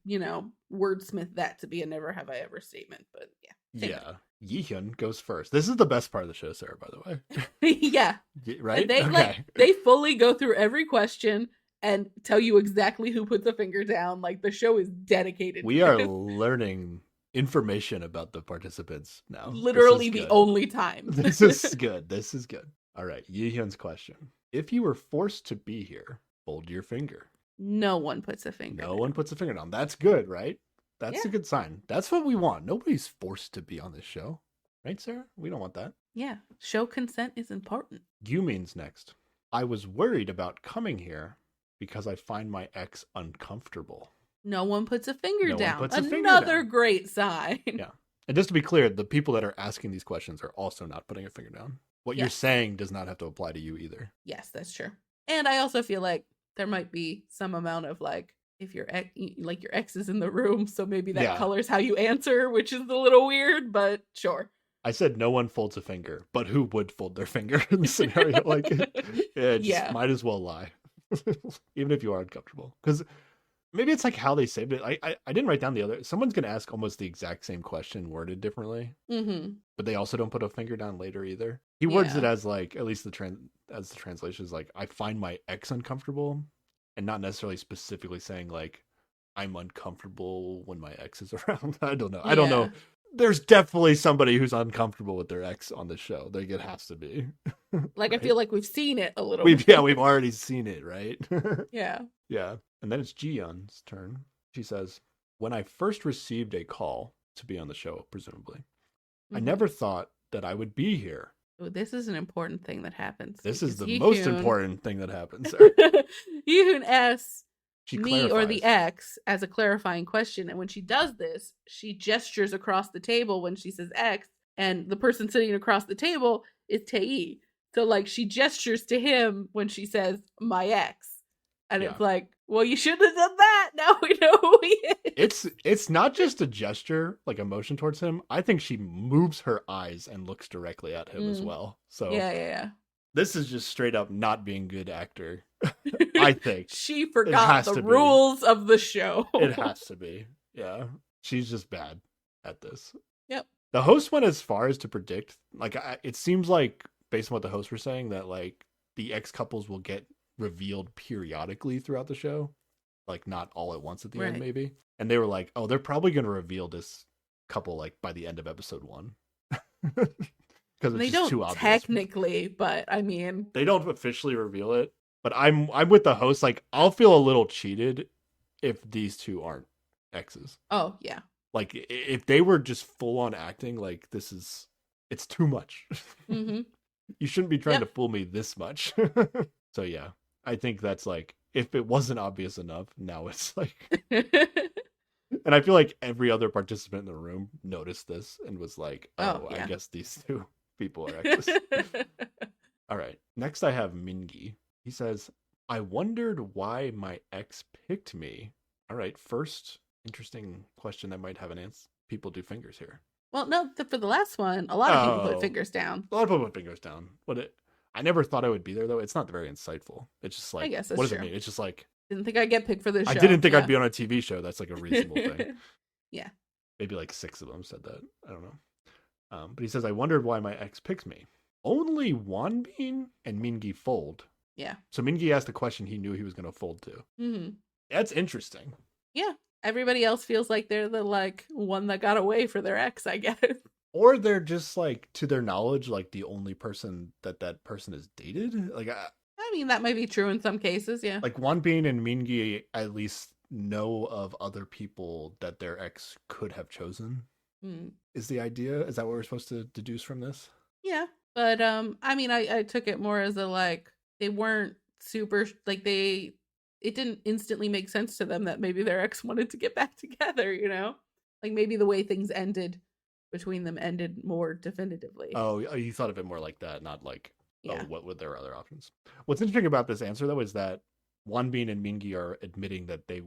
wordsmith that to be a never have I ever statement. But yeah. Same Yeah. Yihyun goes first. This is the best part of the show, Sarah, by the way. thing. Yeah. Right? And they fully go through every question and tell you exactly who puts a finger down. Like the show is dedicated. We to are this. learning information about the participants now. Literally This is the good. only time. This is good. This is good. All right. Yihyun's question. If you were forced to be here, fold your finger. No one puts a finger No down. one puts a finger down. That's good, right? That's a Yeah. good sign. That's what we want. Nobody's forced to be on this show. Right, Sarah? We don't want that. Yeah. Show consent is important. Gyumin's next. I was worried about coming here because I find my ex uncomfortable. No one puts a finger No one down. puts a finger Another down. great sign. Yeah. And just to be clear, the people that are asking these questions are also not putting a finger down. What you're Yes. saying does not have to apply to you either. Yes, that's true. And I also feel like there might be some amount of like, if your ex is in the room, so maybe that Yeah. colors how you answer, which is a little weird, but sure. I said no one folds a finger, but who would fold their finger in a scenario like it? Yeah, Yeah. might as well lie. Even if you are uncomfortable. Because maybe it's like how they saved it. I didn't write down the other. Someone's going to ask almost the exact same question worded differently, Mm-hmm. but they also don't put a finger down later either. He words Yeah. it as like, at least the translation is like, I find my ex uncomfortable, and not necessarily specifically saying like, I'm uncomfortable when my ex is around. I don't know. I don't know. Yeah. There's definitely somebody who's uncomfortable with their ex on the show. Like it has to be. Like, I Right? feel like we've seen it a little We've bit. already seen it, right? Yeah. Yeah. And then it's Jiyeon's turn. She says, when I first received a call to be on the show, presumably, I Mhm. never thought that I would be here. Oh, this is an important thing that happens. This is the because most Yihyun- important thing that happens. Sarah. Yihyun asks She me or the clarifies. ex as a clarifying question. And when she does this, she gestures across the table when she says ex, and the person sitting across the table is Tae. So like she gestures to him when she says my ex. And Yeah. it's like, well, you should have done that. Now we know who he is. It's not just a gesture, like a motion towards him. I think she moves her eyes and looks directly at him as Mm. well. So Yeah. this is just straight up not being good actor. I think. She has forgot to the be. rules of the show. It has to be. Yeah. She's just bad at this. Yep. The host went as far as to predict, like, it seems like, based on what the hosts were saying, that, like, the ex couples will get revealed periodically throughout the show. Like, not all at once at the end, Right. maybe. And they were like, oh, they're probably going to reveal this couple, like, by the end of episode 1. Because it's They just too don't obvious. technically, but I mean, They don't officially reveal it. But I'm with the host. Like, I'll feel a little cheated if these two aren't exes. oh yeah. Like, if they were just full on acting, like, it's too much. Mm-hmm. You shouldn't be trying to Yep. fool me this much. So yeah, I think that's like, if it wasn't obvious enough, now it's like, and I feel like every other participant in the room noticed this and was like, Oh, oh, I yeah. guess these two people are exes. All right. Next, I have Mingi. He says, I wondered why my ex picked me. All right. First, interesting question that might have an answer. People do fingers here. Well, no, for the last one, a lot of people put Oh, fingers down. a lot of people put fingers down. I never thought I would be there, though. It's not very insightful. It's just I like, guess what that's does it true. mean? It's just like, Didn't think I'd get picked for this I show. didn't think I'd Yeah. be on a TV show. That's like a reasonable thing. Yeah. Maybe like 6 of them said that. I don't know. But he says, I wondered why my ex picked me. Only Wanbin and Mingi fold. Yeah. So Mingi asked a question he knew he was going to fold to. Mm-hmm. That's interesting. Yeah. Everybody else feels like they're the like one that got away for their ex, I guess. Or they're just like, to their knowledge, like the only person that person has dated. Like, I mean, that might be true in some cases. Yeah. like Wanbin and Mingi at least know of other people that their ex could have chosen. Mm. Is the idea? Is that what we're supposed to deduce from this? Yeah. But I mean, I took it more as a like they weren't super like it didn't instantly make sense to them that maybe their ex wanted to get back together, you know? Like maybe the way things ended between them ended more definitively. Oh, you thought of it more like that, not like, Yeah. oh, what would their other options? What's interesting about this answer, though, is that Wanbin and Mingi are admitting that they,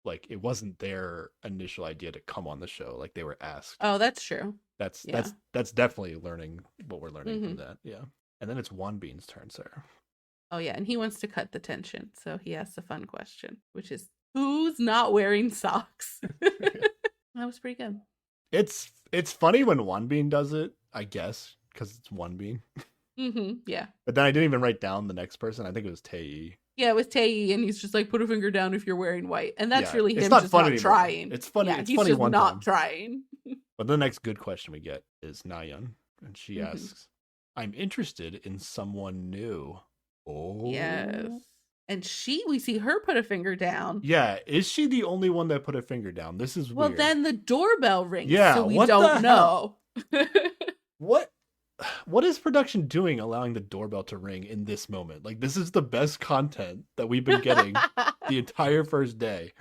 like, it wasn't their initial idea to come on the show. Like, they were asked. Oh, that's true. That's Yeah. that's definitely learning what we're learning from Mhm. that. Yeah. And then it's Wanbin's turn, Sarah. Oh yeah, and he wants to cut the tension, so he asks a fun question, which is who's not wearing socks? That was pretty good. It's funny when Wanbin does it, I guess, because it's Wanbin. Yeah. But then I didn't even write down the next person. I think it was Tae. Yeah, it was Tae, and he's just like, put a finger down if you're wearing white. And that's Yeah, really it's him not just fun not anymore. trying. It's funny. Yeah, It's he's funny just one not time. trying. But the next good question we get is Nayeon, and she Mhm. asks, I'm interested in someone new. Oh. Yes. And we see her put a finger down. Yeah, is she the only one that put a finger down? This is Well, weird. then the doorbell rings, Yeah, so we what the don't hell? know. What is production doing allowing the doorbell to ring in this moment? Like, this is the best content that we've been getting the entire first day.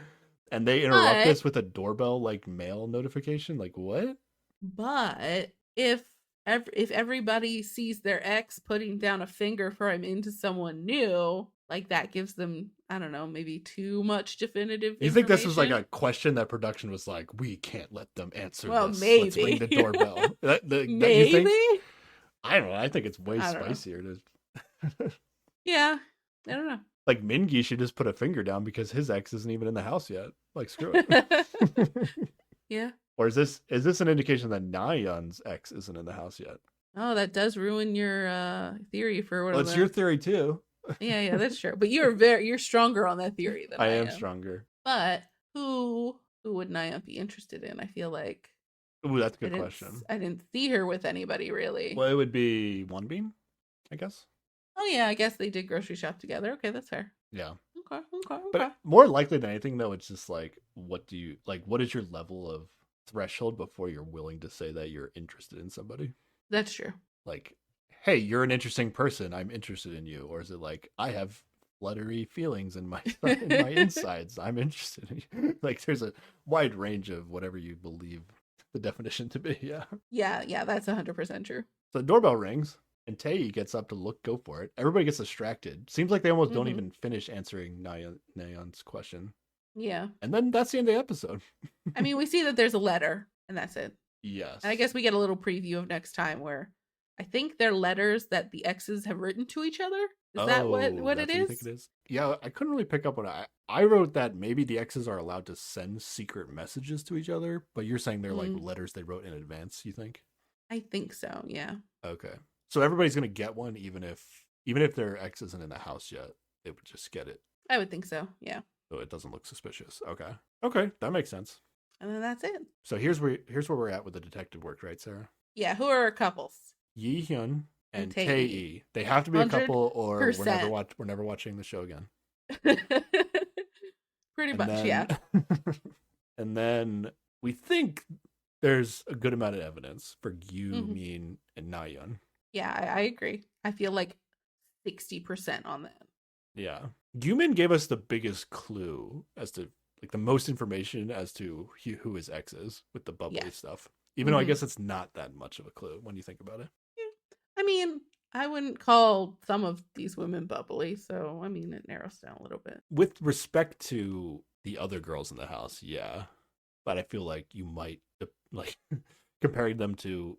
And they interrupt But- us with a doorbell like mail notification? Like, what? But if everybody sees their ex putting down a finger for I'm into someone new, like that gives them, I don't know, maybe too much definitive You think this was like a information. question that production was like, we can't let them answer Well, this. Let's ring maybe. the doorbell. You Maybe? think? I don't know. I think it's way I don't know. spicier. To... Yeah. I don't know. Like, Mingi should just put a finger down because his ex isn't even in the house yet. Like, screw it. Yeah. Or is this an indication that Nayeon's ex isn't in the house yet? Oh, that does ruin your theory for what Well, it's your theory too. Yeah, that's true. But you're stronger on that theory than I am am. stronger. But who would Nayeon be interested in? I feel like Ooh, that's a good question. I didn't see her with anybody really. Well, it would be Wanbin, I guess. Oh yeah, I guess they did grocery shop together. Okay, that's fair. Yeah. Okay. But more likely than anything, though, it's just like, what is your level of threshold before you're willing to say that you're interested in somebody? That's true. Like, hey, you're an interesting person. I'm interested in you. Or is it like, I have fluttery feelings in my insides. I'm interested in you. Like, there's a wide range of whatever you believe the definition to be. Yeah. Yeah, that's 100% true. So the doorbell rings. And Tae gets up to go for it. Everybody gets distracted. Seems like they almost don't even finish answering Nayeon's question. Yeah. And then that's the end of the episode. I mean, we see that there's a letter, and that's it. Yes. And I guess we get a little preview of next time where I think they're letters that the exes have written to each other. Is that what it that's what is? you think it is? Yeah, I couldn't really pick up on it. I wrote that maybe the exes are allowed to send secret messages to each other, but you're saying they're like letters they wrote in advance, you think? I think so, yeah. Okay. So everybody's gonna get one, even if their ex isn't in the house yet. They would just get it, I would think so, yeah. so it doesn't look suspicious. Okay, that makes sense. And then that's it. So here's where we're at with the detective work, right, Sarah? Yeah, who are our couples? Yi Hyun and And Tae. Tae. They have to be a couple, or we're 100%. never watching the show again. Pretty And much, then- yeah. And then we think there's a good amount of evidence for Yu, Mhm. Min, and Nayeon. Yeah, I agree. I feel like 60% on that. Yeah. Guman gave us the biggest clue as to like the most information as to who his ex is with the Yeah. bubbly stuff. Even though I Hmm. guess it's not that much of a clue when you think about it. Yeah. I mean, I wouldn't call some of these women bubbly, so I mean, it narrows down a little bit. With respect to the other girls in the house, yeah. But I feel like you might like comparing them to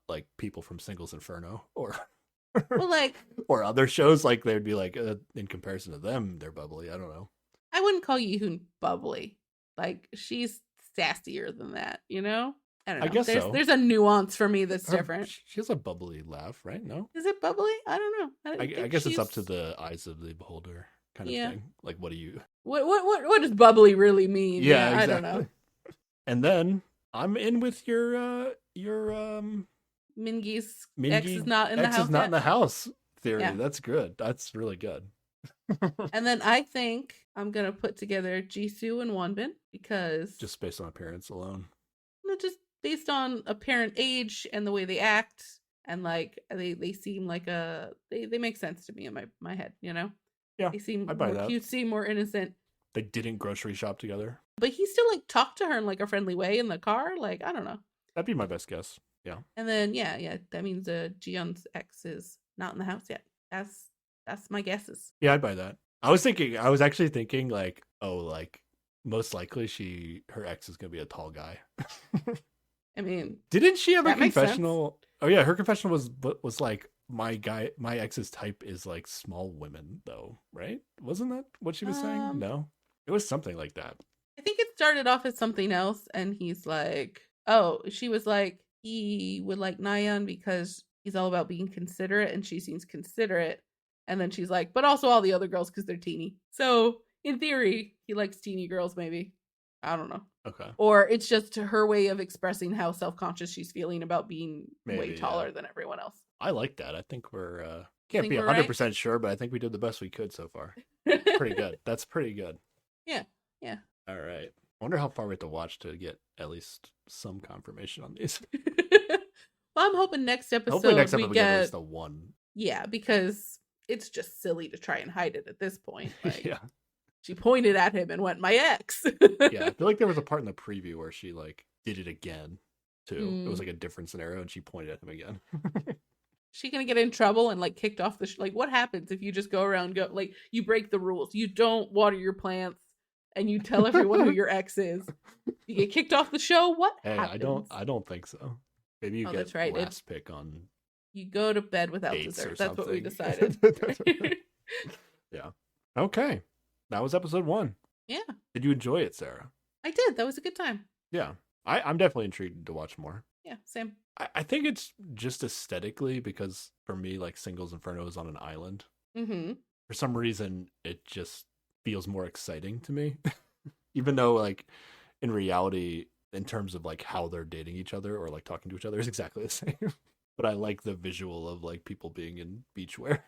like people from Singles Inferno or Well, like, or other shows, like they'd be like in comparison to them, they're bubbly. I don't know. I wouldn't call Yihoon bubbly. Like, she's sassier than that, you know? I don't I know. guess There's so. there's a nuance for me that's Her, different. she has a bubbly laugh, right? No, Is it bubbly? I don't know. I I, don't I think guess it's up to she's. the eyes of the beholder kind of Yeah. thing. Like, what do you? What does bubbly really mean? Yeah, Yeah, I don't know. exactly. And then I'm in with your Mingi's ex is Mingy not in the X is house not in yet. the house theory. Yeah. That's good. That's really good. And then I think I'm gonna put together Jisoo and Wonbin because Just based on appearance alone. just based on apparent age and the way they act, and like they seem like they make sense to me in my head, you know? Yeah, They seem I buy more that. cutesy, more innocent. They didn't grocery shop together. But he still like talked to her in like a friendly way in the car. Like, I don't know. That'd be my best guess. Yeah. And then yeah, that means Jiyeon's ex is not in the house yet. That's my guesses. Yeah, I'd buy that. I was actually thinking like, oh, like most likely her ex is gonna be a tall guy. I mean, Didn't she have a that makes sense. confessional? Oh yeah, her confessional was like my ex's type is like small women though, right? Wasn't that what she was saying? No. It was something like that. I think it started off as something else, and he's like, oh, she was like, he would like Nayeon because he's all about being considerate, and she seems considerate. And then she's like, but also all the other girls because they're teeny. So in theory, he likes teeny girls, maybe. I don't know. Okay. Or it's just her way of expressing how self-conscious she's feeling about being way Maybe, taller yeah. than everyone else. I like that. I think we're can't Think be we're right? 100% sure, but I think we did the best we could so far. Pretty good. That's pretty good. Yeah. All right. I wonder how far we have to watch to get at least some confirmation on these. Well, I'm hoping next episode Hopefully next we episode we get at get least a one. yeah, because it's just silly to try and hide it at this point. Like, Yeah. she pointed at him and went, "My ex." Yeah. I feel like there was a part in the preview where she like did it again too. It was like a different scenario and she pointed at him again. She gonna get in trouble and like kicked off the like what happens if you just go around like you break the rules, you don't water your plants and you tell everyone who your ex is, you get kicked off the show? What Hey, happens? I don't think so. Maybe you Oh, get that's right. last pick on You go to bed without dates or dessert. That's what we something. decided. Yeah. Okay. That was episode 1. Yeah, Did you enjoy it, Sarah? I did. That was a good time. Yeah. I'm definitely intrigued to watch more. Yeah, same. I think it's just aesthetically because for me, like Singles Inferno is on an island. Mm-hmm. For some reason, it just feels more exciting to me. Even though, like, in reality, in terms of like how they're dating each other or like talking to each other is exactly the same. But I like the visual of like people being in beachwear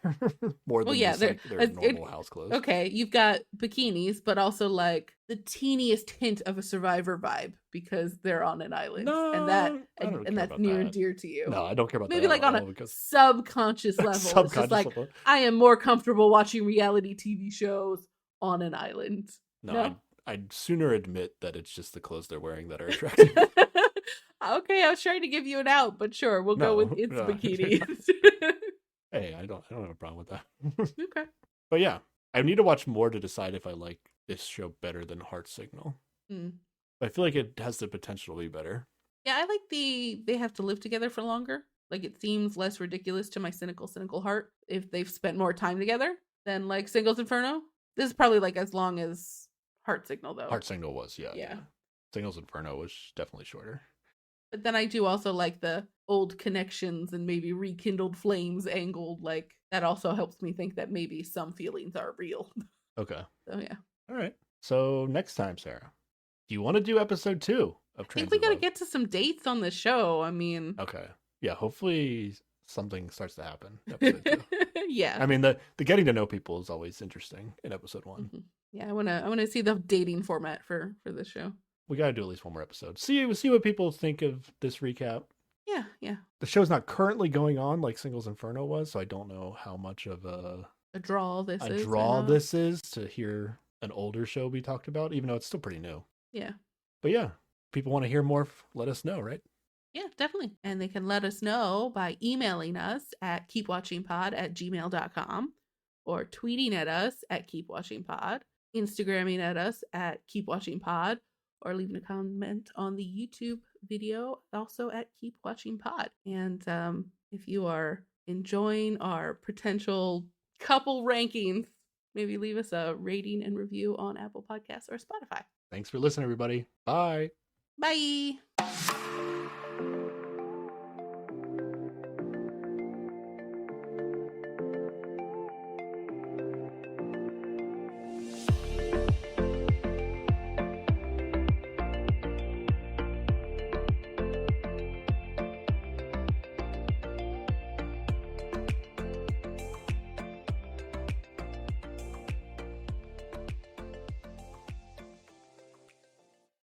more than Well, yeah, just like their normal house clothes. Okay, you've got bikinis, but also like the teeniest hint of a Survivor vibe because they're on an island, No, and that I don't care and that's about near that. and dear to you. No, I don't care about Maybe that like at on all a because subconscious level. It's just subconscious like level. I am more comfortable watching reality TV shows on an island. No, I'd sooner admit that it's just the clothes they're wearing that are attractive. Okay, I was trying to give you an out, but sure, we'll go with it's No. bikinis. Hey, I don't have a problem with that. Okay. But yeah, I need to watch more to decide if I like this show better than Heart Signal. Mm. I feel like it has the potential to be better. Yeah, I like they have to live together for longer. Like it seems less ridiculous to my cynical heart if they've spent more time together than like Singles Inferno. This is probably like as long as Heart Signal though. Heart Signal was, yeah. Yeah. Singles Inferno was definitely shorter. But then I do also like the old connections and maybe rekindled flames angled. Like that also helps me think that maybe some feelings are real. Okay. So yeah. All right. So next time, Sarah, do you want to do episode 2 of I think we Transit gotta Love? get to some dates on the show. I mean Okay. Yeah, hopefully something starts to happen. Episode 2. yeah. I mean, the getting to know people is always interesting in episode 1. Mhm. Yeah, I wanna see the dating format for this show. We got to do at least one more episode. See what people think of this recap. Yeah. The show's not currently going on like Singles Inferno was, so I don't know how much of A draw this a is. draw this is to hear an older show be talked about, even though it's still pretty new. Yeah. But yeah, people want to hear more, let us know, right? Yeah, definitely. And they can let us know by emailing us at keepwatchingpod@gmail.com or tweeting at us at keepwatchingpod, Instagramming at us at keepwatchingpod, or leaving a comment on the YouTube video also at keepwatchingpod. And if you are enjoying our potential couple rankings, maybe leave us a rating and review on Apple Podcasts or Spotify. Thanks for listening, everybody. Bye. Bye.